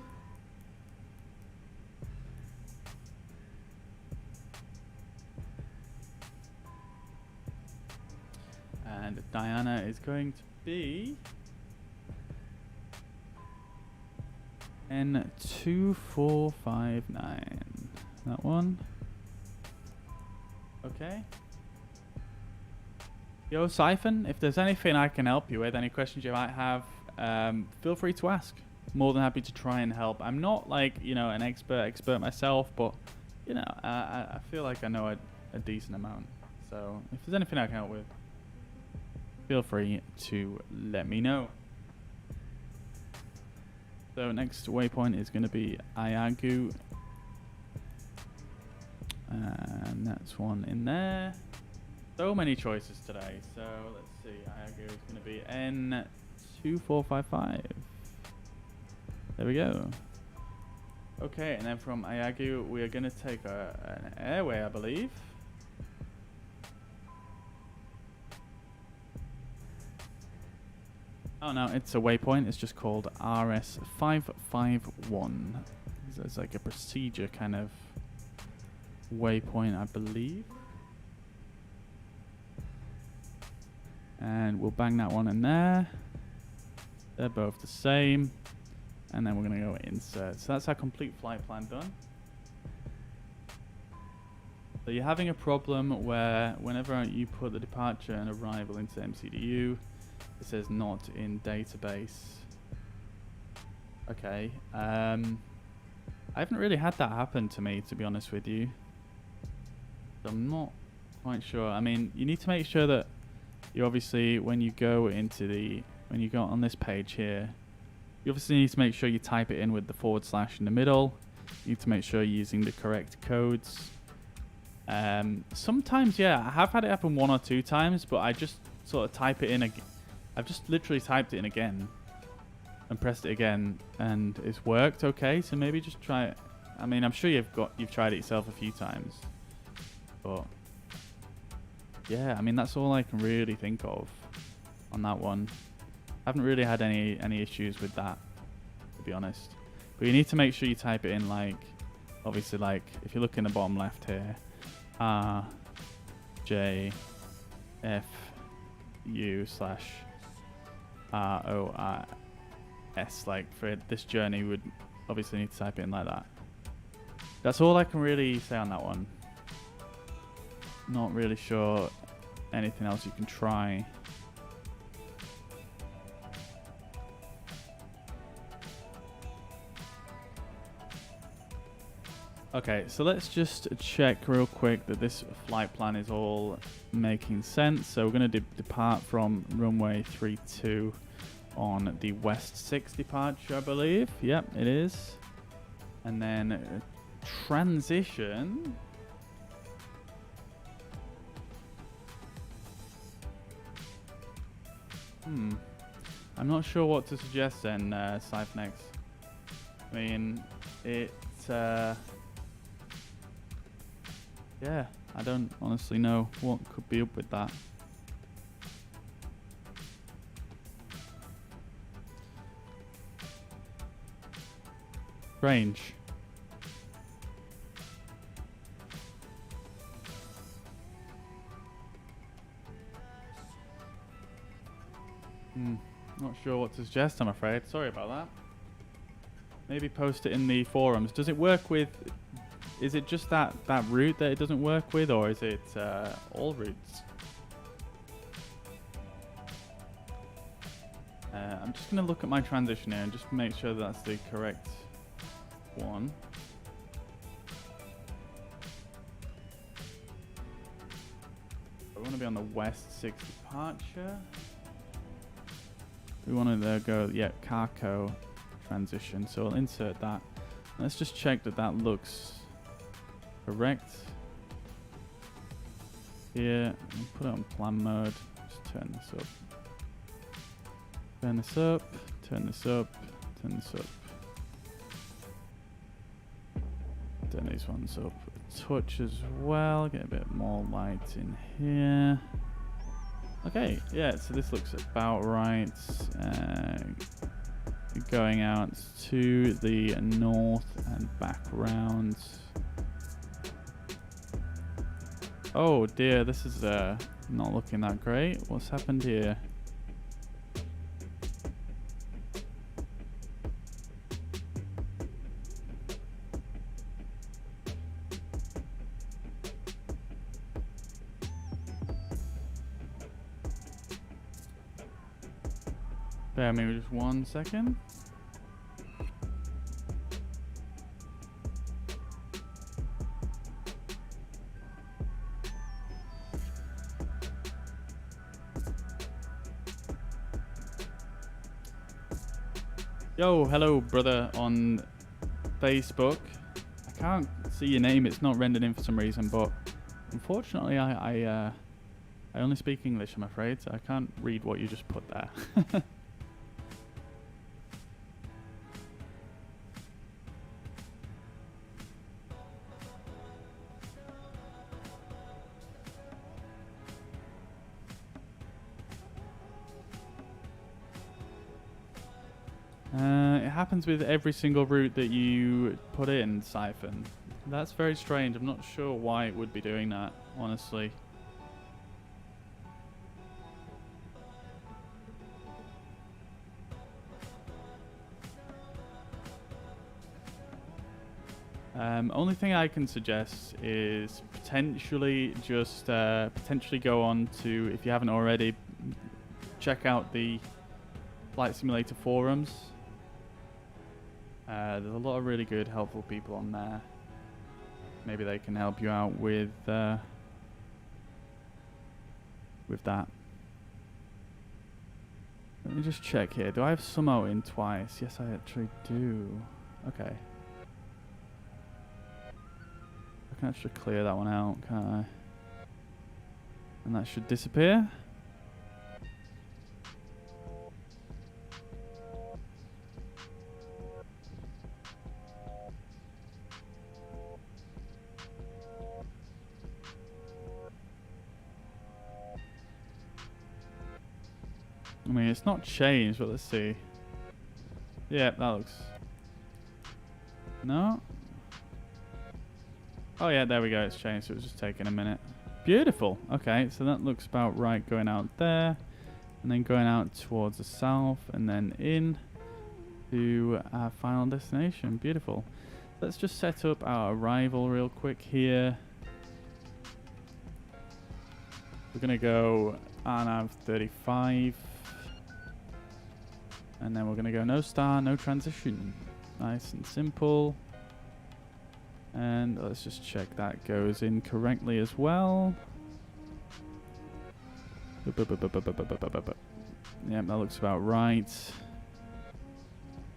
And Diana is going to be N2459. That one. Okay. Yo, Siphon, if there's anything I can help you with, any questions you might have, feel free to ask. More than happy to try and help. I'm not like, you know, an expert myself, but, you know, I feel like I know a decent amount. So if there's anything I can help with, feel free to let me know. So next waypoint is going to be Ayagu. And that's one in there. So many choices today. So let's see. Ayagu is going to be N2455. There we go. Okay, and then from Ayagu, we are going to take an airway, I believe. Oh no, it's a waypoint. It's just called RS551. It's like a procedure kind of waypoint, I believe. And we'll bang that one in there. They're both the same. And then we're going to go insert. So that's our complete flight plan done. So you're having a problem where whenever you put the departure and arrival into MCDU, it says not in database. Okay. I haven't really had that happen to me, to be honest with you. So I'm not quite sure. I mean, you need to make sure that you obviously, when you go on this page here, you obviously need to make sure you type it in with the / in the middle. You need to make sure you're using the correct codes. Sometimes, yeah, I have had it happen 1 or 2 times, but I just sort of type it in again. I've just literally typed it in again and pressed it again, and it's worked okay. So maybe just try it. I mean, I'm sure you've tried it yourself a few times, but yeah, I mean, that's all I can really think of on that one. I haven't really had any issues with that, to be honest. But you need to make sure you type it in, like, obviously, like if you look in the bottom left here, JFU/RORS. Like for this journey, would obviously need to type it in like that. That's all I can really say on that one. Not really sure anything else you can try. Okay, so let's just check real quick that this flight plan is all making sense. So we're going to depart from runway 32 on the West 6 departure, I believe. Yep, it is. And then transition. I'm not sure what to suggest then, Sci-fi. I mean, yeah, I don't honestly know what could be up with that. Strange. Not sure what to suggest, I'm afraid. Sorry about that. Maybe post it in the forums. Does it work with... Is it just that route that it doesn't work with, or is it all routes? I'm just going to look at my transition here and just make sure that's the correct one. We want to be on the West 6 departure. We want to go, yeah, Carco transition. So we'll insert that. Let's just check that that looks correct. Here, put it on plan mode. Just turn this up. Turn this up. Turn this up. Turn this up. Turn these ones up a touch as well. Get a bit more light in here. Okay, yeah, so this looks about right. Going out to the north and back round. Oh dear, this is not looking that great. What's happened here? Bear with me just 1 second. Yo, hello brother on Facebook. I can't see your name, it's not rendered in for some reason, but unfortunately I only speak English, I'm afraid, so I can't read what you just put there. It happens with every single route that you put in, Siphon. That's very strange. I'm not sure why it would be doing that, honestly. Only thing I can suggest is potentially just potentially go on to, if you haven't already, check out the Flight Simulator forums. There's a lot of really good, helpful people on there. Maybe they can help you out with that. Let me just check here. Do I have Sumo in twice? Yes, I actually do. Okay. I can actually clear that one out, can't I? And that should disappear. I mean, it's not changed, but let's see. Yeah, that looks... No? Oh yeah, there we go, it's changed, so it was just taking a minute. Beautiful. Okay, so that looks about right going out there. And then going out towards the south and then in to our final destination. Beautiful. Let's just set up our arrival real quick here. We're going to go RNAV 35. And then we're going to go no star, no transition. Nice and simple. And let's just check that goes in correctly as well. Yep, that looks about right.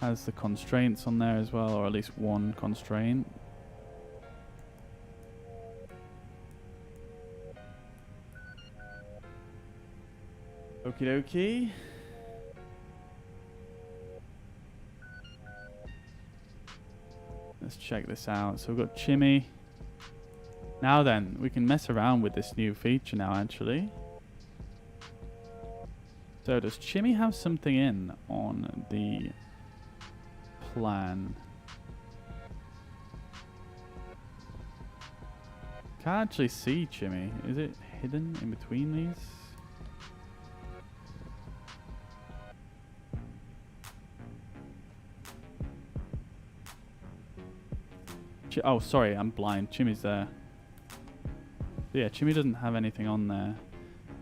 Has the constraints on there as well, or at least one constraint. Okie dokie. Let's check this out. So we've got Chimmy. Now then, we can mess around with this new feature now, actually. So does Chimmy have something in on the plan? Can't actually see Chimmy. Is it hidden in between these? Oh, sorry, I'm blind. Chimmy's there. Yeah, Chimmy doesn't have anything on there.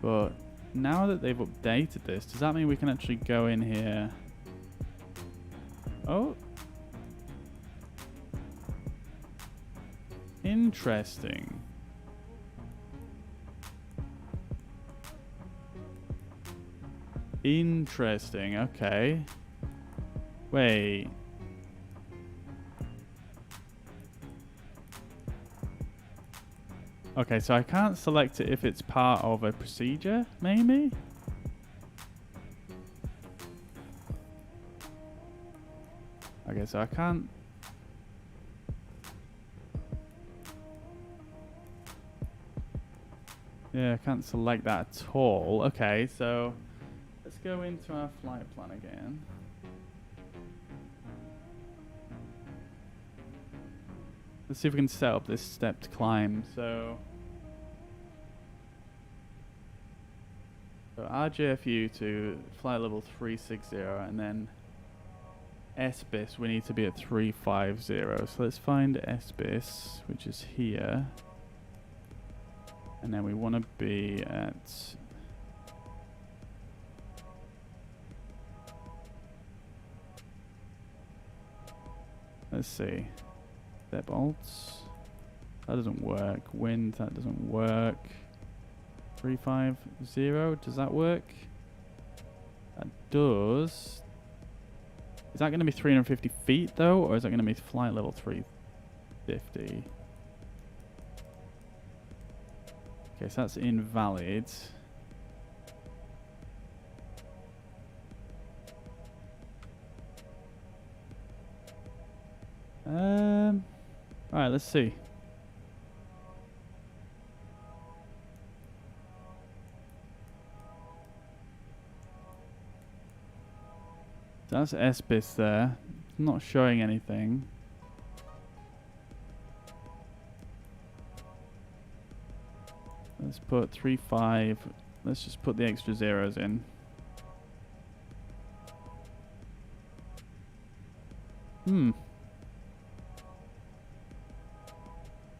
But now that they've updated this, does that mean we can actually go in here? Oh. Interesting. Interesting, okay. Wait. Okay, so I can't select it if it's part of a procedure, maybe? Okay, so I can't... Yeah, I can't select that at all. Okay, so let's go into our flight plan again. Let's see if we can set up this stepped climb. So RJFU to flight level 360, and then SBIS we need to be at 350. So let's find SBIS, which is here, and then we want to be at let's see. Step alts. That doesn't work. Wind, that doesn't work. 350, does that work? That does. Is that going to be 350 feet though, or is that going to be flight level 350? Okay, so that's invalid. Alright, let's see. That's SBIS there. Not showing anything. Let's put 3.5. Let's just put the extra zeros in.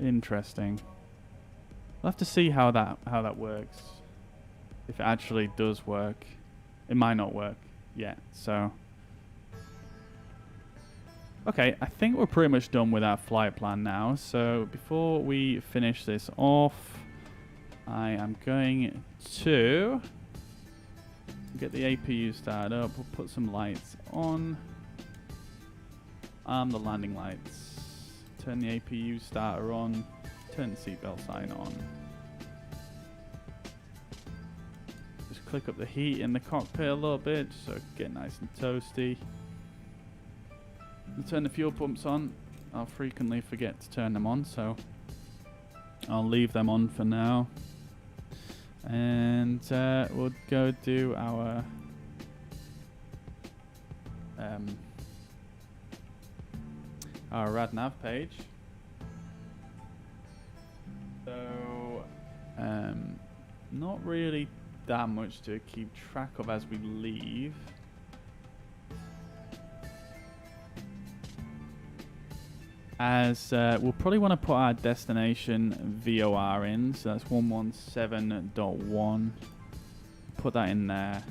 Interesting. We'll have to see how that works. If it actually does work. It might not work yet, so. Okay, I think we're pretty much done with our flight plan now. So before we finish this off, I am going to get the APU started up. We'll put some lights on. Arm the landing lights. Turn the APU starter on. Turn the seatbelt sign on. Just click up the heat in the cockpit a little bit so it can get nice and toasty. We'll turn the fuel pumps on. I'll frequently forget to turn them on, so I'll leave them on for now. And we'll go do our RadNav page. So Not really that much to keep track of as we leave. As we'll probably want to put our destination VOR in, so that's 117.1. Put that in there.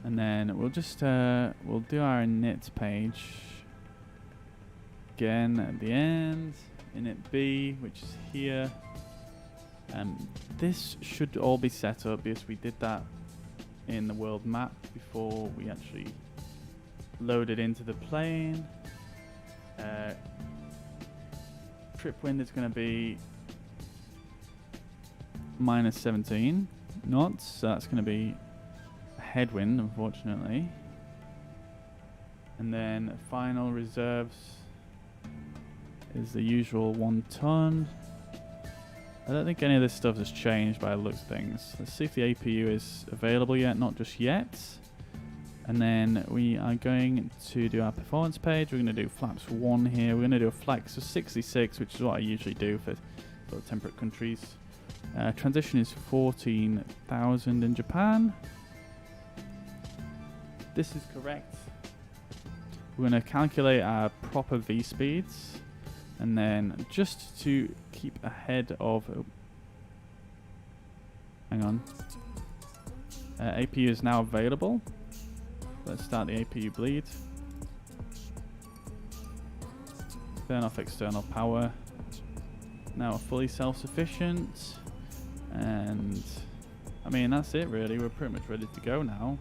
And then we'll just we'll do our init page again at the end. Init B, which is here. This should all be set up because we did that in the world map before we actually loaded into the plane. Trip wind is going to be minus 17 knots, so that's going to be a headwind, unfortunately. And then final reserves is the usual 1 ton. I don't think any of this stuff has changed by the looks of things. Let's see if the APU is available yet. Not just yet. And then we are going to do our performance page. We're going to do flaps 1 here. We're going to do a flex of 66, which is what I usually do for sort of temperate countries. Transition is 14,000 in Japan. This is correct. We're going to calculate our proper V speeds. And then just to keep ahead of... hang on. APU is now available. Let's start the APU bleed. Turn off external power. Now we're fully self-sufficient. And I mean, that's it really. We're pretty much ready to go now.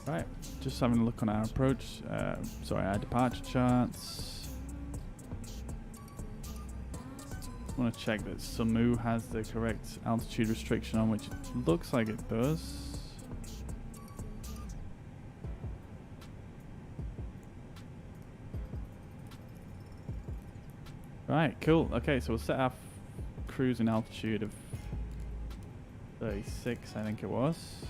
Right, just having a look on our approach, our departure charts. I want to check that Samu has the correct altitude restriction on, which it looks like it does. Right, cool. Okay, so we'll set our cruising altitude of 36, I think it was.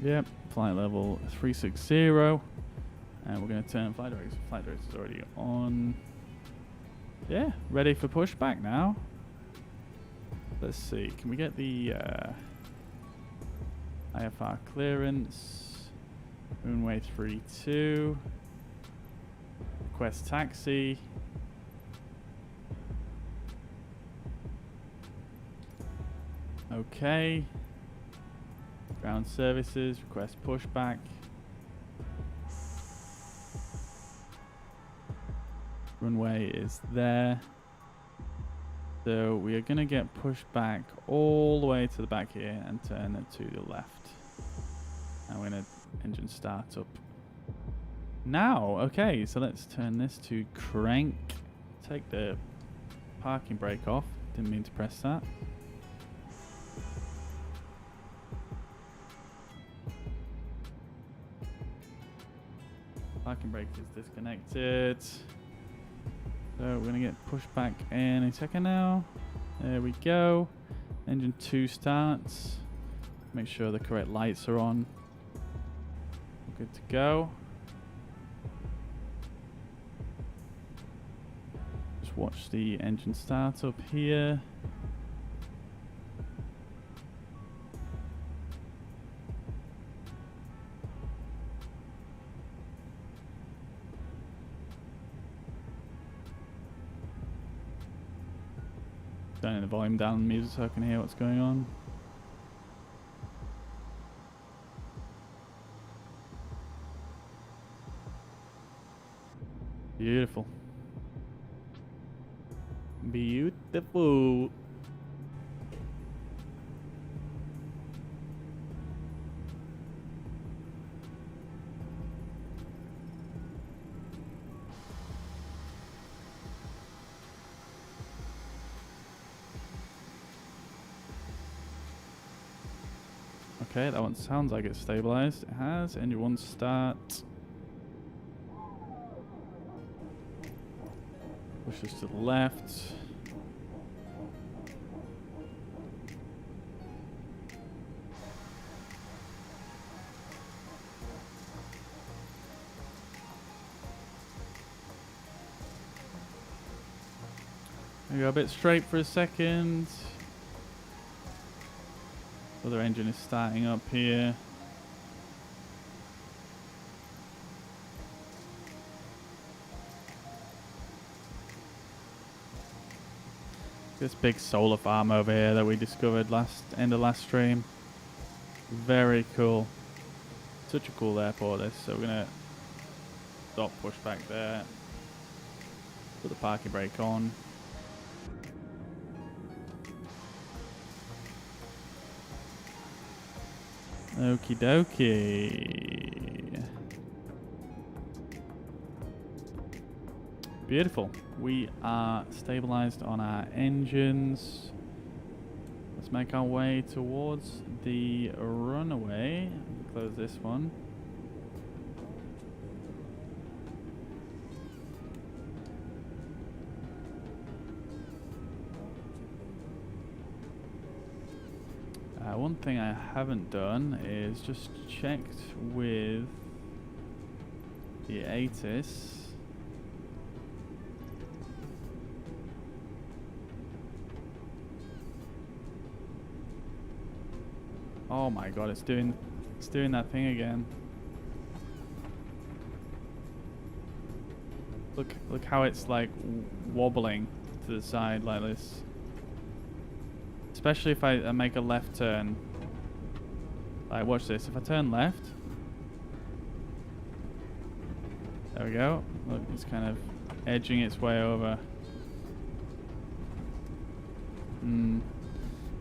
Yep, flight level 360, and we're going to turn flight director. Flight director is already on. Yeah, ready for pushback now. Let's see, can we get the IFR clearance? Runway 32. Request taxi. Okay. Ground services, request pushback. Runway is there. So we are going to get pushed back all the way to the back here and turn it to the left. And we're going to engine start up now. Okay, so let's turn this to crank. Take the parking brake off. Didn't mean to press that. Parking brake is disconnected. So we're going to get pushed back any second now. There we go. Engine 2 starts. Make sure the correct lights are on. Good to go. Just watch the engine start up here. Turning the volume down on music so I can hear what's going on. Beautiful. Beautiful. Okay, that one sounds like it's stabilized. It has. Engine 1 start. Push this to the left. We go a bit straight for a second. Other engine is starting up here. This big solar farm over here that we discovered end of last stream. Very cool. Such a cool airport this. So we're gonna stop, push back there. Put the parking brake on. Okie dokie. Beautiful. We are stabilized on our engines. Let's make our way towards the runway. Close this one. One thing I haven't done is just checked with the ATIS. Oh my god, it's doing that thing again. Look how it's like wobbling to the side like this. Especially if I make a left turn. Like, watch this. If I turn left. There we go. Look, it's kind of edging its way over.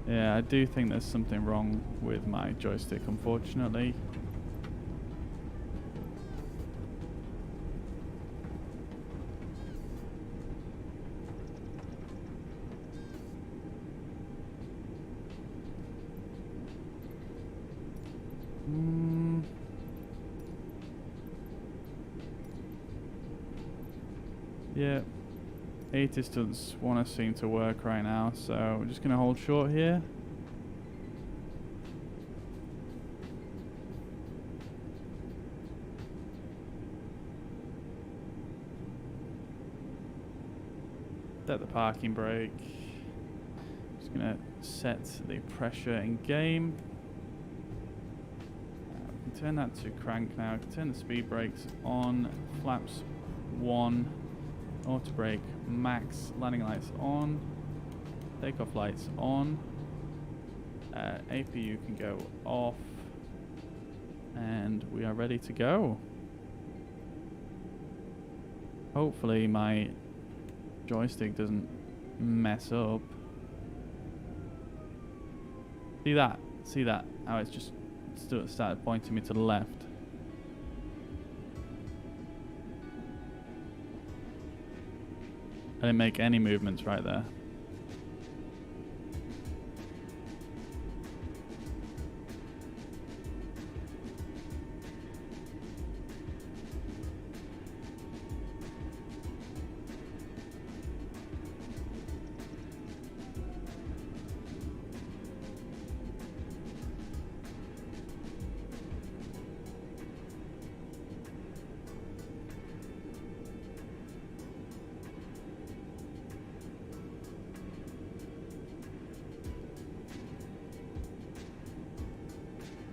Yeah, I do think there's something wrong with my joystick, unfortunately. Yeah, ATIS doesn't want to seem to work right now, so we're just going to hold short here. Set the parking brake. Just going to set the pressure in game. We can turn that to crank now. We can turn the speed brakes on. Flaps 1. Auto brake max, landing lights on, takeoff lights on, APU can go off, and we are ready to go. Hopefully my joystick doesn't mess up. See that? How it's just started pointing me to the left. I didn't make any movements right there.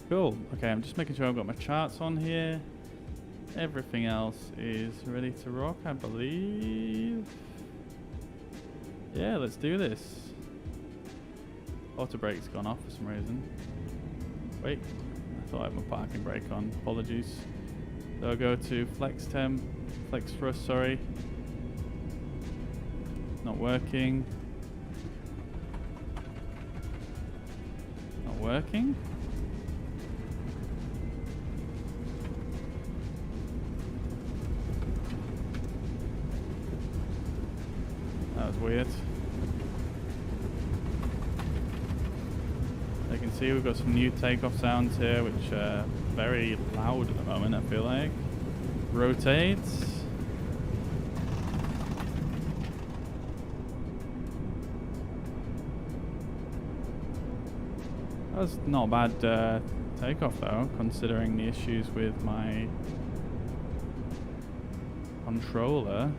Cool. Okay, I'm just making sure I've got my charts on here. Everything else is ready to rock, I believe. Yeah, let's do this. Auto brake's gone off for some reason. Wait, I thought I had my parking brake on. Apologies. So I'll go to flex thrust, sorry. Not working. Not working? That was weird. you can see, we've got some new takeoff sounds here, which are very loud at the moment, I feel like. Rotates. That was not a bad takeoff though, considering the issues with my controller.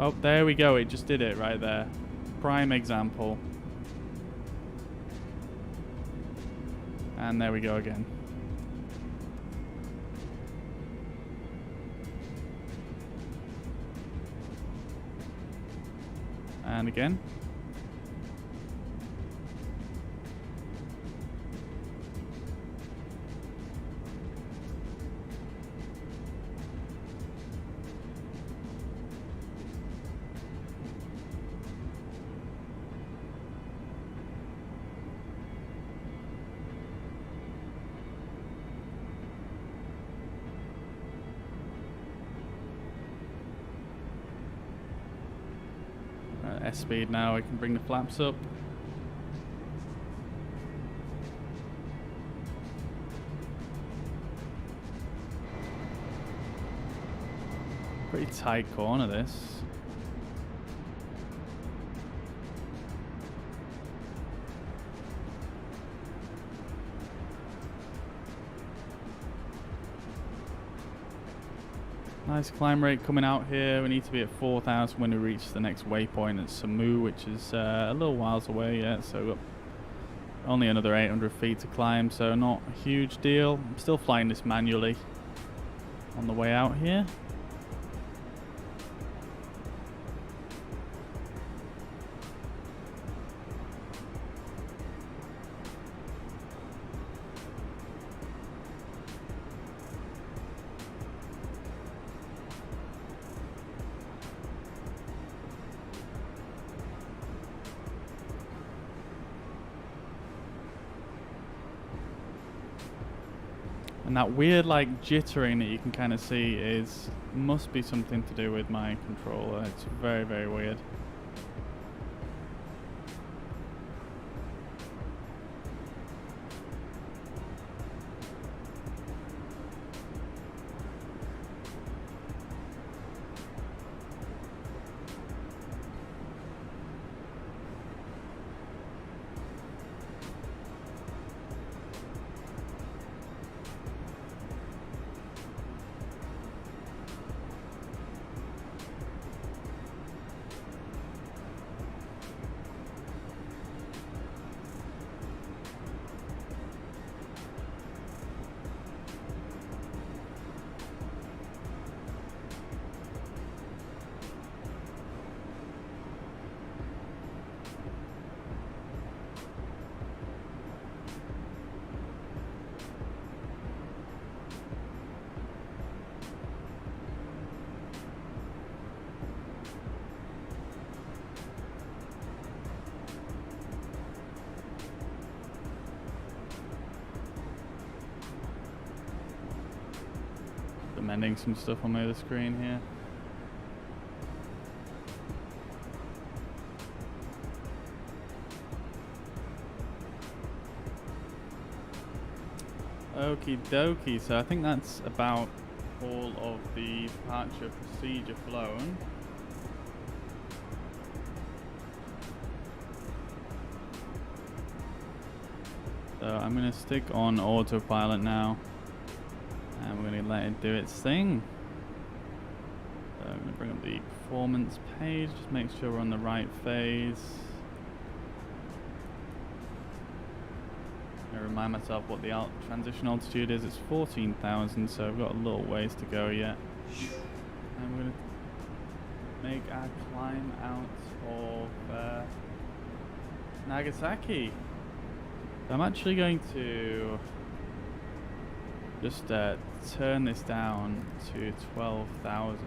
Oh, there we go. It just did it right there. Prime example. And there we go again. And again. S speed now, I can bring the flaps up. Pretty tight corner this. Nice climb rate coming out here. We need to be at 4,000 when we reach the next waypoint at Samu, which is a little whiles away yet. So we've got only another 800 feet to climb, so not a huge deal. I'm still flying this manually on the way out here. And that weird like jittering that you can kind of see must be something to do with my controller. It's very, very weird. Amending some stuff on my other screen here. Okie dokie, so I think that's about all of the departure procedure flown. So I'm going to stick on autopilot now. And we're going to let it do its thing. So I'm going to bring up the performance page, just make sure we're on the right phase. I remind myself what the transition altitude is. It's 14,000, so we've got a little ways to go yet. And we're going to make our climb out of Nagasaki. So I'm actually going to just turn this down to 12,000.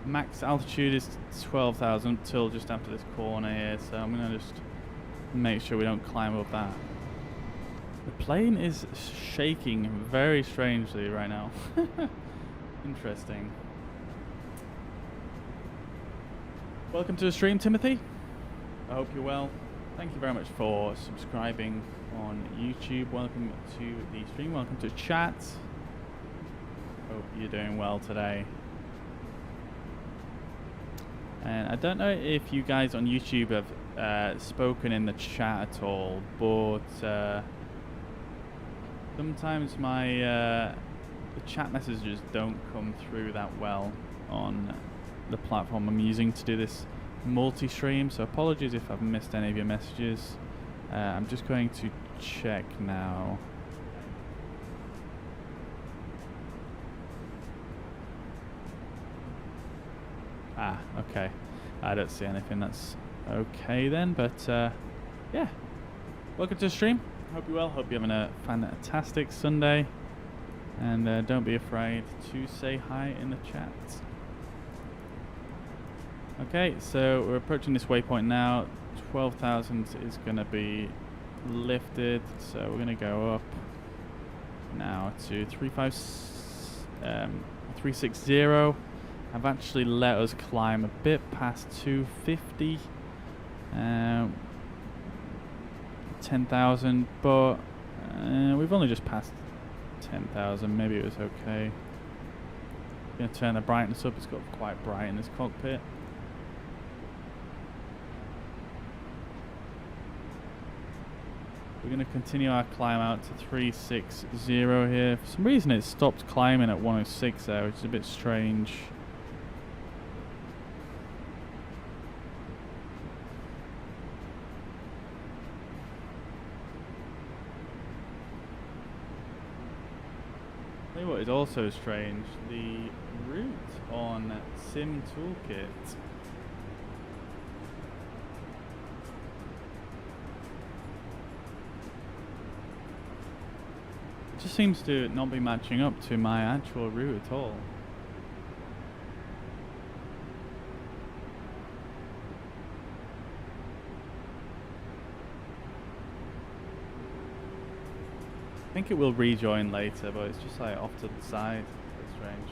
Max altitude is 12,000 till just after this corner here, so I'm going to just make sure we don't climb up that. The plane is shaking very strangely right now. Interesting. Welcome to the stream, Timothy. I hope you're well. Thank you very much for subscribing on YouTube. Welcome to the stream. Welcome to chat. Hope you're doing well today. And I don't know if you guys on YouTube have spoken in the chat at all, but sometimes my the chat messages don't come through that well on the platform I'm using to do this multi-stream, so apologies if I've missed any of your messages. I'm just going to check now. Ah, okay. I don't see anything. That's okay then, but yeah. Welcome to the stream. Hope you're well. Hope you're having a fantastic Sunday. And don't be afraid to say hi in the chat. Okay, so we're approaching this waypoint now. 12,000 is going to be lifted, so we're going to go up now to 360. I've actually let us climb a bit past 250, 10,000, but we've only just passed 10,000. Maybe it was okay. I'm going to turn the brightness up. It's got quite bright in this cockpit. We're going to continue our climb out to 360 here. For some reason it stopped climbing at 106 there, which is a bit strange. Tell you what is also strange, the route on Sim Toolkit. Just seems to not be matching up to my actual route at all. I think it will rejoin later, but it's just like off to the side. That's strange.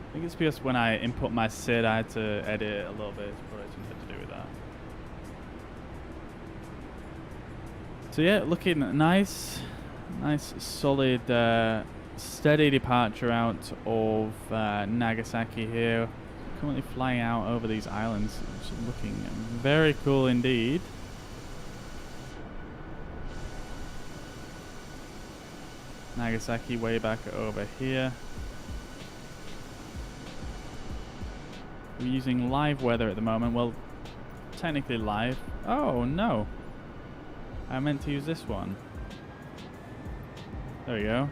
I think it's because when I input my SID, I had to edit it a little bit. It's probably something to do with that. So yeah, looking nice solid steady departure out of Nagasaki here. Currently flying out over these islands, which is looking very cool indeed. Nagasaki way back over here. We're using live weather at the moment. Well, technically live. Oh no. I meant to use this one. There we go.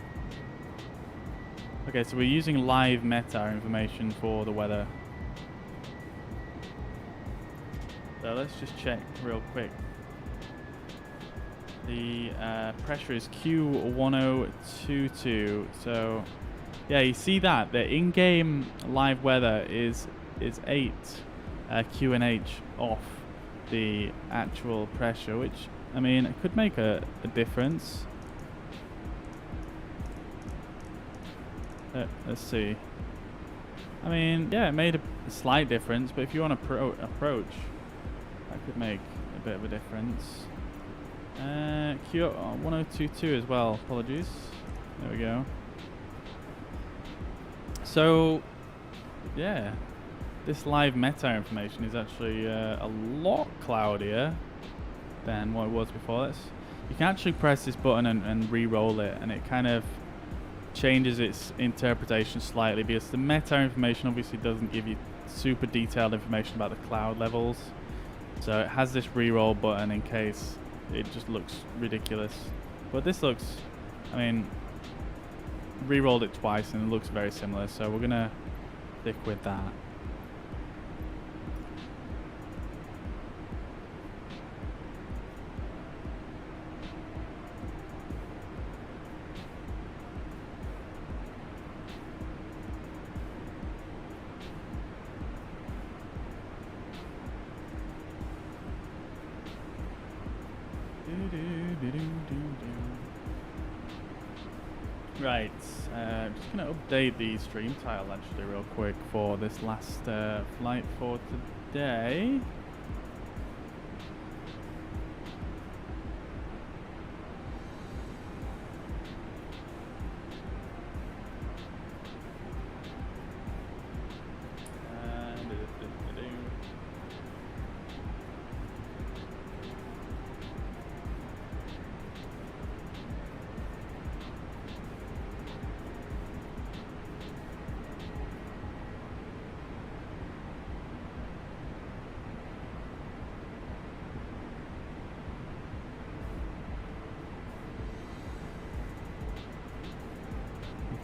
Okay, so we're using live METAR information for the weather. So let's just check real quick. The pressure is Q1022. So yeah, you see that the in-game live weather is 8 QNH off the actual pressure, which I mean, it could make a difference. Let's see. I mean, yeah, it made a slight difference, but if you want to approach, that could make a bit of a difference. Q1022 as well, apologies. There we go. So, yeah, this live METAR information is actually a lot cloudier than what it was before. You can actually press this button and re-roll it, and it kind of changes its interpretation slightly, because the METAR information obviously doesn't give you super detailed information about the cloud levels. So it has this re-roll button in case it just looks ridiculous. But this looks, I mean, re-rolled it twice and it looks very similar, so we're gonna stick with that. Right, I'm just going to update the stream title actually real quick for this last flight for today.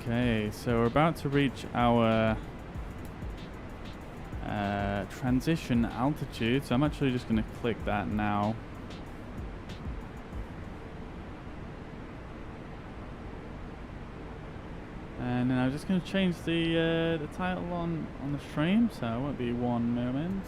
Okay, so we're about to reach our transition altitude, so I'm actually just going to click that now. And then I'm just going to change the title on the stream, so it won't be one moment.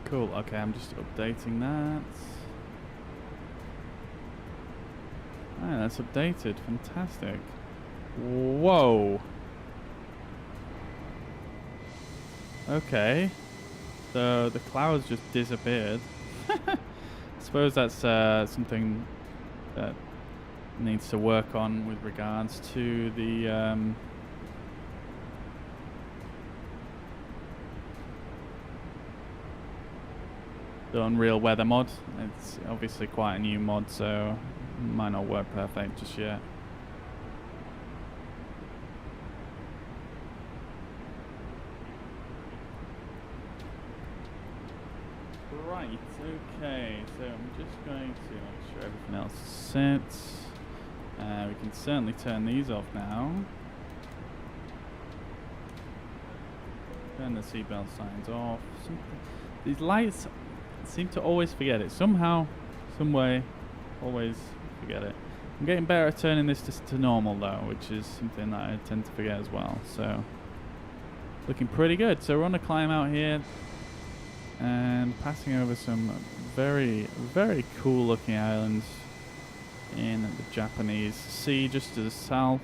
Cool, okay, I'm just updating that. Ah, that's updated, fantastic. Whoa. Okay. So the clouds just disappeared. I suppose that's something that needs to work on with regards to the Unreal Weather mod. It's obviously quite a new mod, so might not work perfect just yet. Right, okay, so I'm just going to make sure everything else is set. We can certainly turn these off now. Turn the seatbelt signs off. These lights seem to always forget it. Somehow, some way, always forget it. I'm getting better at turning this to normal though, which is something that I tend to forget as well. So, looking pretty good. So we're on a climb out here and passing over some very, very cool looking islands in the Japanese Sea just to the south.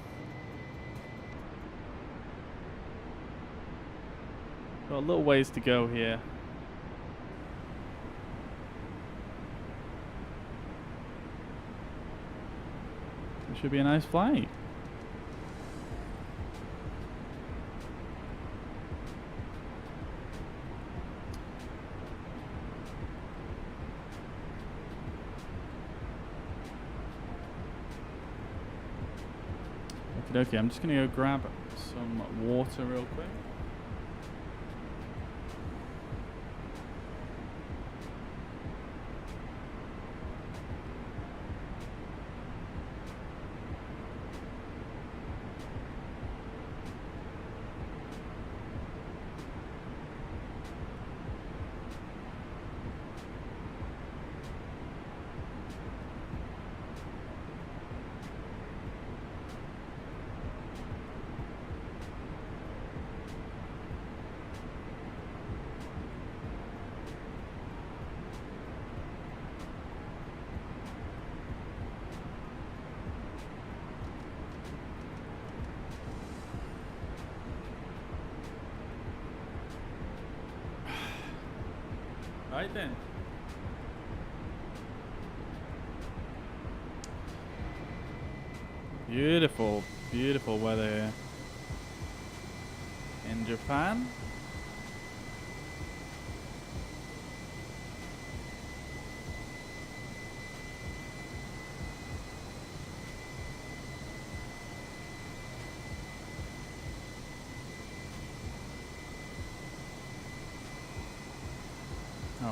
Got a little ways to go here. It should be a nice flight. Okay, I'm just gonna go grab some water real quick. Right then. Beautiful, beautiful weather here in Japan.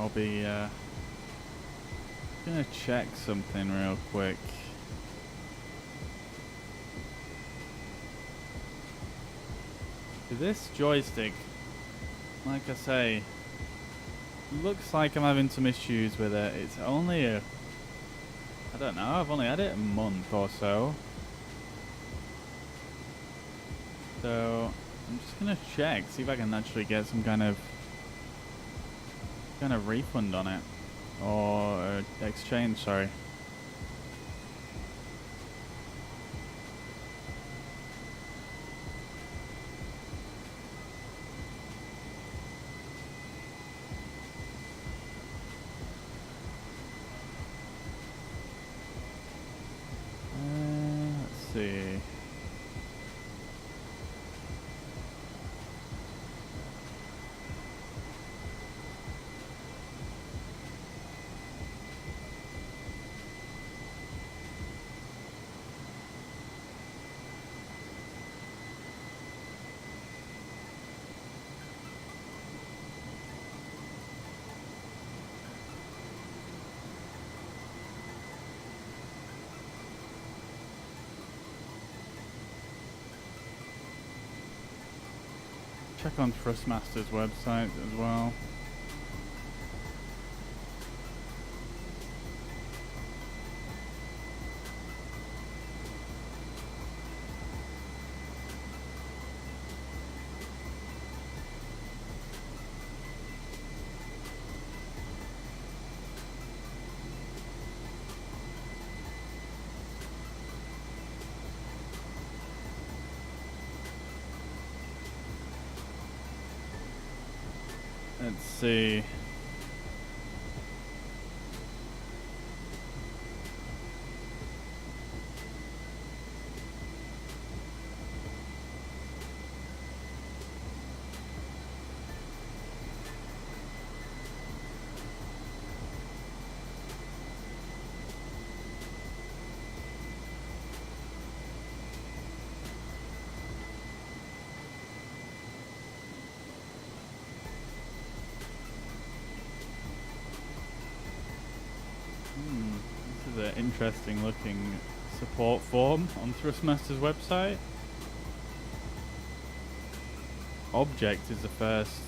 I'll be gonna check something real quick. This joystick, like I say, looks like I'm having some issues with it. It's only I don't know, I've only had it a month or so. So I'm just gonna check, see if I can actually get some kind of refund on it, or exchange, sorry. Let's see. Check on Thrustmaster's website as well. Let's see. This is an interesting looking support form on Thrustmaster's website. Object is the first.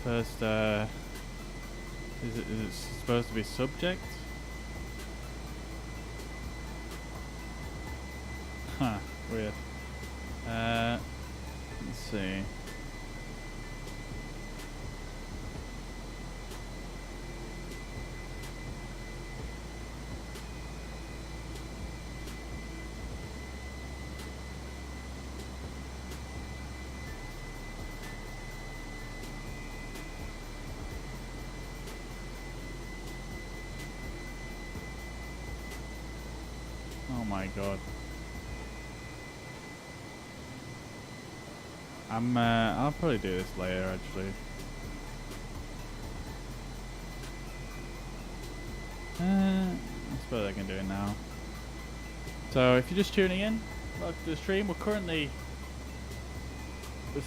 Is it supposed to be subject? Huh, weird. Let's see. Oh my god. I'll probably do this later actually. I suppose I can do it now. So if you're just tuning in, welcome to the stream. We're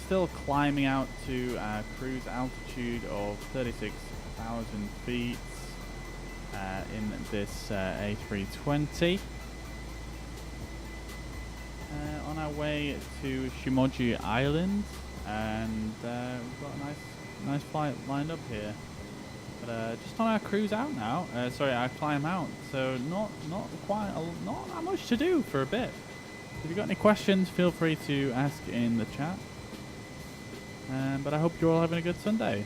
still climbing out to our cruise altitude of 36,000 feet in this A320. On our way to Shimoji Island, and we've got a nice flight lined up here. But just on our cruise out now, our climb out. So not that much to do for a bit. If you've got any questions, feel free to ask in the chat. But I hope you're all having a good Sunday.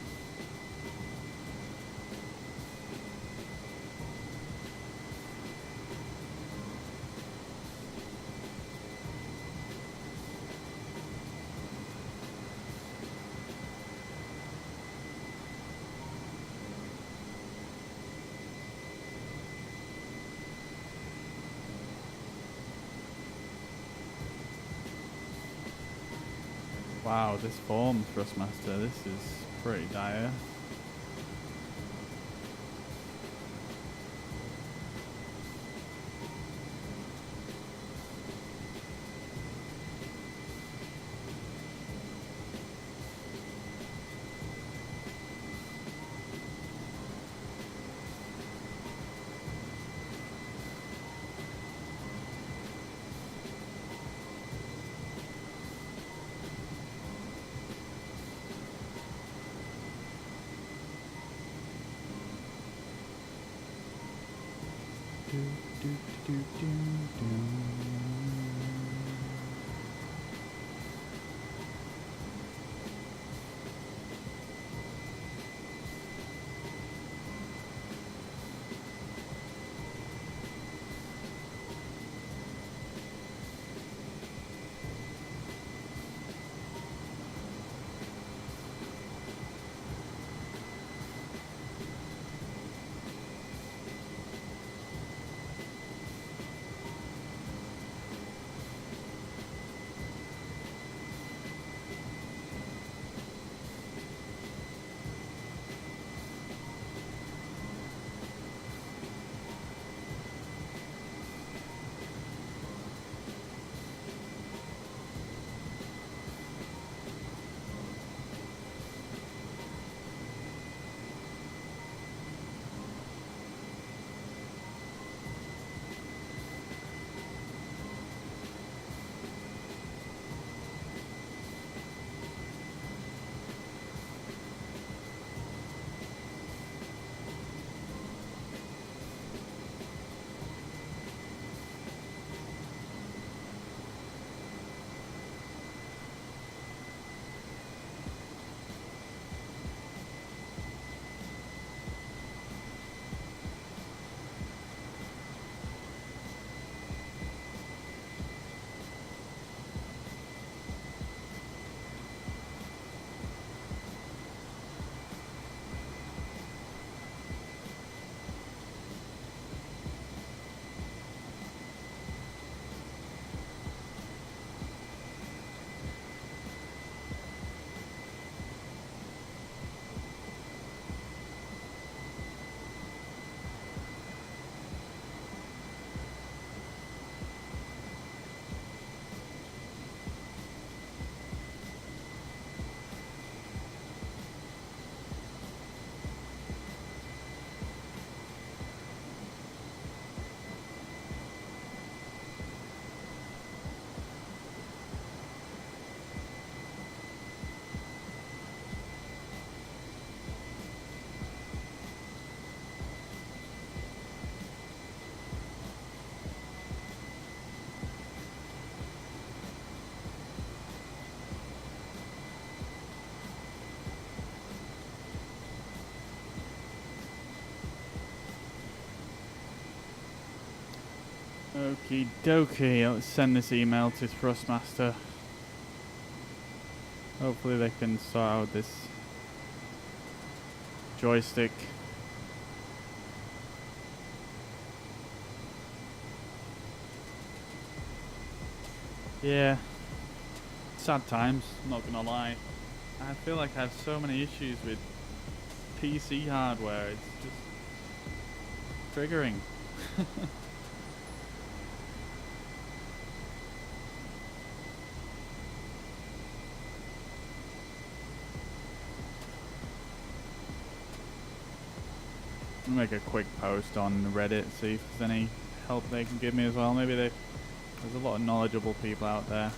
Wow, this form, Thrustmaster, this is pretty dire. Okie dokie, let's send this email to Thrustmaster. Hopefully they can sort out this joystick. Yeah, sad times, not gonna lie. I feel like I have so many issues with PC hardware, it's just triggering. I'll make a quick post on Reddit, see if there's any help they can give me as well. Maybe there's a lot of knowledgeable people out there.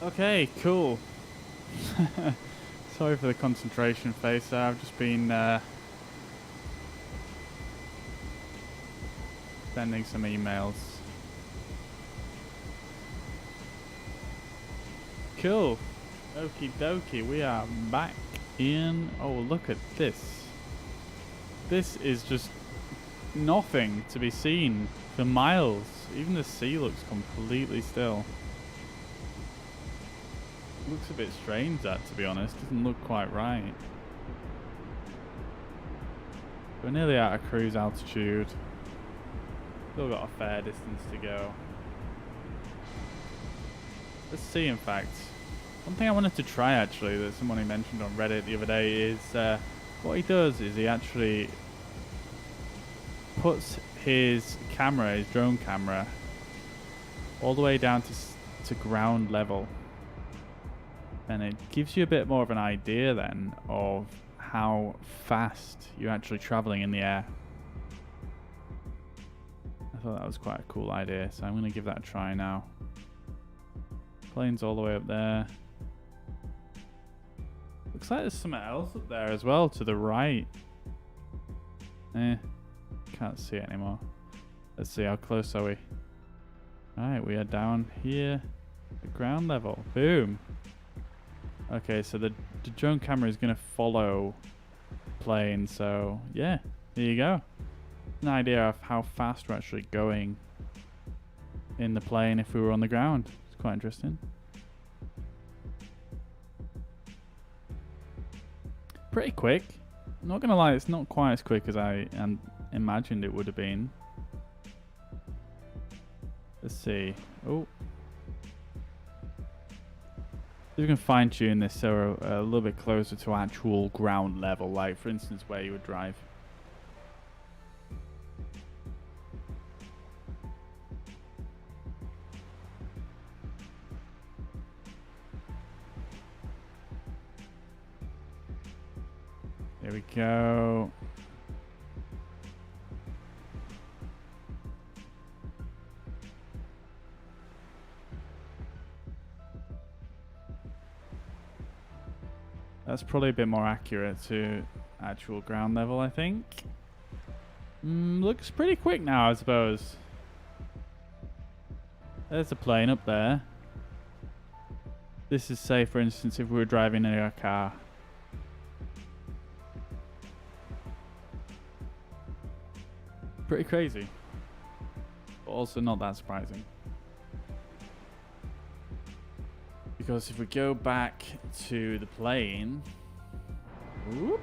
Okay, cool. Sorry for the concentration face there. I've just been sending some emails. Cool. Okie dokie, we are back in. Oh, look at this. This is just nothing to be seen for miles. Even the sea looks completely still. Looks a bit strange, that, to be honest. Doesn't look quite right. We're nearly at a cruise altitude. Still got a fair distance to go. Let's see, in fact. One thing I wanted to try, actually, that someone he mentioned on Reddit the other day is what he does is he actually puts his camera, his drone camera, all the way down to ground level. And it gives you a bit more of an idea then of how fast you're actually traveling in the air. I thought that was quite a cool idea, so I'm going to give that a try now. Plane's all the way up there. Looks like there's something else up there as well to the right. Can't see it anymore. Let's see, how close are we? Alright, we are down here at ground level. Boom. Okay, so the drone camera is going to follow the plane, so yeah, there you go. An idea of how fast we're actually going in the plane if we were on the ground. It's quite interesting. Pretty quick. I'm not going to lie, it's not quite as quick as I imagined it would have been. Let's see. Oh. You can fine tune this so we're a little bit closer to actual ground level, like for instance where you would drive. There we go. That's probably a bit more accurate to actual ground level, I think. Looks pretty quick now, I suppose. There's a plane up there. This is, say, for instance, if we were driving in a car. Pretty crazy. But also not that surprising. Because if we go back to the plane, whoop,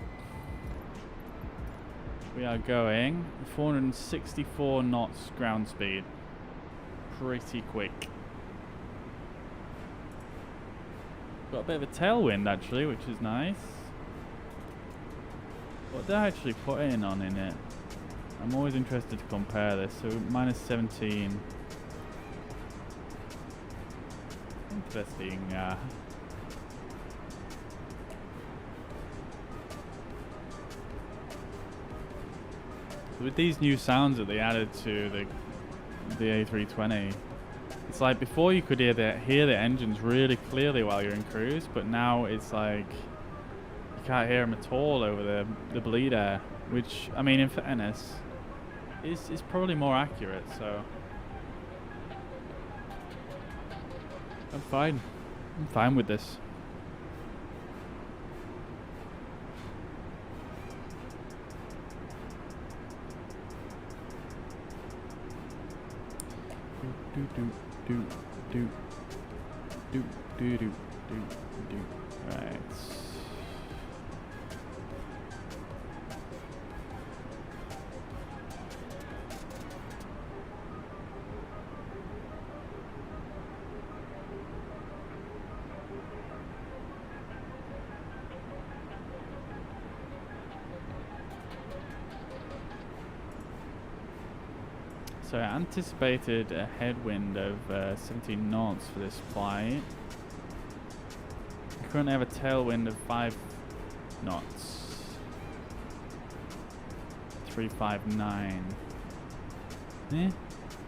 we are going 464 knots ground speed. Pretty quick. Got a bit of a tailwind actually, which is nice. What did I actually put in it? I'm always interested to compare this. So minus 17. Interesting. With these new sounds that they added to the A320, it's like before you could hear the engines really clearly while you're in cruise, but now it's like you can't hear them at all over the bleed air, which, I mean, in fairness, is probably more accurate. So I'm fine. I'm fine with this. Right. So I anticipated a headwind of 17 knots for this flight. We currently have a tailwind of 5 knots. 359.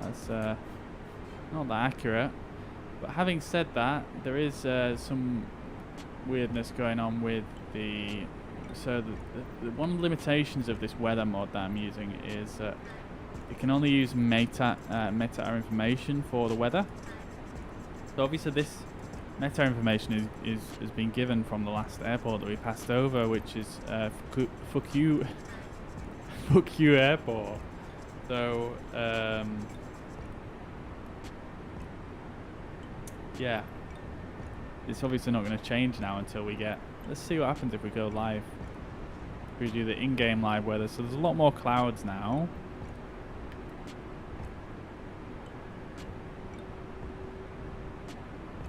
That's not that accurate. But having said that, there is some weirdness going on with the... So the one of the limitations of this weather mod that I'm using is that it can only use METAR information for the weather. So obviously this METAR information is been given from the last airport that we passed over, which is Fuku Airport. So yeah, it's obviously not going to change now until we get... Let's see what happens if we go live. If we do the in-game live weather. So there's a lot more clouds now.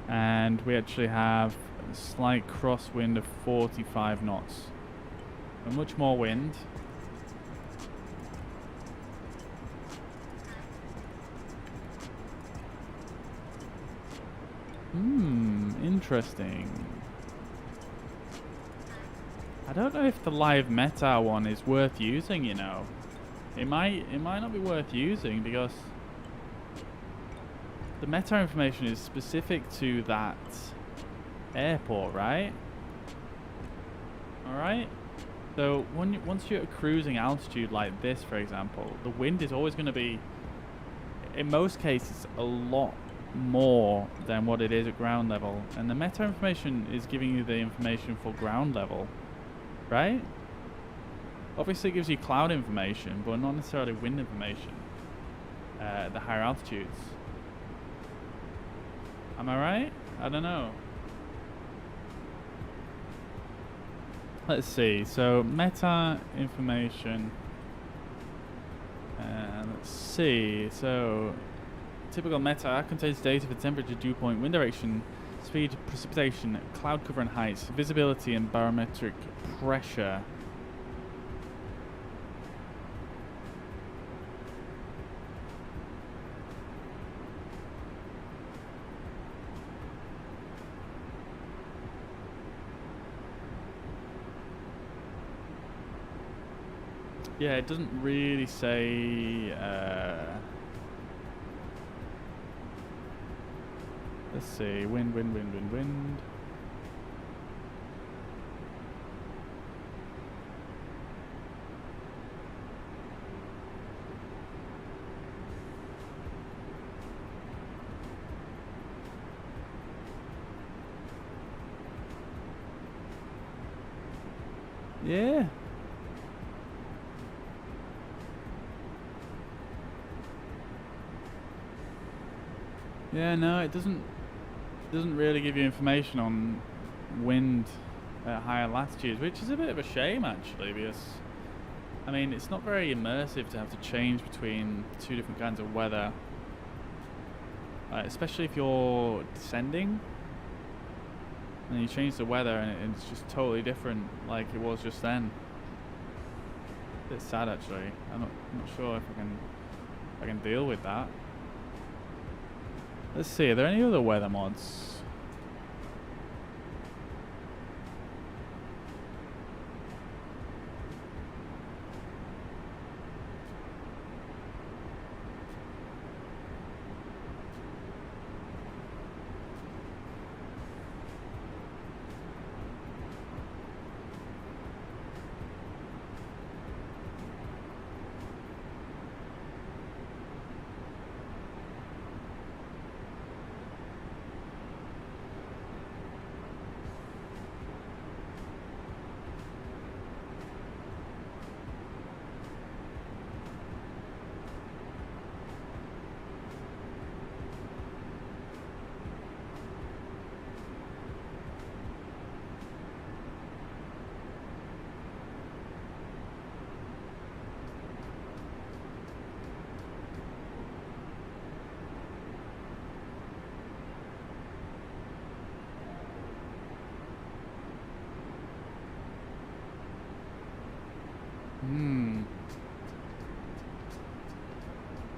And we actually have a slight crosswind of 45 knots. And much more wind. Interesting. I don't know if the live METAR one is worth using, you know. It might not be worth using because the METAR information is specific to that airport, right? Alright? So once you're at cruising altitude like this, for example, the wind is always going to be, in most cases, a lot more than what it is at ground level. And the METAR information is giving you the information for ground level, right? Obviously it gives you cloud information, but not necessarily wind information at the higher altitudes. Am I right? I don't know. Let's see. So METAR information. Let's see. So typical METAR contains data for temperature, dew point, wind direction, speed, precipitation, cloud cover and heights, visibility, and barometric pressure. Yeah, it doesn't really say... let's see, wind. Yeah. Yeah, no, it doesn't really give you information on wind at higher latitudes, which is a bit of a shame actually, because I mean it's not very immersive to have to change between two different kinds of weather, especially if you're descending and you change the weather and it's just totally different like it was just then. A bit sad actually. I'm not sure if I can deal with that. Let's see, are there any other weather mods?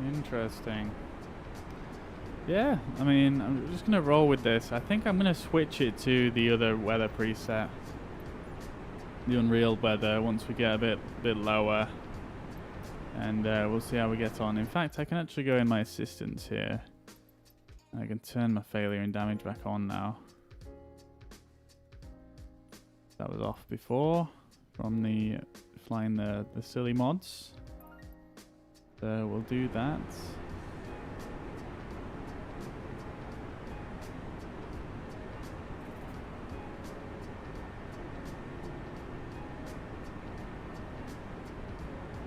Interesting. Yeah, I mean, I'm just gonna roll with this. I think I'm gonna switch it to the other weather preset, the Unreal weather, once we get a bit lower, and we'll see how we get on. In fact, I can actually go in my assistants here I can turn my failure and damage back on now. That was off before from the flying the silly mods. So we'll do that.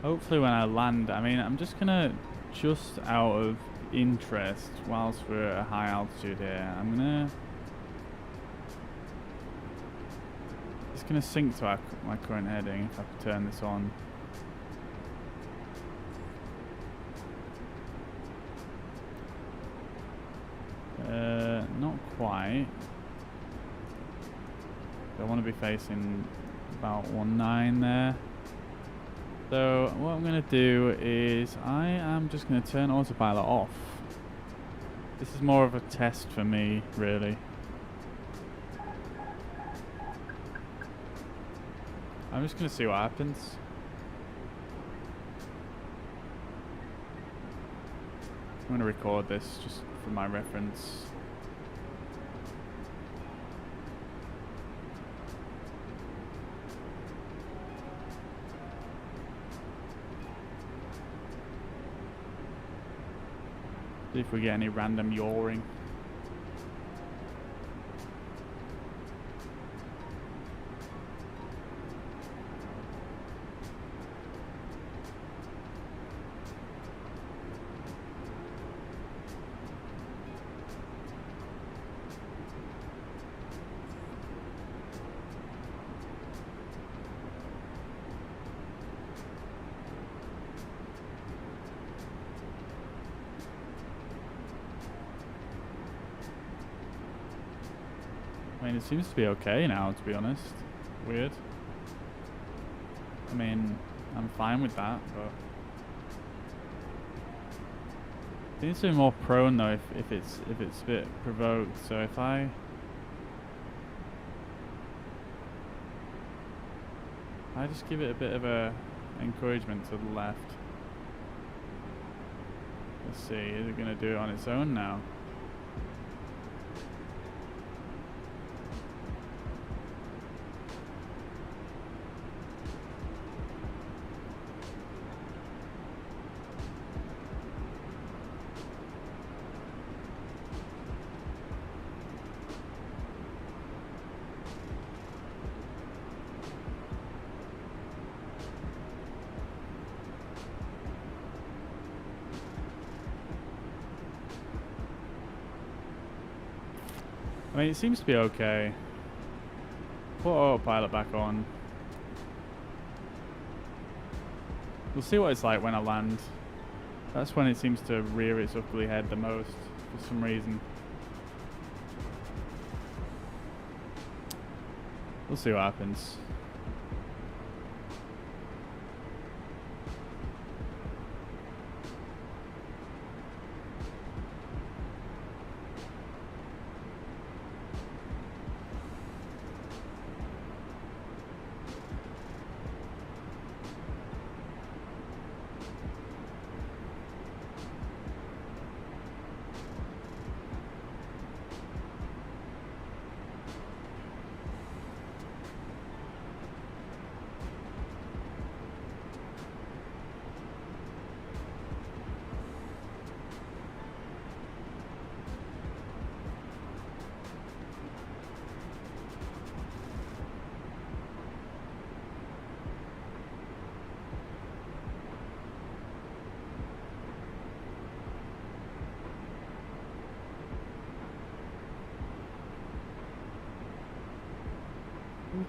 Hopefully when I land, I mean, I'm just gonna, just out of interest, whilst we're at a high altitude here, I'm gonna, it's gonna sync to my current heading if I can turn this on. Not quite. I want to be facing about 1.9 there. So what I'm going to do is I am just going to turn autopilot off. This is more of a test for me, really. I'm just going to see what happens. I'm going to record this just for my reference. See if we get any random yawing. I mean, it seems to be okay now, to be honest. Weird. I mean, I'm fine with that, but it seems to be more prone though if it's a bit provoked. So if I just give it a bit of a encouragement to the left. Let's see, is it gonna do it on its own now? I mean, it seems to be okay. Put autopilot back on. We'll see what it's like when I land. That's when it seems to rear its ugly head the most, for some reason. We'll see what happens.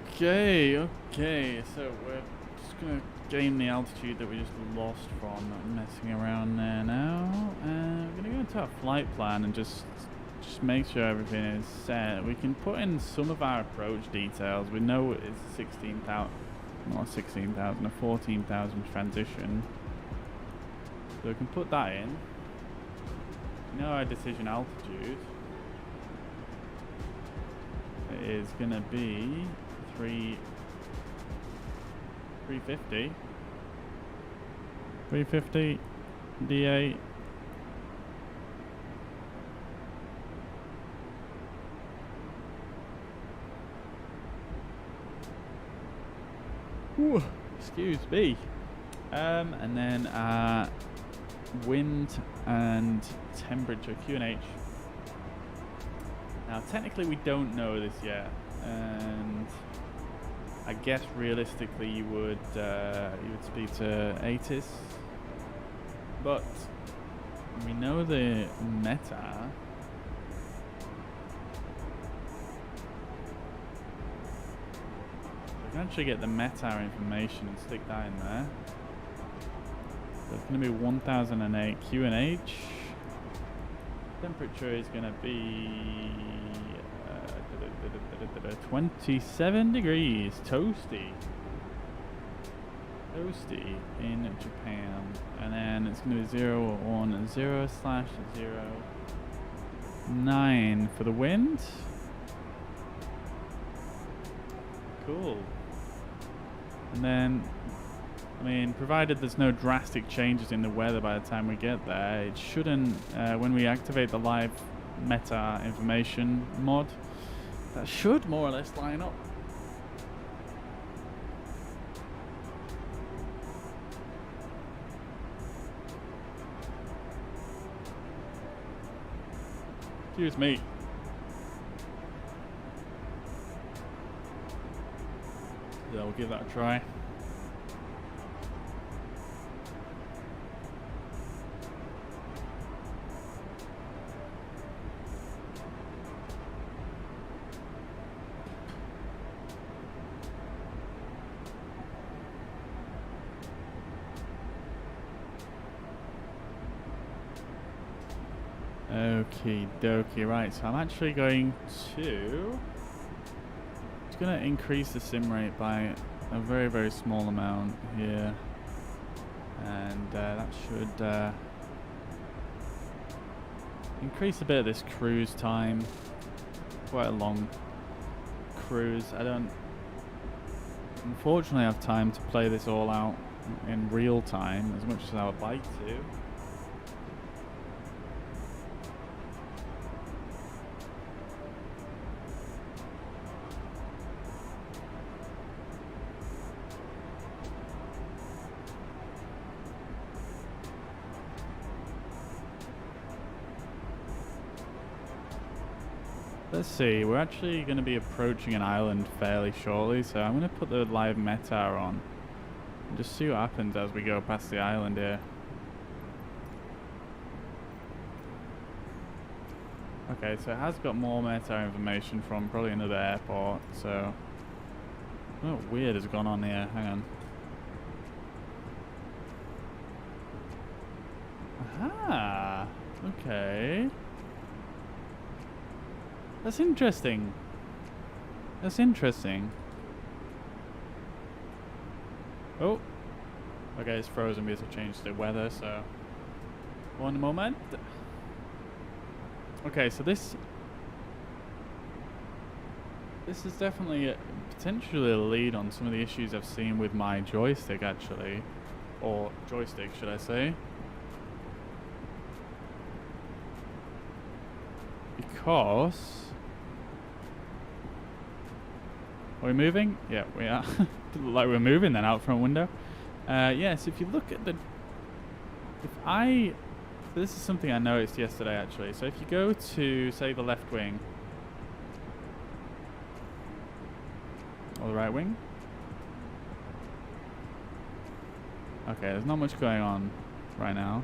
Okay, so we're just gonna gain the altitude that we just lost from messing around there now. We're gonna go into our flight plan and just make sure everything is set. We can put in some of our approach details. We know it's 16,000, not 16,000, a 14,000 transition. So we can put that in. We know our decision altitude. It is gonna be 350 D8. Ooh, excuse me. And then wind and temperature, QNH. Now, technically, we don't know this yet, and I guess realistically, you would speak to ATIS, but we know the METAR. We can actually get the METAR information and stick that in there. So it's going to be 1008 QNH. Temperature is going to be 27 degrees. Toasty in Japan. And then it's going to be 010/09 for the wind. Cool. And then, I mean, provided there's no drastic changes in the weather by the time we get there, it shouldn't, when we activate the live METAR information mod, that should more or less line up. Excuse me. Yeah, we'll give that a try. Okie dokie, right, so I'm actually going to increase the sim rate by a very, very small amount here, and that should increase a bit of this cruise time. Quite a long cruise. I don't unfortunately have time to play this all out in real time as much as I would like to. Let's see, we're actually going to be approaching an island fairly shortly, so I'm going to put the live METAR on and just see what happens as we go past the island here. Okay, so it has got more METAR information from probably another airport, so oh, weird has gone on here, hang on. Aha, okay. That's interesting. That's interesting. Oh. Okay, it's frozen because I changed the weather, so... One moment. Okay, so this is definitely potentially a lead on some of the issues I've seen with my joystick, actually. Or joystick, should I say. Because... Are we moving? Yeah, we are. Doesn't look like we're moving then out front window. Yes, if you look at the... So this is something I noticed yesterday actually. So if you go to, say, the left wing. Or the right wing. Okay, there's not much going on right now.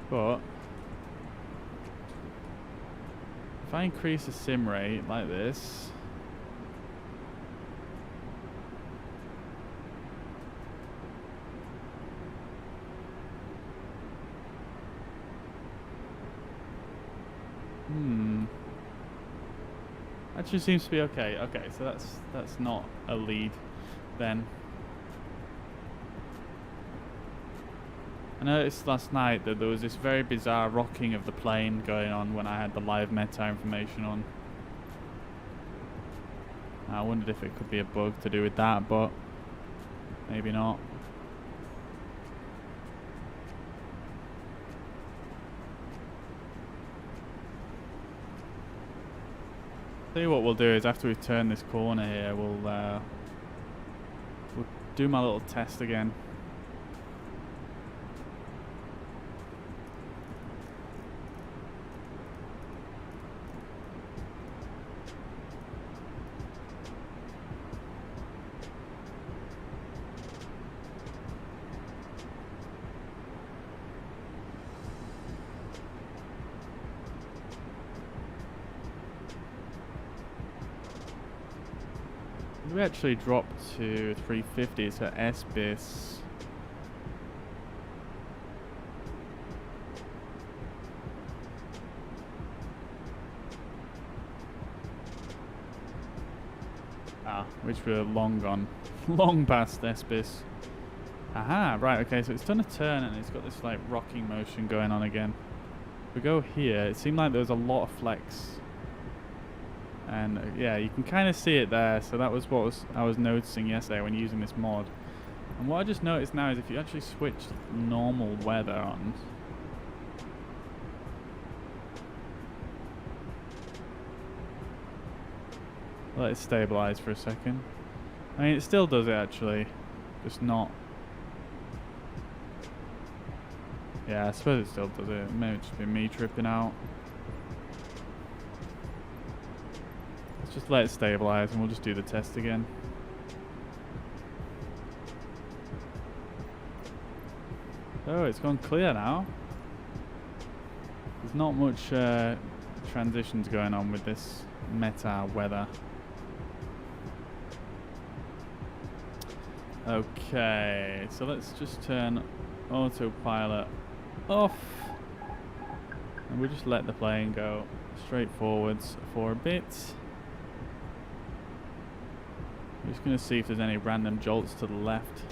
But... if I increase the sim rate like this, actually seems to be okay. Okay, so that's not a lead then. I noticed last night that there was this very bizarre rocking of the plane going on when I had the live METAR information on. I wondered if it could be a bug to do with that, but maybe not. Tell you what we'll do is after we turn this corner here, we'll do my little test again. We actually dropped to 350, so S-bis. Which we're long gone. Long past S-bis. Aha, right, okay, so it's done a turn and it's got this like rocking motion going on again. If we go here, it seemed like there was a lot of flex. And yeah, you can kind of see it there. So that was what I was noticing yesterday when using this mod. And what I just noticed now is if you actually switch normal weather on, let it stabilize for a second. I mean, it still does it actually, just not. Yeah, I suppose it still does it. Maybe it's just been me tripping out. Just let it stabilize and we'll just do the test again. Oh, it's gone clear now. There's not much transitions going on with this METAR weather. Okay, so let's just turn autopilot off. And we'll just let the plane go straight forwards for a bit. I'm just going to see if there's any random jolts to the left.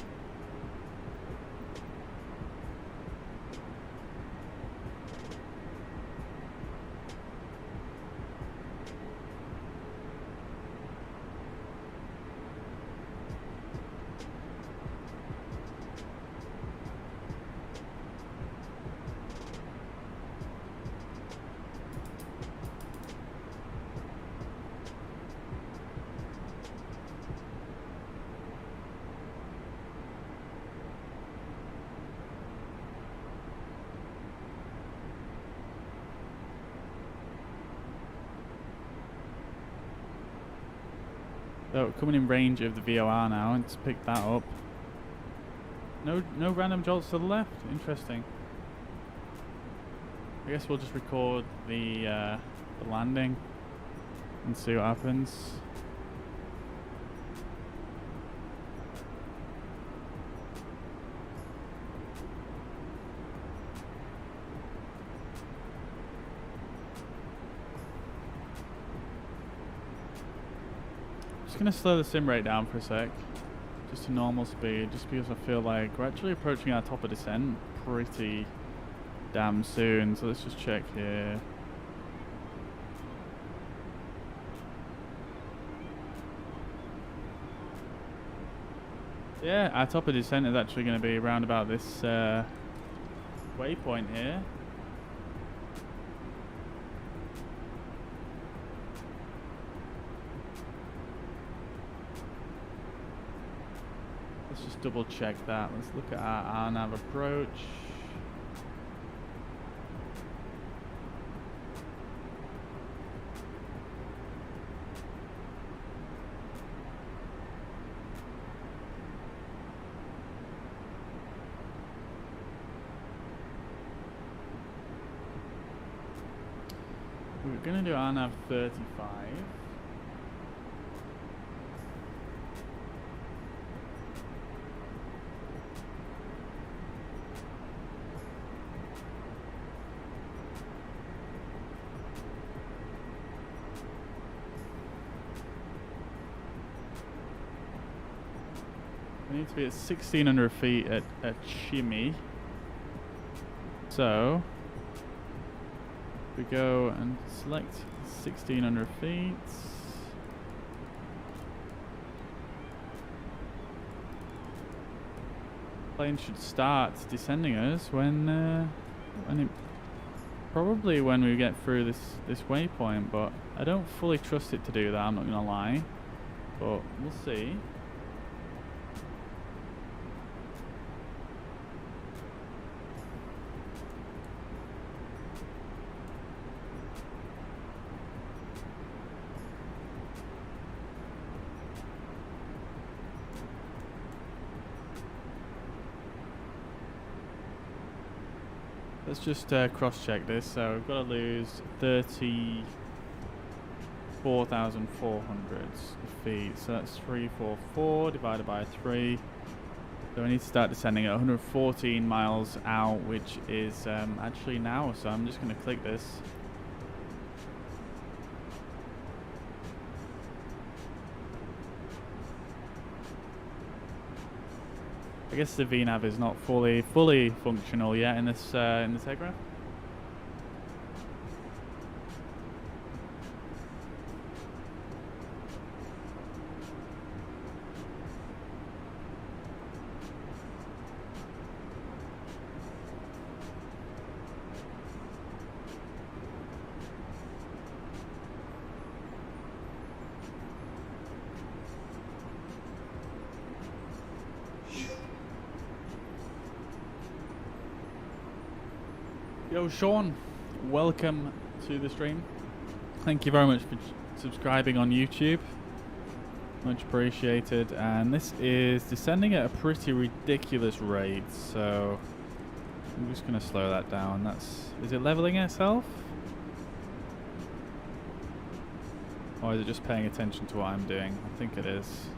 So coming in range of the VOR now, and to pick that up. No random jolts to the left. Interesting. I guess we'll just record the landing and see what happens. Just gonna slow the sim rate down for a sec, just to normal speed, just because I feel like we're actually approaching our top of descent pretty damn soon. So let's just check here. Yeah, our top of descent is actually going to be around about this waypoint here. Let's just double check that. Let's look at our nav approach. We're going to do our nav 35. We need to be at 1,600 feet at Shimi. So we go and select 1,600 feet. Plane should start descending us when it Probably when we get through this waypoint, but I don't fully trust it to do that, I'm not gonna lie. But we'll see. Let's just cross-check this. So we've got to lose 34,400 feet. So that's 344 divided by 3. So we need to start descending at 114 miles out, which is actually now. So I'm just going to click this. I guess the VNav is not fully functional yet in this Tegra. Yo, Sean, welcome to the stream. Thank you very much for subscribing on YouTube. Much appreciated. And this is descending at a pretty ridiculous rate, so I'm just going to slow that down. Is it leveling itself? Or is it just paying attention to what I'm doing? I think it is.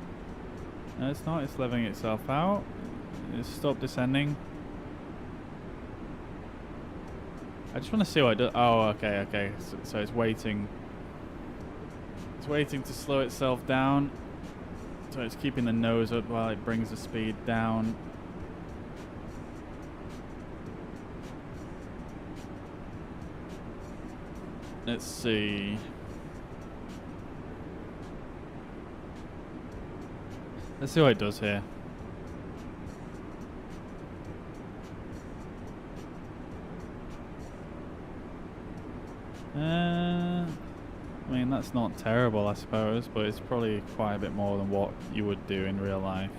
No, it's not. It's leveling itself out. It's stopped descending. I just want to see what it does. Oh, okay. So it's waiting. It's waiting to slow itself down. So it's keeping the nose up while it brings the speed down. Let's see. Let's see what it does here. I mean, that's not terrible, I suppose, but it's probably quite a bit more than what you would do in real life.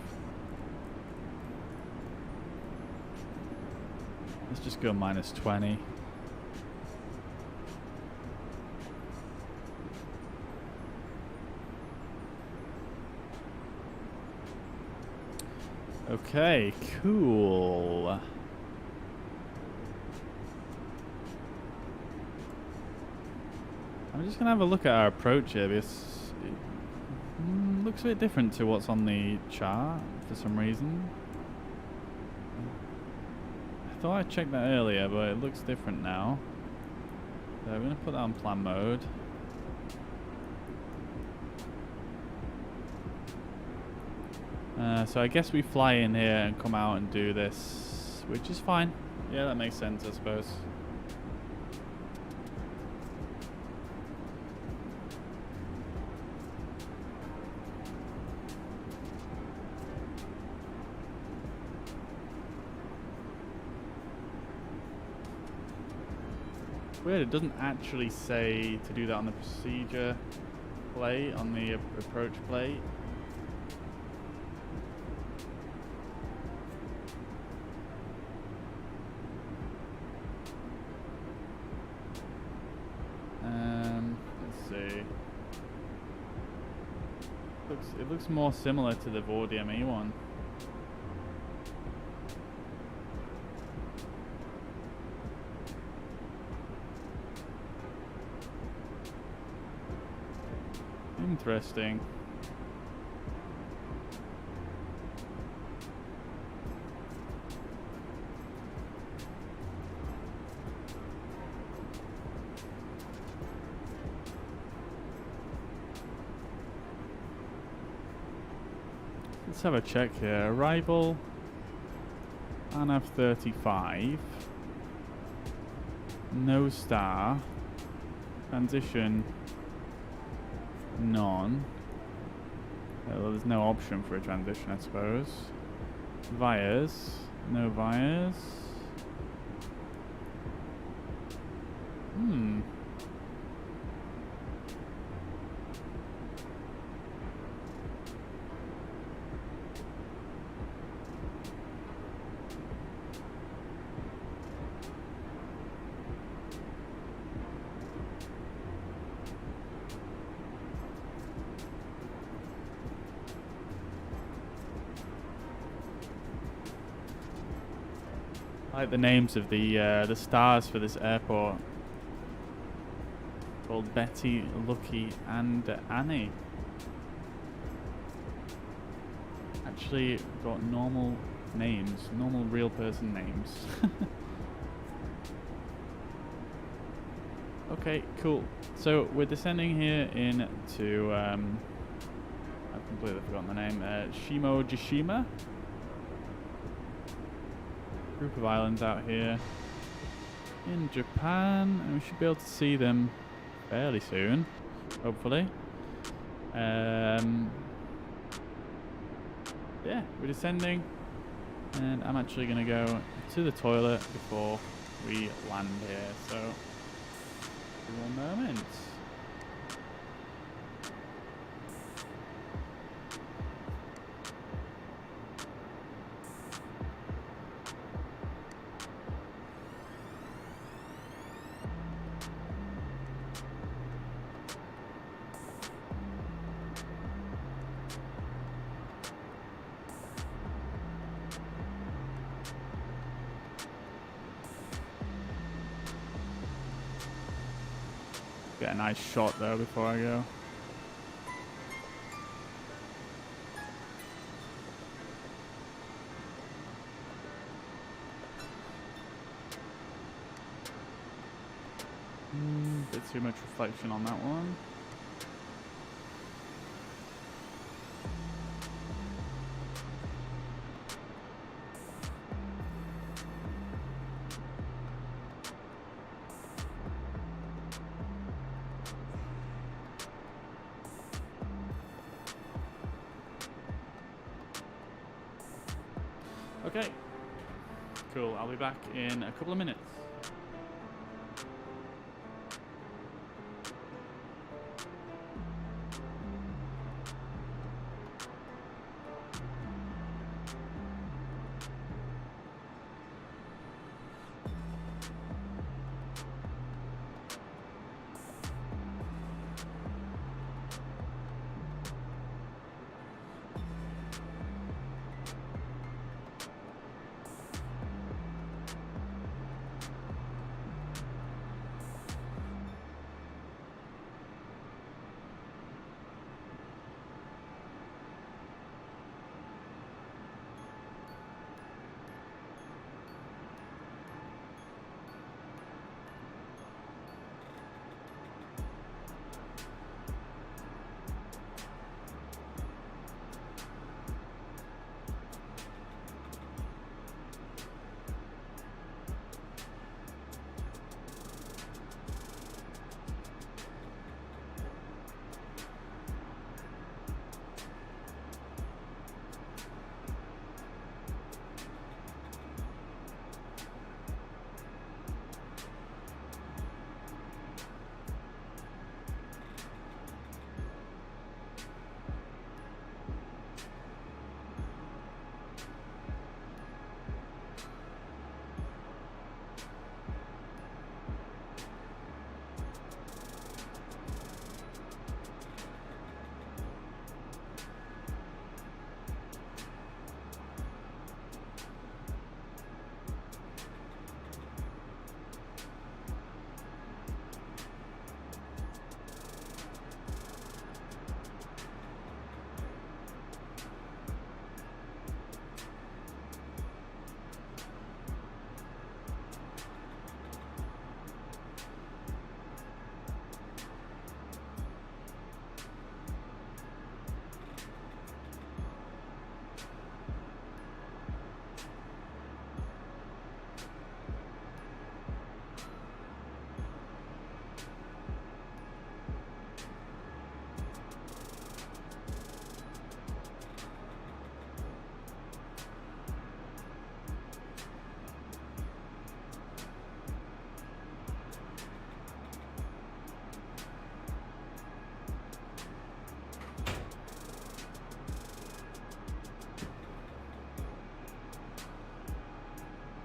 Let's just go minus 20. Okay, cool. I'm just going to have a look at our approach here because it looks a bit different to what's on the chart for some reason. I thought I checked that earlier, but it looks different now. So I'm going to put that on plan mode. So I guess we fly in here and come out and do this, which is fine. Yeah, that makes sense, I suppose. Weird, it doesn't actually say to do that on the procedure plate, on the approach plate. Let's see. It looks more similar to the VORDME one. Interesting. Let's have a check here. Arrival, ANAV 35. No star. Transition. None. Well, there's no option for a transition, I suppose. Vias. No vias. like the names of the stars for this airport. Called Betty, Lucky, and Annie. Actually got normal names, normal real person names. Okay, cool. So we're descending here into I've completely forgotten the name. Shimoji. Group of islands out here in Japan, and we should be able to see them fairly soon, hopefully. Yeah, we're descending, and I'm actually going to go to the toilet before we land here, so one moment. Get a nice shot though before I go. Bit too much reflection on that one. Okay, cool. I'll be back in a couple of minutes.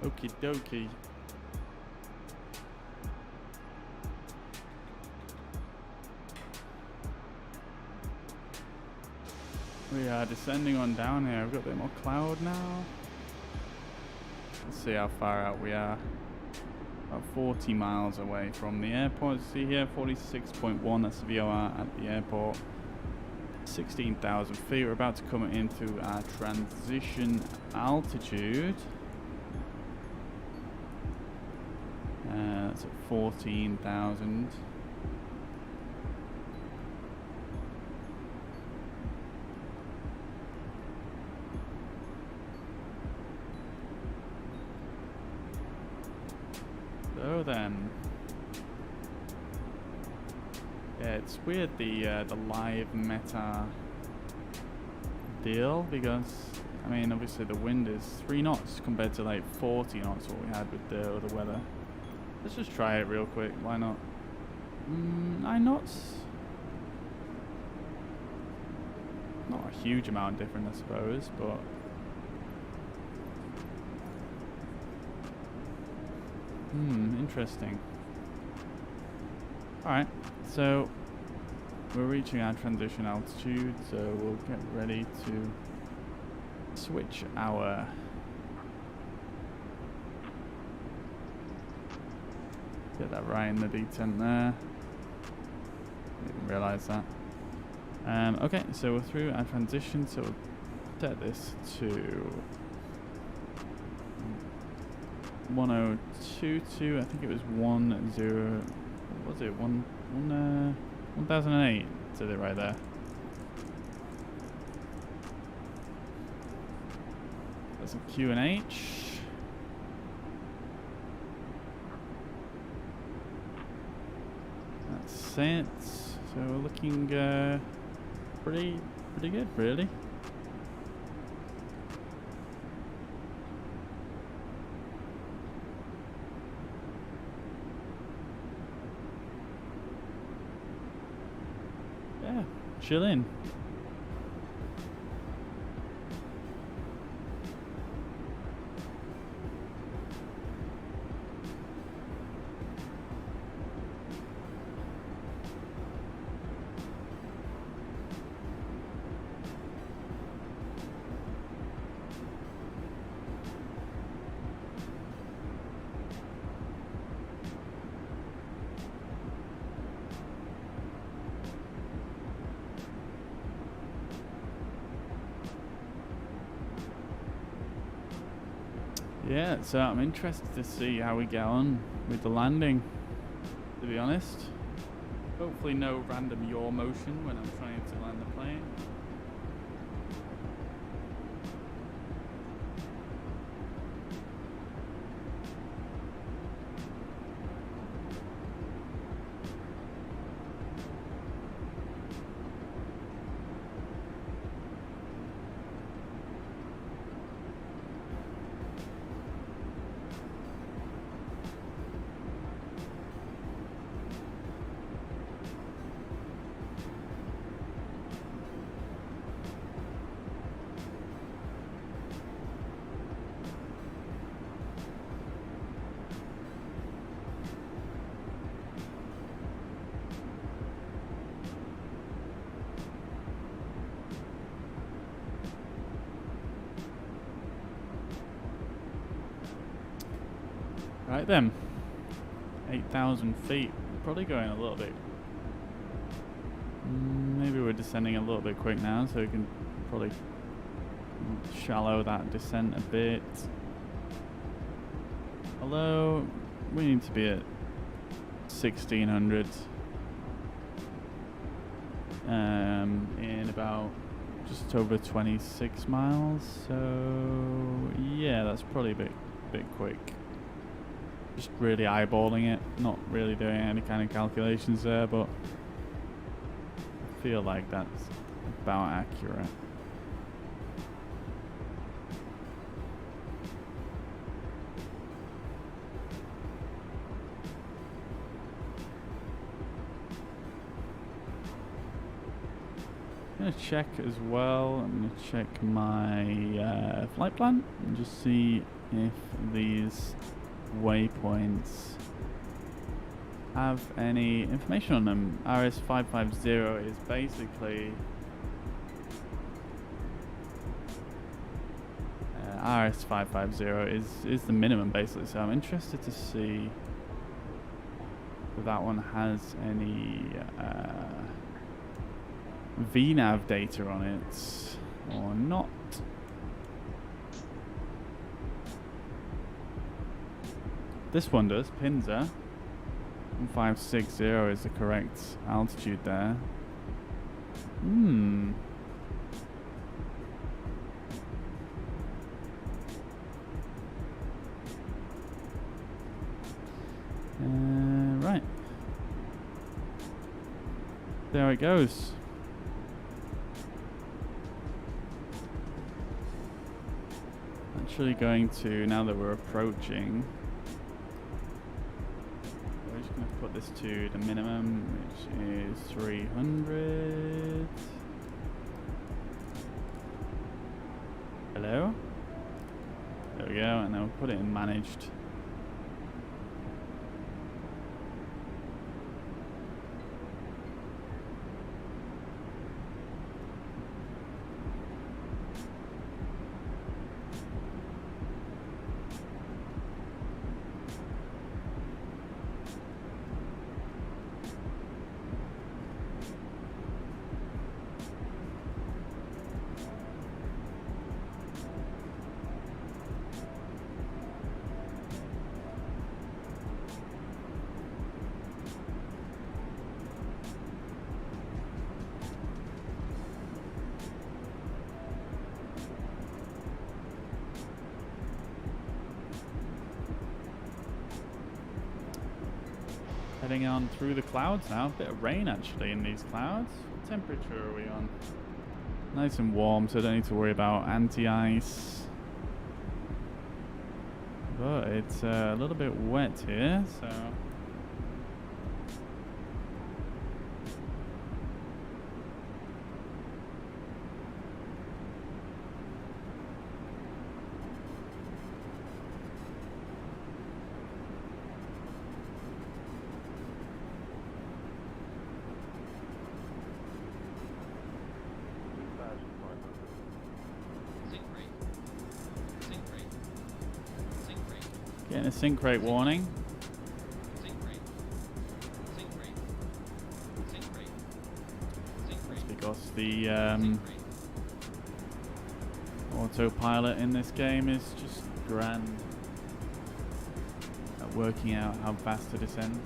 Okie dokie. We are descending on down here. We've got a bit more cloud now. Let's see how far out we are. About 40 miles away from the airport. See here, 46.1, that's the VOR at the airport. 16,000 feet. We're about to come into our transition altitude. That's at 14,000. So then, yeah, it's weird the live METAR deal, because I mean obviously the wind is 3 knots compared to like 40 knots what we had with the other weather. Let's just try it real quick. Why not? 9 knots. Not a huge amount different, I suppose, but. Interesting. Alright, so we're reaching our transition altitude, so we'll get ready to switch our get that right in the detent there. Didn't realise that. Okay, so we're through our transition, so we'll set this to 1022. I think it was 10. What was it? 1008. Said it right there. That's a Q and H. That's it. So we're looking pretty good, really. Yeah, chill in. Yeah, so I'm interested to see how we get on with the landing, to be honest. Hopefully no random yaw motion when I'm trying to land the plane. Right then, 8,000 feet, probably going a little bit, maybe we're descending a little bit quick now, so we can probably shallow that descent a bit. Although, we need to be at 1,600 in about just over 26 miles, so yeah, that's probably a bit quick. Just really eyeballing it, not really doing any kind of calculations there, but I feel like that's about accurate. I'm going to check as well. I'm going to check my flight plan and just see if these waypoints have any information on them. RS550 is basically RS550 is the minimum basically. So I'm interested to see if that one has any VNAV data on it or not. This one does. Pinza 1560 is the correct altitude there. Right. There it goes. Actually going to, now that we're approaching, we're just going to put this to the minimum, which is 300. Hello? There we go, and then we'll put it in managed. Heading on through the clouds now. A bit of rain actually in these clouds. What temperature are we on? Nice and warm, so I don't need to worry about anti-ice. But it's a little bit wet here, so... Getting a sync rate warning. That's because the autopilot in this game is just grand at working out how fast to descend.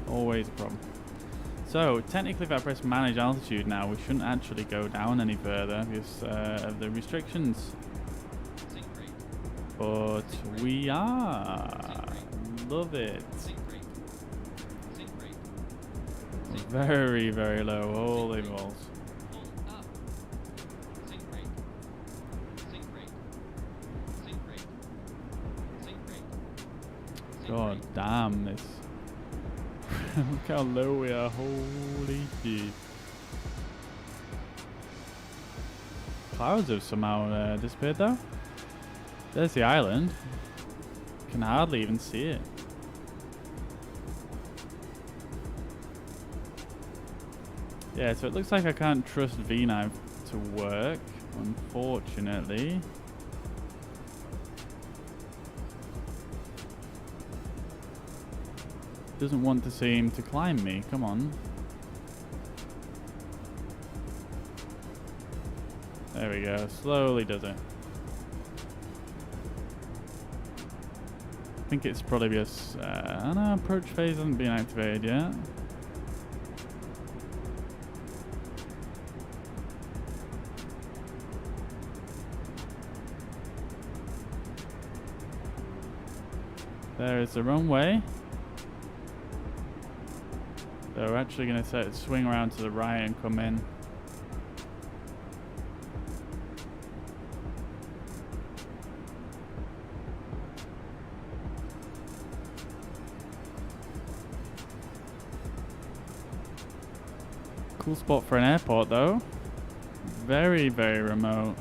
Always a problem. So, technically if I press manage altitude now, we shouldn't actually go down any further because of the restrictions. But we are. Love it. Very, very low. Holy balls. God damn this. Look how low we are, holy shit. Clouds have somehow disappeared though. There's the island. Can hardly even see it. Yeah, so it looks like I can't trust VNAV to work, unfortunately. Doesn't want to seem to climb me, come on. There we go, slowly does it. I think it's probably just, I don't know, approach phase hasn't been activated yet. There is the runway. So we're actually going to swing around to the right and come in. Cool spot for an airport though. Very, very remote.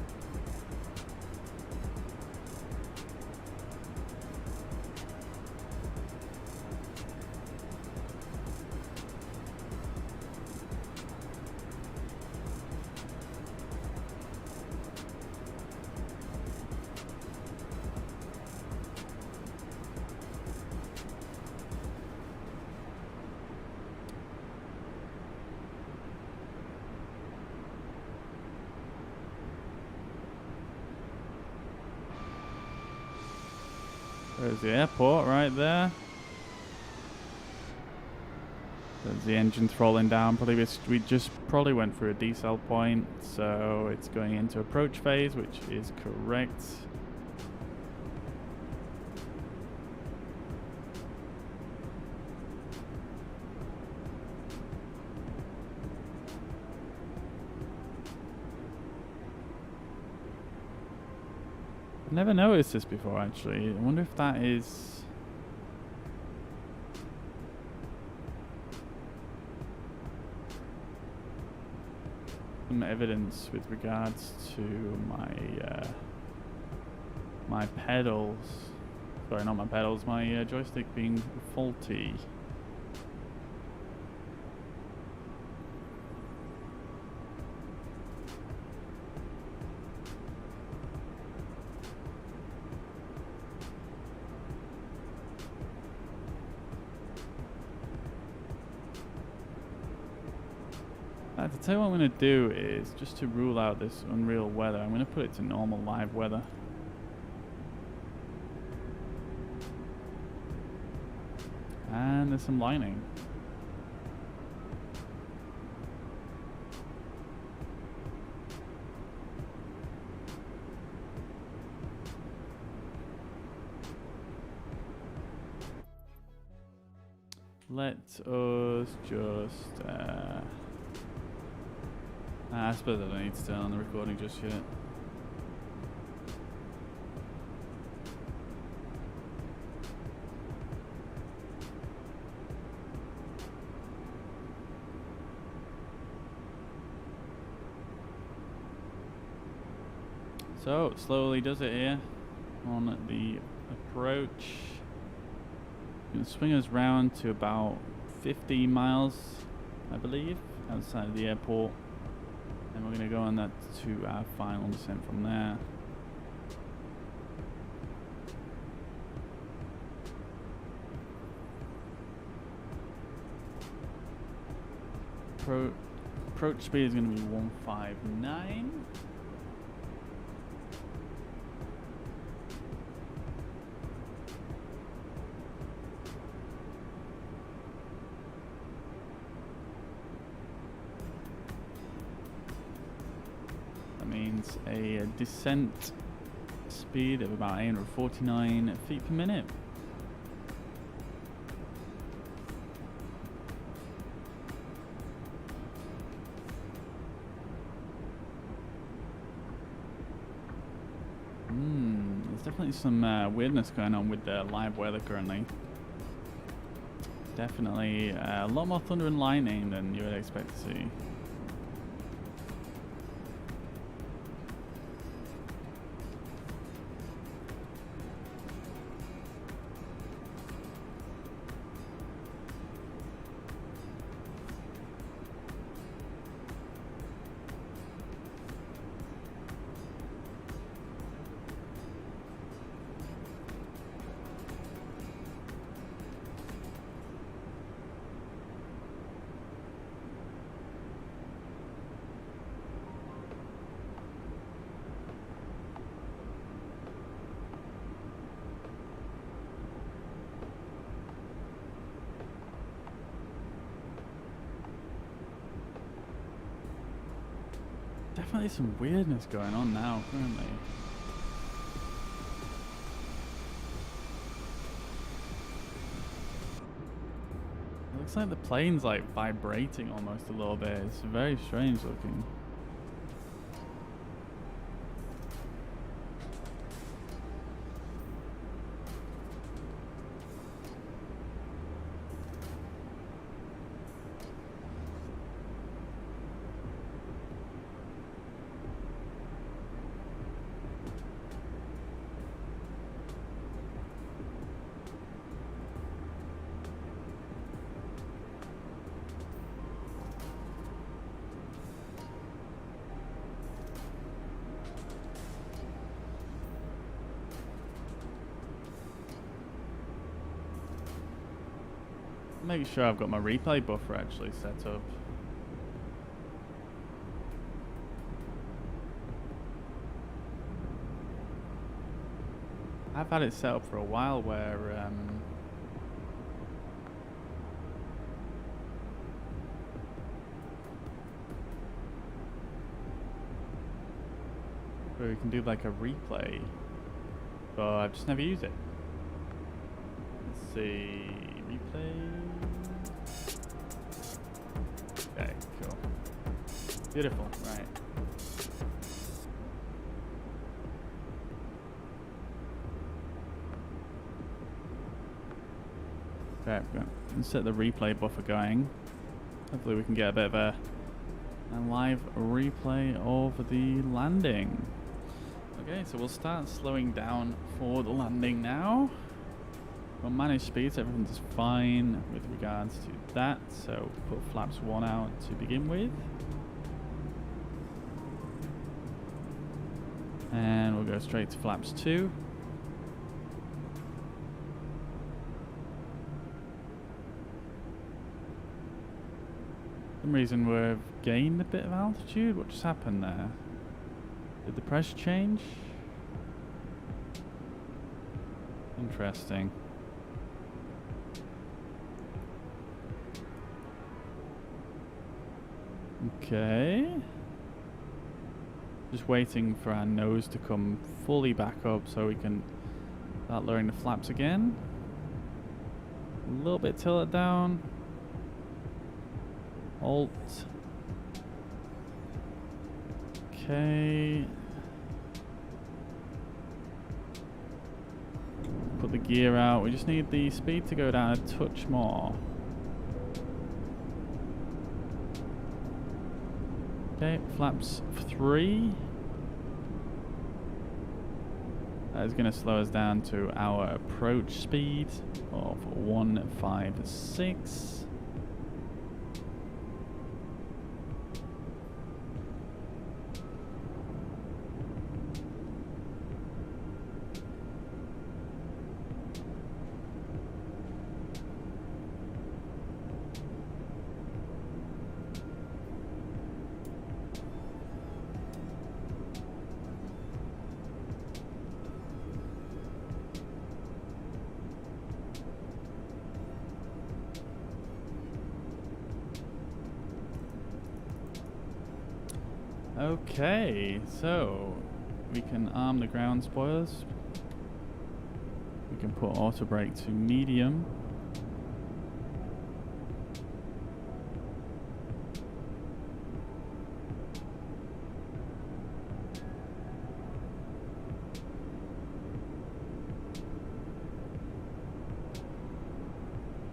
There's the airport right there. There's the engine throttling down. We just probably went through a decel point, so it's going into approach phase, which is correct. I've never noticed this before, actually. I wonder if that is... some evidence with regards to my my pedals. Sorry, not my pedals. My joystick being faulty. To tell you what I'm going to do is, just to rule out this unreal weather, I'm going to put it to normal live weather. And there's some lining. Let us just... I suppose I don't need to turn on the recording just yet. So, it slowly does it here on the approach. Going to swing us round to about 50 miles, I believe, outside of the airport. And we're going to go on that to our final descent from there. Approach speed is going to be 159. Means a descent speed of about 849 feet per minute. There's definitely some weirdness going on with the live weather currently. Definitely a lot more thunder and lightning than you would expect to see. Definitely some weirdness going on now, currently. It looks like the plane's like vibrating almost a little bit. It's very strange looking. Making sure I've got my replay buffer actually set up. I've had it set up for a while where we can do like a replay, but I've just never used it. Let's see, replay. Okay, cool, beautiful, right. Okay, let's set the replay buffer going. Hopefully we can get a bit of a live replay of the landing. Okay, so we'll start slowing down for the landing now. We'll manage speeds, everything's fine with regards to that. So put flaps 1 out to begin with. And we'll go straight to flaps 2. For some reason we've gained a bit of altitude. What just happened there? Did the pressure change? Interesting. Okay. Just waiting for our nose to come fully back up so we can start lowering the flaps again. A little bit tilted down. Alt. Okay. Put the gear out. We just need the speed to go down a touch more. Okay, flaps 3. That is going to slow us down to our approach speed of 156. Okay, so we can arm the ground spoilers. We can put auto brake to medium.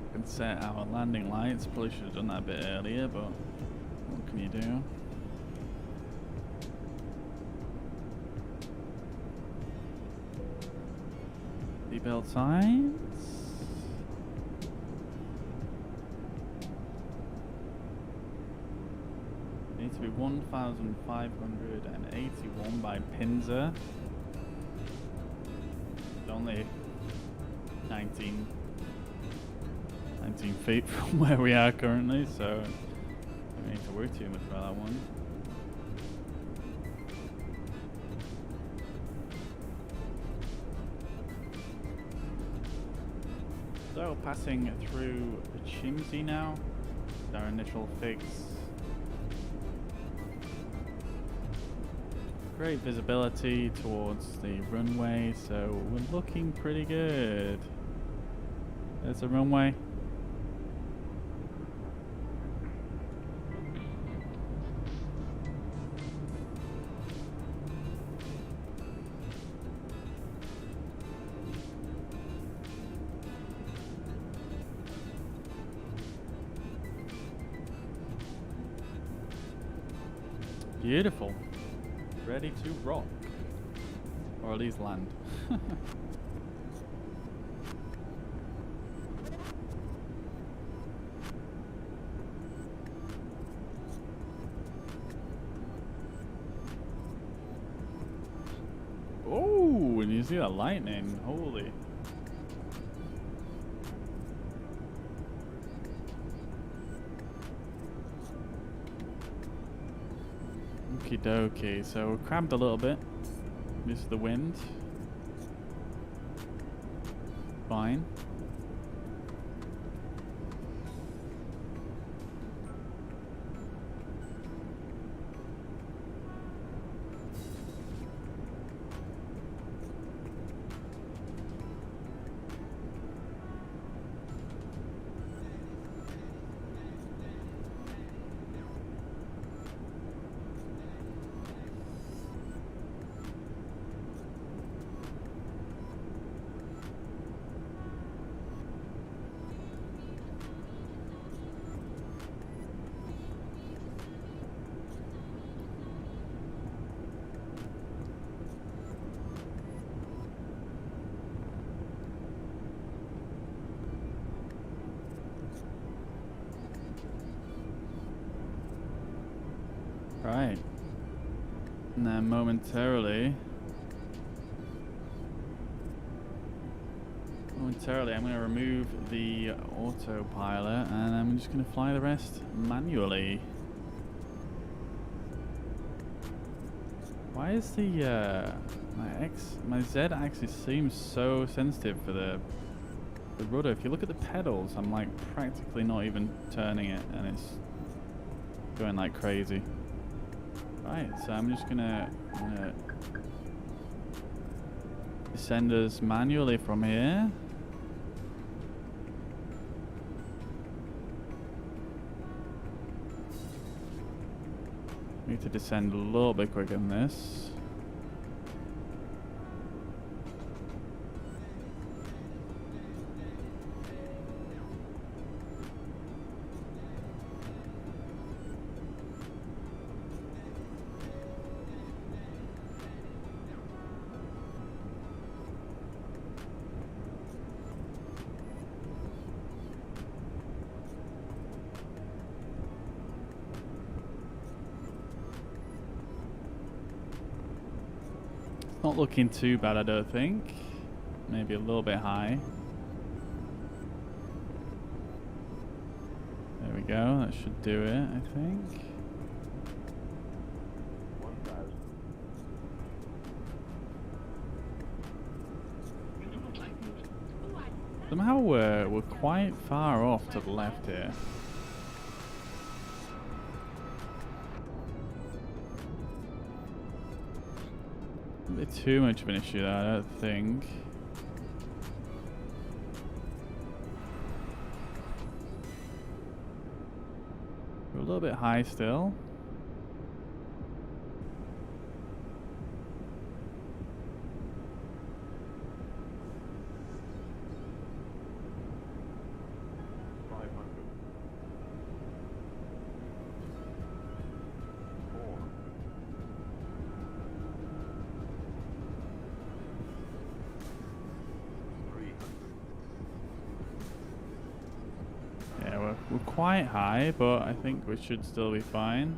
We can set our landing lights. Probably should have done that a bit earlier, but what can you do? Seatbelt signs. Needs to be 1,581 by Pinzer. It's only 19 feet from where we are currently, so we don't need to worry too much about that one. So passing through Shimoji now, our initial fix. Great visibility towards the runway, so we're looking pretty good. There's the runway. Beautiful. Ready to rock. Or at least land. Oh, and you see that lightning. Holy. Okie dokie, so we're cramped a little bit. This is the wind. fine. Right. And then momentarily I'm going to remove the autopilot and I'm just going to fly the rest manually. Why is the my Z axis seems so sensitive for the rudder? If you look at the pedals, I'm like practically not even turning it and it's going like crazy. Right, so I'm just gonna descend us manually from here. Need to descend a little bit quicker than this. Not looking too bad, I don't think. Maybe a little bit high. There we go, that should do it, I think. Somehow we're quite far off to the left here. A bit too much of an issue there, I don't think. We're a little bit high still. We're quite high, but I think we should still be fine.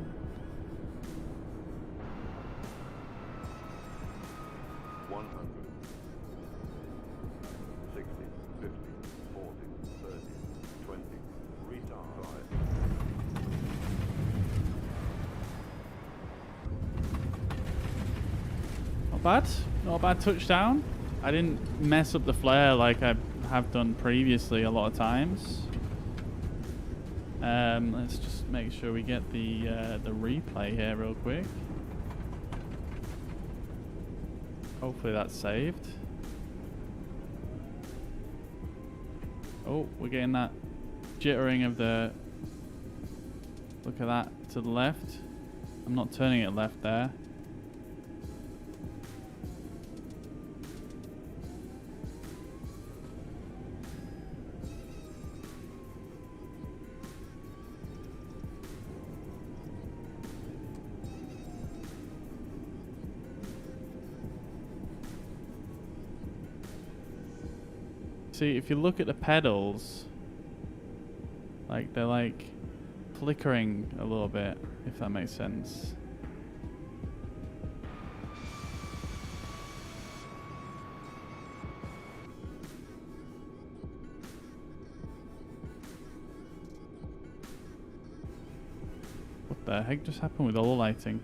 Not bad. Not a bad touchdown. I didn't mess up the flare like I have done previously a lot of times. Let's just make sure we get the replay here real quick. Hopefully that's saved. Oh, we're getting that jittering of the... Look at that to the left. I'm not turning it left there. See, if you look at the pedals, like they're like flickering a little bit, if that makes sense. What the heck just happened with all the lighting?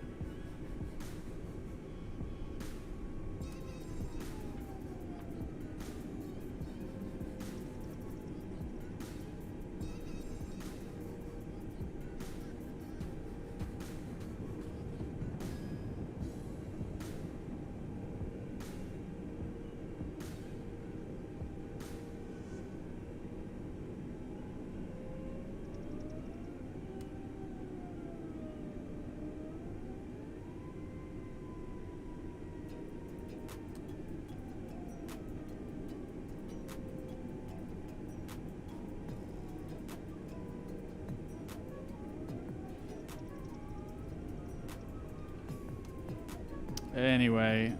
Anyway,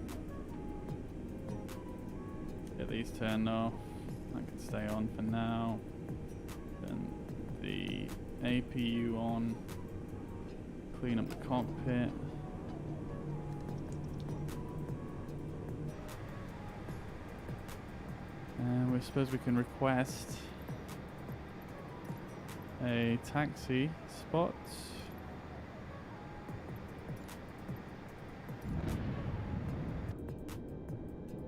get these turned off. I can stay on for now. Then the APU on. Clean up the cockpit. And we suppose we can request a taxi spot.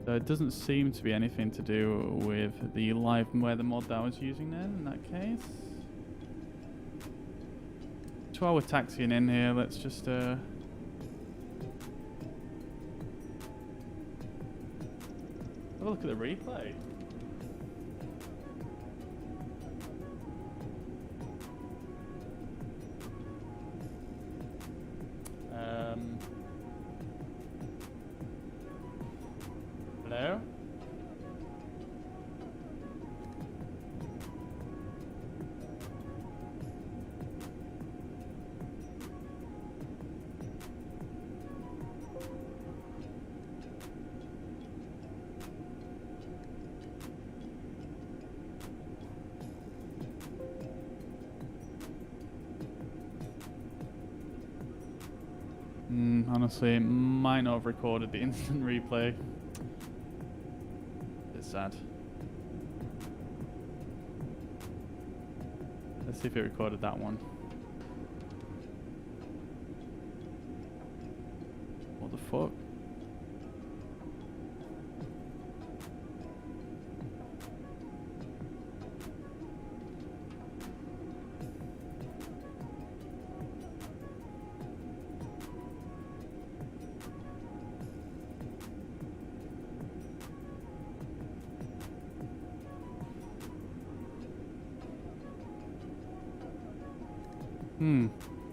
So it doesn't seem to be anything to do with the live weather mod that I was using then in that case. So while we're taxiing in here, let's just have a look at the replay. Hello? Honestly, it might not have recorded the instant replay. It's sad. Let's see if it recorded that one. What the fuck?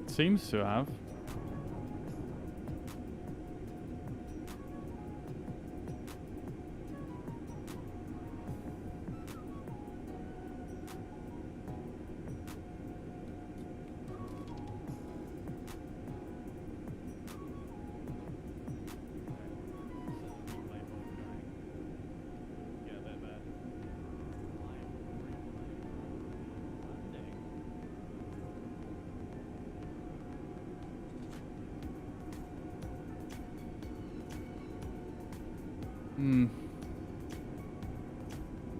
Seems to have.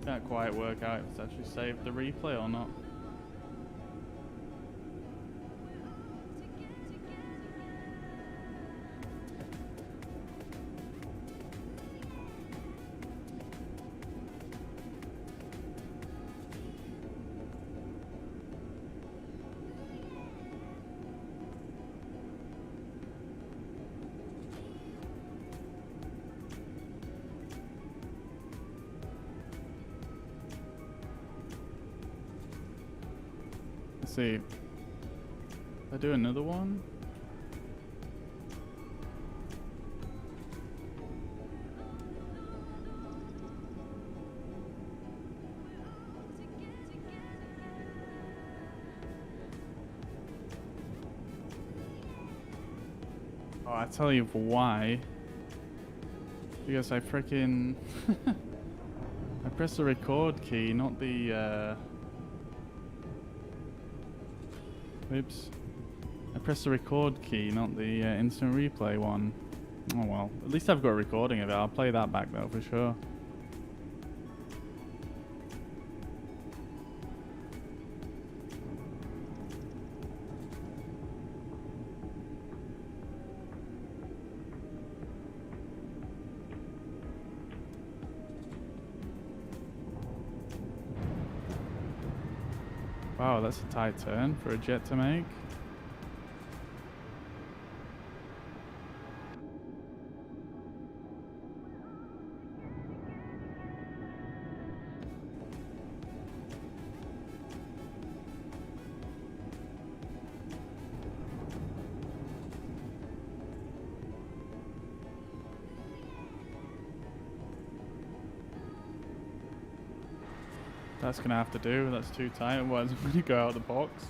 Can't quite work out if it's actually saved the replay or not. See, if I do another one. Oh, I tell you why. Because I freaking I pressed the record key, not the Oops. I pressed the record key, not the instant replay one. Oh well. At least I've got a recording of it. I'll play that back though for sure. Wow, that's a tight turn for a jet to make. That's gonna have to do. That's too tight. Otherwise, I'm gonna go out of the box.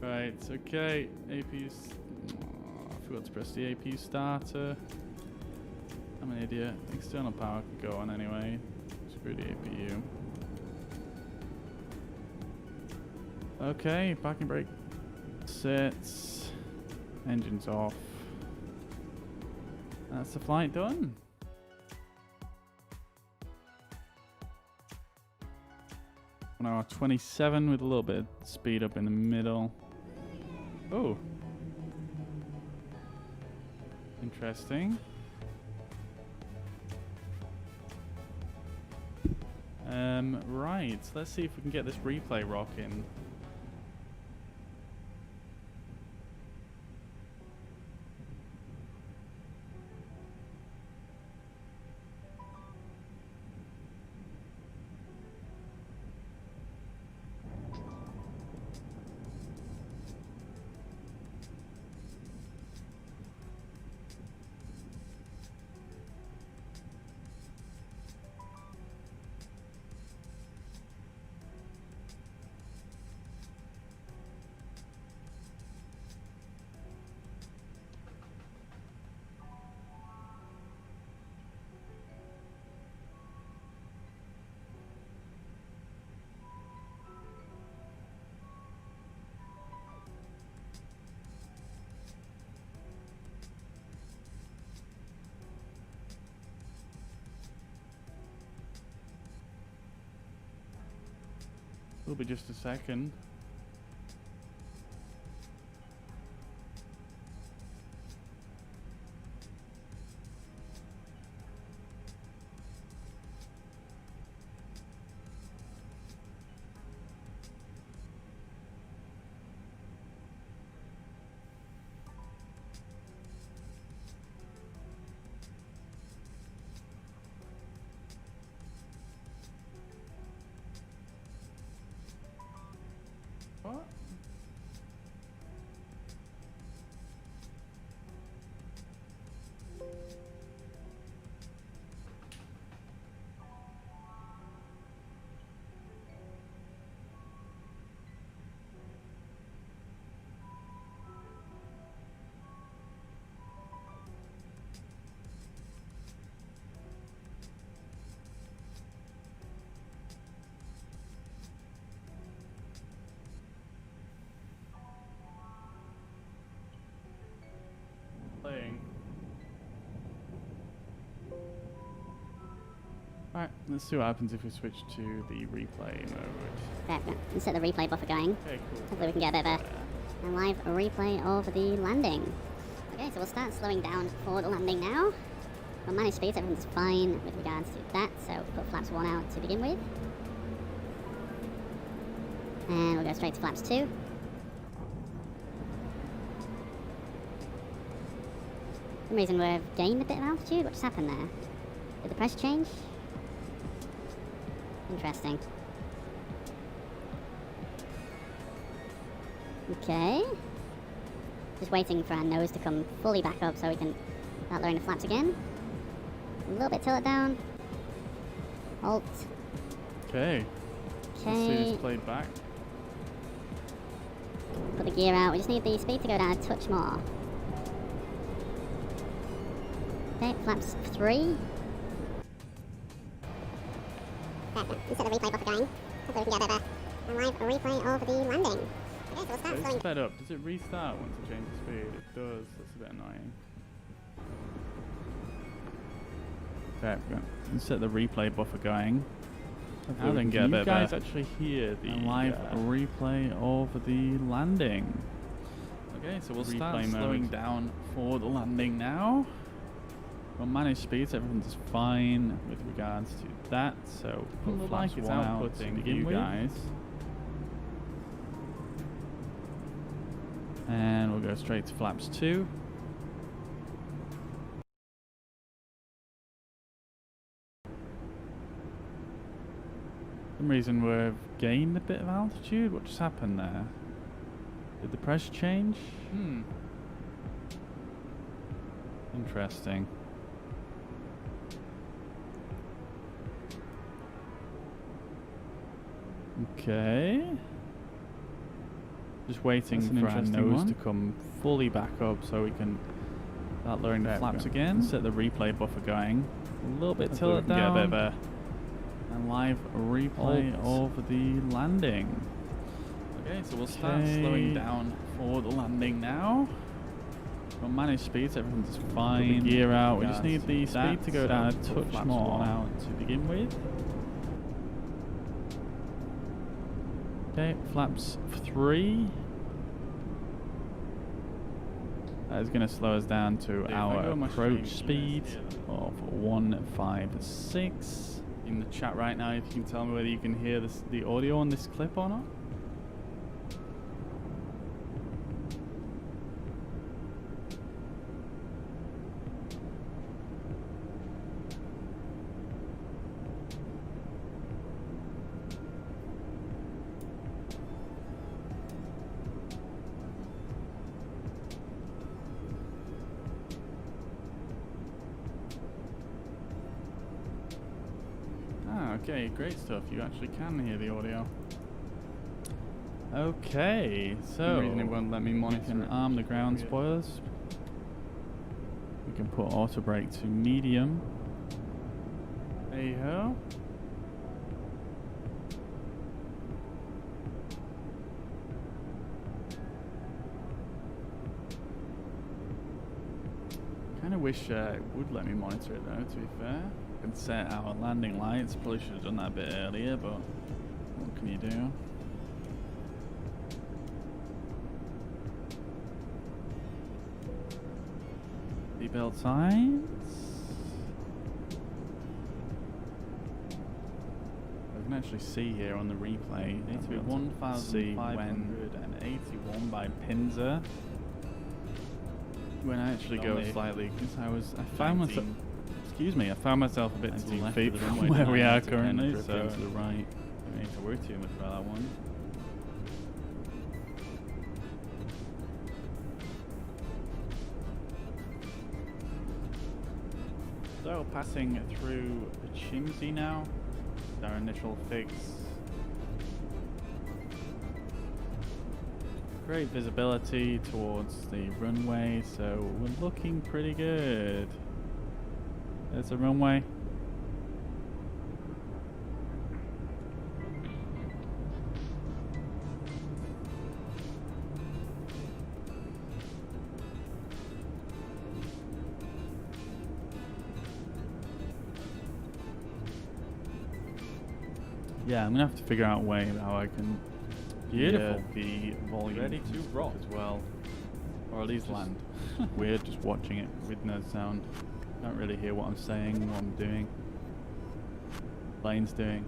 Right. Okay. AP's. Oh, Forgot to press the APU starter. I'm an idiot. External power could go on anyway. Screw the APU. Okay, parking brake sits. Engines off. That's the flight done. 1 hour 27 with a little bit of speed up in the middle. Oh. Interesting. Right, let's see if we can get this replay rocking. Will be just a second. What? Playing. Alright, let's see what happens if we switch to the replay mode. Right, let's set the replay buffer going. Okay, cool. Hopefully we can get a bit of a live replay of the landing. Okay, so we'll start slowing down for the landing now. We'll manage speeds, everything's fine with regards to that, so we'll put flaps 1 out to begin with. And we'll go straight to flaps 2. For some reason we've gained a bit of altitude. What just happened there? Did the pressure change? Interesting. Okay. Just waiting for our nose to come fully back up so we can start lowering the flaps again. A little bit tilt it down. Alt. Okay. Let's see this played back. Put the gear out. We just need the speed to go down a touch more. Okay, flaps 3. Let's set the replay buffer going. Hopefully we can get a bit of a live replay of the landing. Okay, so we'll start It's slowing sped up. Does it restart once you change the speed? It does. That's a bit annoying. Okay, let's set the replay buffer going. Now then, get you guys actually hear the live replay of the landing. Okay, so we'll start slowing down for the landing now. We'll manage speeds, everything's fine with regards to that, so put flaps it's outputting you guys. And we'll go straight to flaps 2. For some reason we've gained a bit of altitude. What just happened there? Did the pressure change? Interesting. Okay. Just waiting for our nose to come fully back up so we can start lowering the flaps again. Set the replay buffer going. A little bit till it down. Get a bit of a live replay of the landing. Okay, so we'll start slowing down for the landing now. We'll manage speeds, everything's fine. The gear out, we just need the speed to go down a touch more out to begin with. Okay, flaps 3. That is going to slow us down to our approach speed of 156. In the chat right now, if you can tell me whether you can hear the audio on this clip or not. Okay, great stuff. You actually can hear the audio. Okay, so it won't let me monitor. We can arm the ground spoilers. We can put auto brake to medium. Hey ho. Kind of wish it would let me monitor it though, to be fair. Can set our landing lights. Probably should have done that a bit earlier, but what can you do? Seatbelt signs. I can actually see here on the replay. Need to be 1,581 by Pinzer. When I actually go slightly, because I found myself. Excuse me, I found myself a bit to the left feet from where we are currently, so to the right. Don't need to worry too much about that one. So passing through Shimoji now, our initial fix. Great visibility towards the runway, so we're looking pretty good. There's a runway. Yeah, I'm gonna have to figure out a way how I can the volume ready to rock as well, or at least land. Weird just watching it with no sound. Can't really hear what I'm saying, what I'm doing. Plane's doing.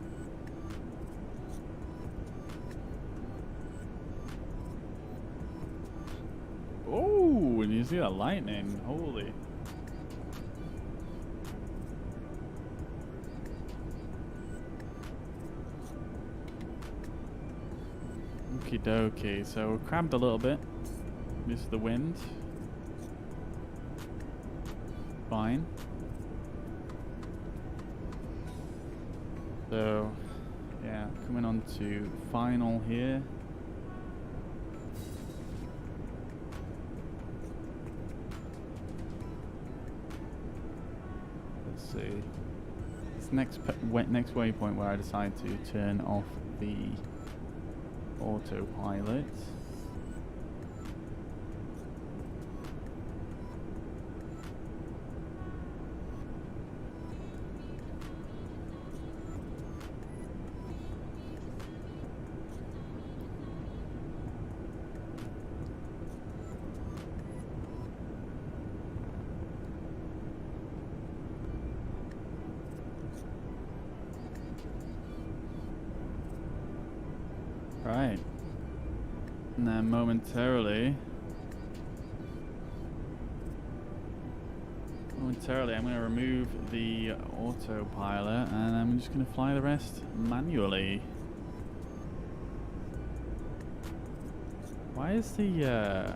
Oh, and you see that lightning? Holy. Okie dokie, so we're crabbed a little bit. This is the wind. Fine. So, yeah, coming on to final here. Let's see. This next waypoint where I decide to turn off the autopilot. Right. And then momentarily I'm going to remove the autopilot and I'm just going to fly the rest manually. Why is the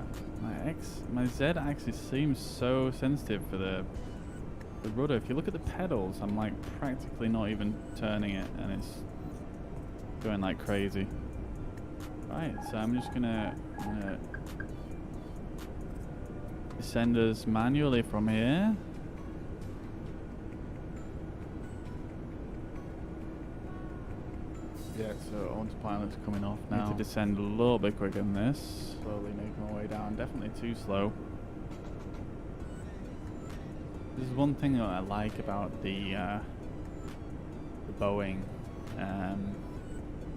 my Z axis seems so sensitive for the rudder? If you look at the pedals, I'm like practically not even turning it and it's going like crazy. Right, so I'm just gonna descend us manually from here. Yeah, so autopilot's coming off now. Need to descend a little bit quicker than this. Slowly making my way down. Definitely too slow. This is one thing that I like about the Boeing.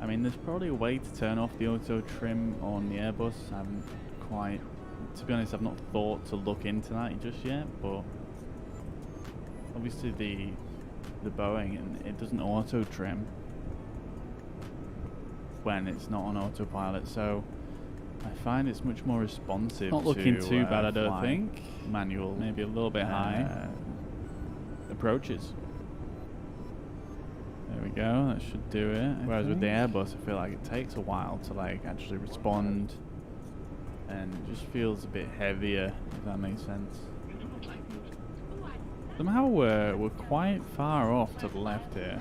I mean, there's probably a way to turn off the auto trim on the Airbus. I haven't quite, to be honest, I've not thought to look into that just yet. But obviously the Boeing, and it doesn't auto trim when it's not on autopilot, so I find it's much more responsive. Not looking too bad, I don't think. Manual, maybe a little bit high approaches. There we go, that should do it. Whereas with the Airbus, I feel like it takes a while to like actually respond, and it just feels a bit heavier, if that makes sense. Somehow we're quite far off to the left here.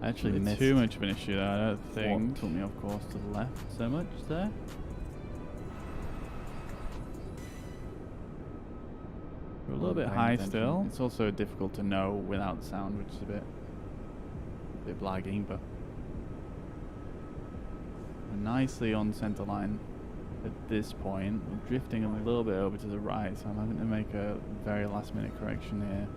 Actually, missed too much of an issue there, I don't think. Took me off course to the left so much there. We're a little bit high still. It's also difficult to know without sound, which is a bit lagging, but we're nicely on center line at this point. We're drifting a little bit over to the right, so I'm having to make a very last minute correction here.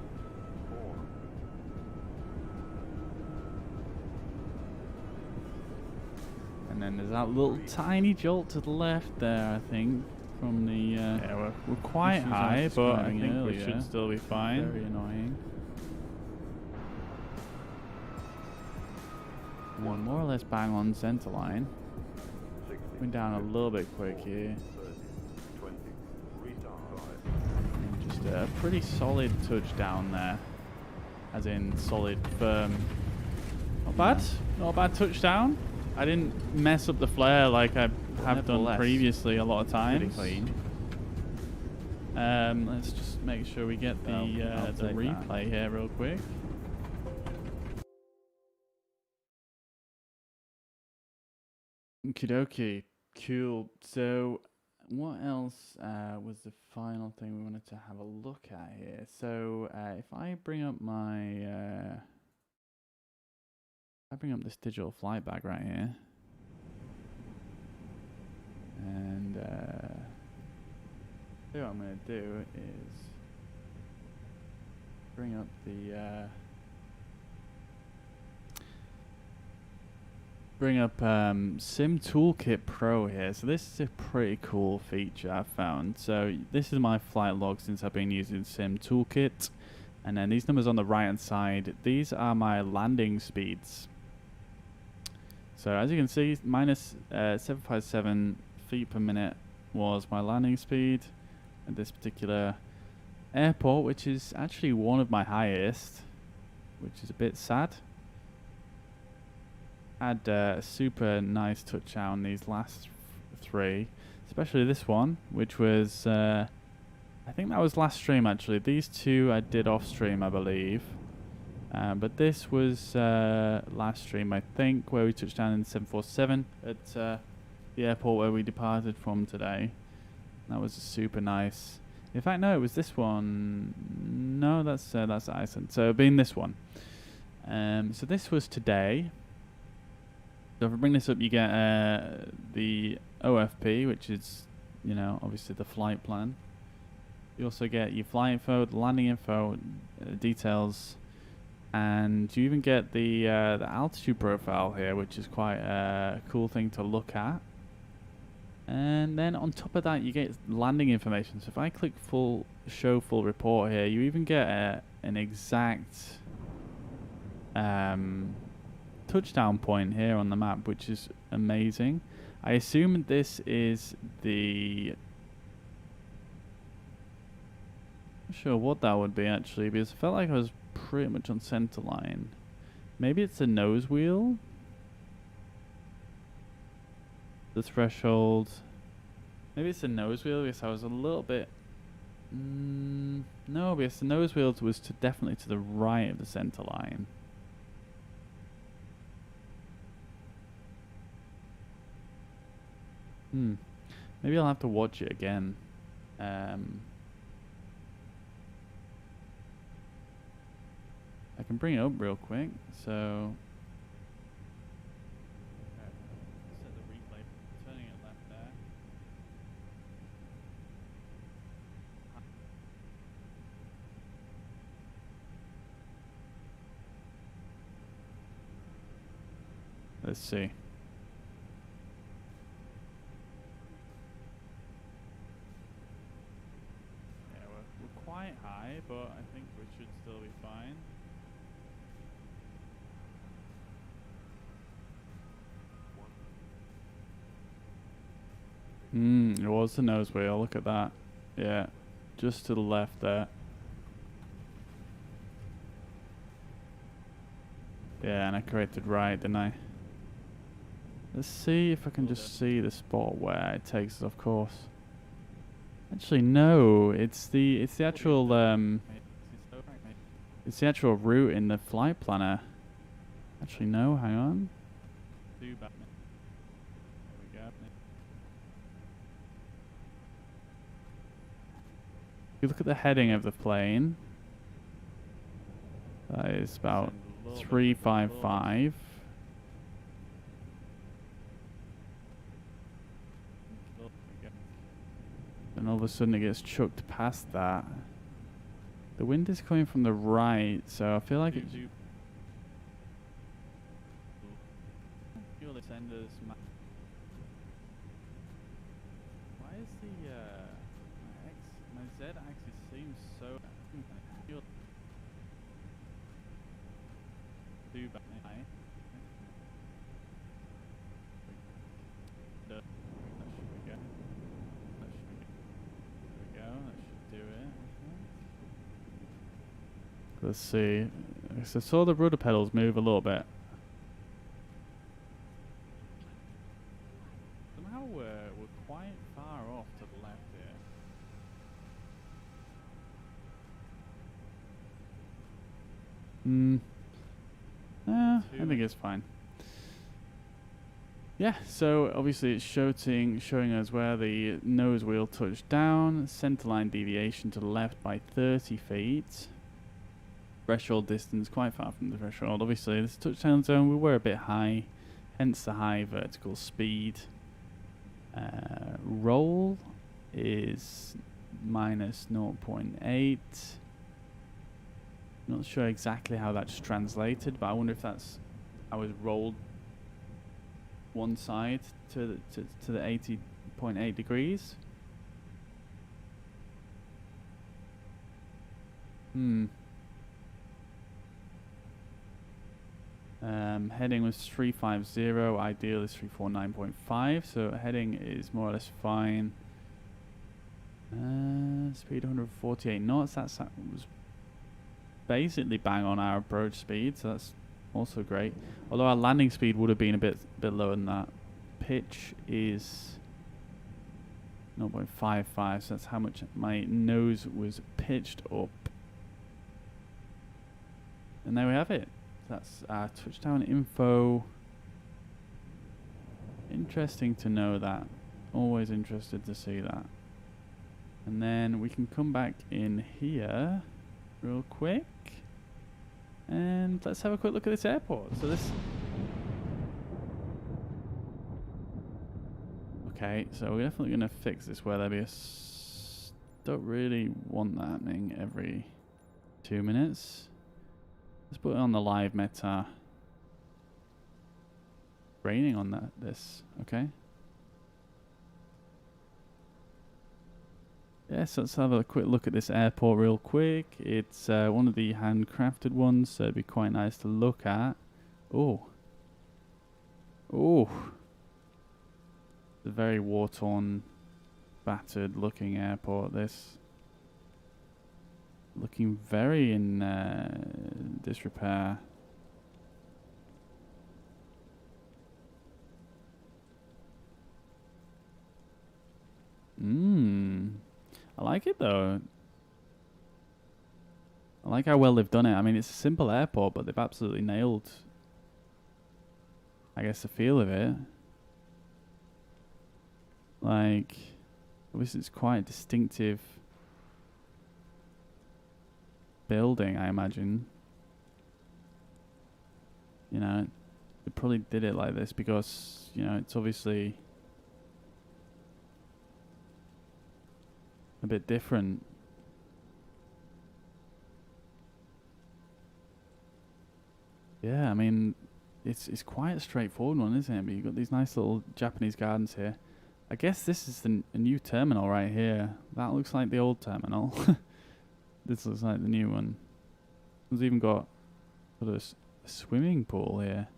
And then there's that little tiny jolt to the left there, I think, from the... yeah, we're quite high, but I think we should still be fine. Very annoying. One more or less bang on center line. Going down a little bit quick here. And just a pretty solid touchdown there. As in solid, firm. Not bad. Not a bad touchdown. I didn't mess up the flare like I have done previously a lot of times. Pretty clean. Let's just make sure we get the replay here real quick. Okie dokie. Cool. So what else was the final thing we wanted to have a look at here? So if I bring up my... I bring up this digital flight bag right here, and what I'm going to do is bring up the Sim Toolkit Pro here. So this is a pretty cool feature I've found. So this is my flight log since I've been using Sim Toolkit, and then these numbers on the right hand side, these are my landing speeds. So as you can see, minus 757 feet per minute was my landing speed at this particular airport, which is actually one of my highest, which is a bit sad. Had a super nice touch out on these last three, especially this one, which was, I think that was last stream actually. These two I did off stream, I believe. But this was last stream, I think, where we touched down in 747 at the airport where we departed from today. That was super nice. In fact, no, it was this one. No, that's Iceland. So it'd been this one. So this was today. So if I bring this up, you get the OFP, which is, you know, obviously the flight plan. You also get your flight info, the landing info, details. And you even get the altitude profile here, which is quite a cool thing to look at. And then on top of that, you get landing information. So if I click show full report here, you even get an exact touchdown point here on the map, which is amazing. I assume this is the... Not sure what that would be actually, because I felt like I was pretty much on center line. Maybe it's a nose wheel. The threshold. Maybe it's a nose wheel because I was a little bit... no, No, because the nose wheel was definitely to the right of the center line. Maybe I'll have to watch it again. I can bring it up real quick. So set the replay, turning it left there. Let's see. Yeah, we're quite high, but I think we should still be fine. It was the nose wheel. Look at that. Yeah, just to the left there. Yeah, and I corrected right, didn't I? Let's see if I can just see the spot where it takes us off course. Actually, no. It's the actual it's the actual route in the flight planner. Actually, no. Hang on. There we go. If you look at the heading of the plane, that is about 355. And all of a sudden it gets chucked past that. The wind is coming from the right, so I feel like it. Why is the my Z axis seems so too bad. Let's see. So I saw the rudder pedals move a little bit. Somehow we're quite far off to the left here. I think it's fine. Yeah, so obviously it's showing us where the nose wheel touched down, centerline deviation to the left by 30 feet. Threshold distance quite far from the threshold. Obviously this touchdown zone we were a bit high, hence the high vertical speed. Roll is minus 0.8. Not sure exactly how that's translated, but I wonder if that's I was rolled one side to the 80.8 degrees. Heading was 350, ideal is 349.5, so heading is more or less fine. Speed 148 knots, that was basically bang on our approach speed, so that's also great. Although our landing speed would have been a bit lower than that. Pitch is 0.55, so that's how much my nose was pitched up. And there we have it. That's our touchdown info. Interesting to know that. Always interested to see that. And then we can come back in here real quick. And let's have a quick look at this airport. So this... Okay, so we're definitely going to fix this where there be a... Don't really want that happening every 2 minutes. Let's put it on the live METAR. Raining on this, okay. Yes, let's have a quick look at this airport real quick. It's one of the handcrafted ones, so it'd be quite nice to look at. Oh. Oh. It's a very war-torn, battered looking airport, this. Looking very in disrepair. I like it though. I like how well they've done it. I mean, it's a simple airport, but they've absolutely nailed, I guess, the feel of it. Like, obviously it's quite a distinctive building, I imagine. You know, they probably did it like this because, you know, it's obviously a bit different. Yeah, I mean, it's quite a straightforward one, isn't it? But you've got these nice little Japanese gardens here. I guess this is a new terminal right here. That looks like the old terminal. This looks like the new one. There's even got sort of a swimming pool here.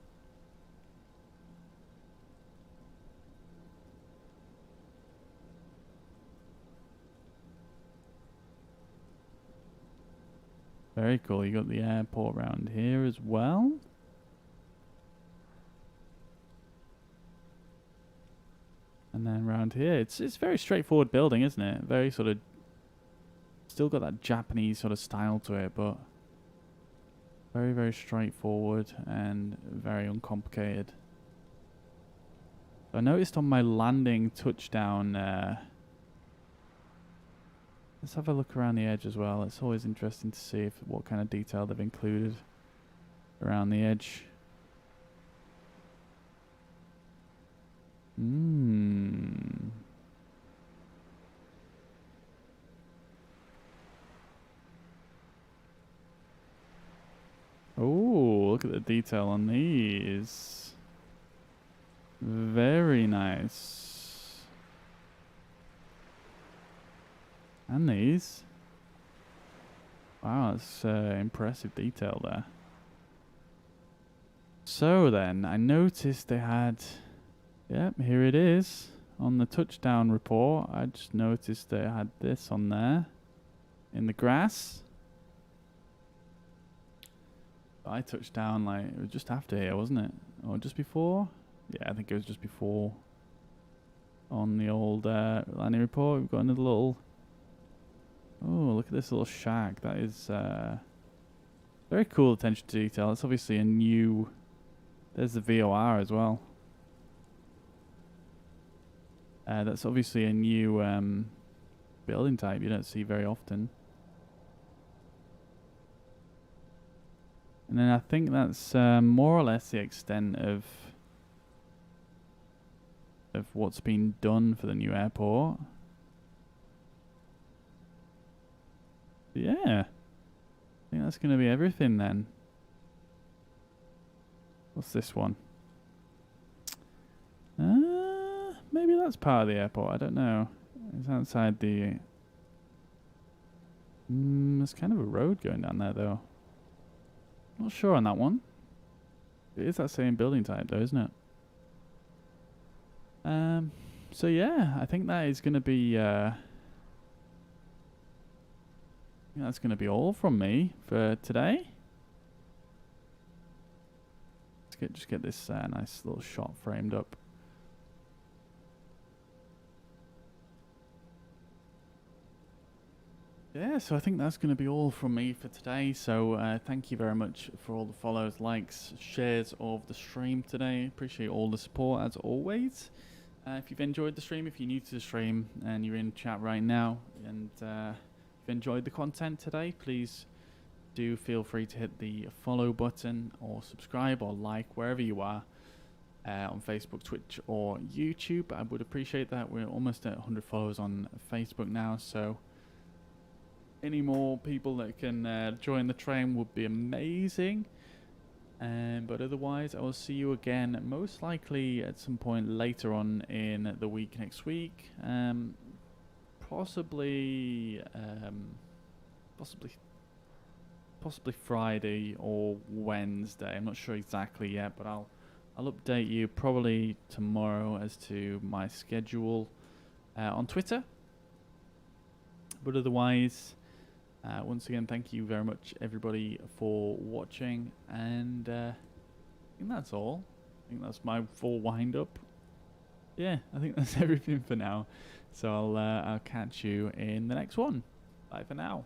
Very cool. You got the airport around here as well. And then around here, it's very straightforward building, isn't it? Very sort of, still got that Japanese sort of style to it, but very, very straightforward and very uncomplicated. I noticed on my landing touchdown, let's have a look around the edge as well. It's always interesting to see what kind of detail they've included around the edge. Oh, look at the detail on these. Very nice. And these. Wow, that's impressive detail there. So then, I noticed they had... Yep, here it is. On the touchdown report, I just noticed they had this on there. In the grass. I touched down, like, it was just after here, wasn't it? Or just before? Yeah, I think it was just before. On the old landing report, we've got another little... Oh, look at this little shack. That is very cool attention to detail. It's obviously a new... There's the VOR as well. That's obviously a new building type you don't see very often. And then I think that's more or less the extent of what's been done for the new airport. But yeah, I think that's going to be everything then. What's this one? Maybe that's part of the airport. I don't know. It's outside the... there's kind of a road going down there though. Not sure on that one. It is that same building type though, isn't it? So yeah, I think that is going to be... that's going to be all from me for today. Let's just get this nice little shot framed up. Yeah, so I think that's going to be all from me for today. So thank you very much for all the follows, likes, shares of the stream today. Appreciate all the support as always. If you've enjoyed the stream, if you're new to the stream and you're in chat right now and you've enjoyed the content today, please do feel free to hit the follow button or subscribe or like wherever you are on Facebook, Twitch or YouTube. I would appreciate that. We're almost at 100 followers on Facebook now, so any more people that can join the train would be amazing. But otherwise, I will see you again most likely at some point later on in the week next week. Possibly Friday or Wednesday. I'm not sure exactly yet, but I'll update you probably tomorrow as to my schedule on Twitter. But otherwise, once again, thank you very much, everybody, for watching. And I think that's all. I think that's my full wind-up. Yeah, I think that's everything for now. So I'll catch you in the next one. Bye for now.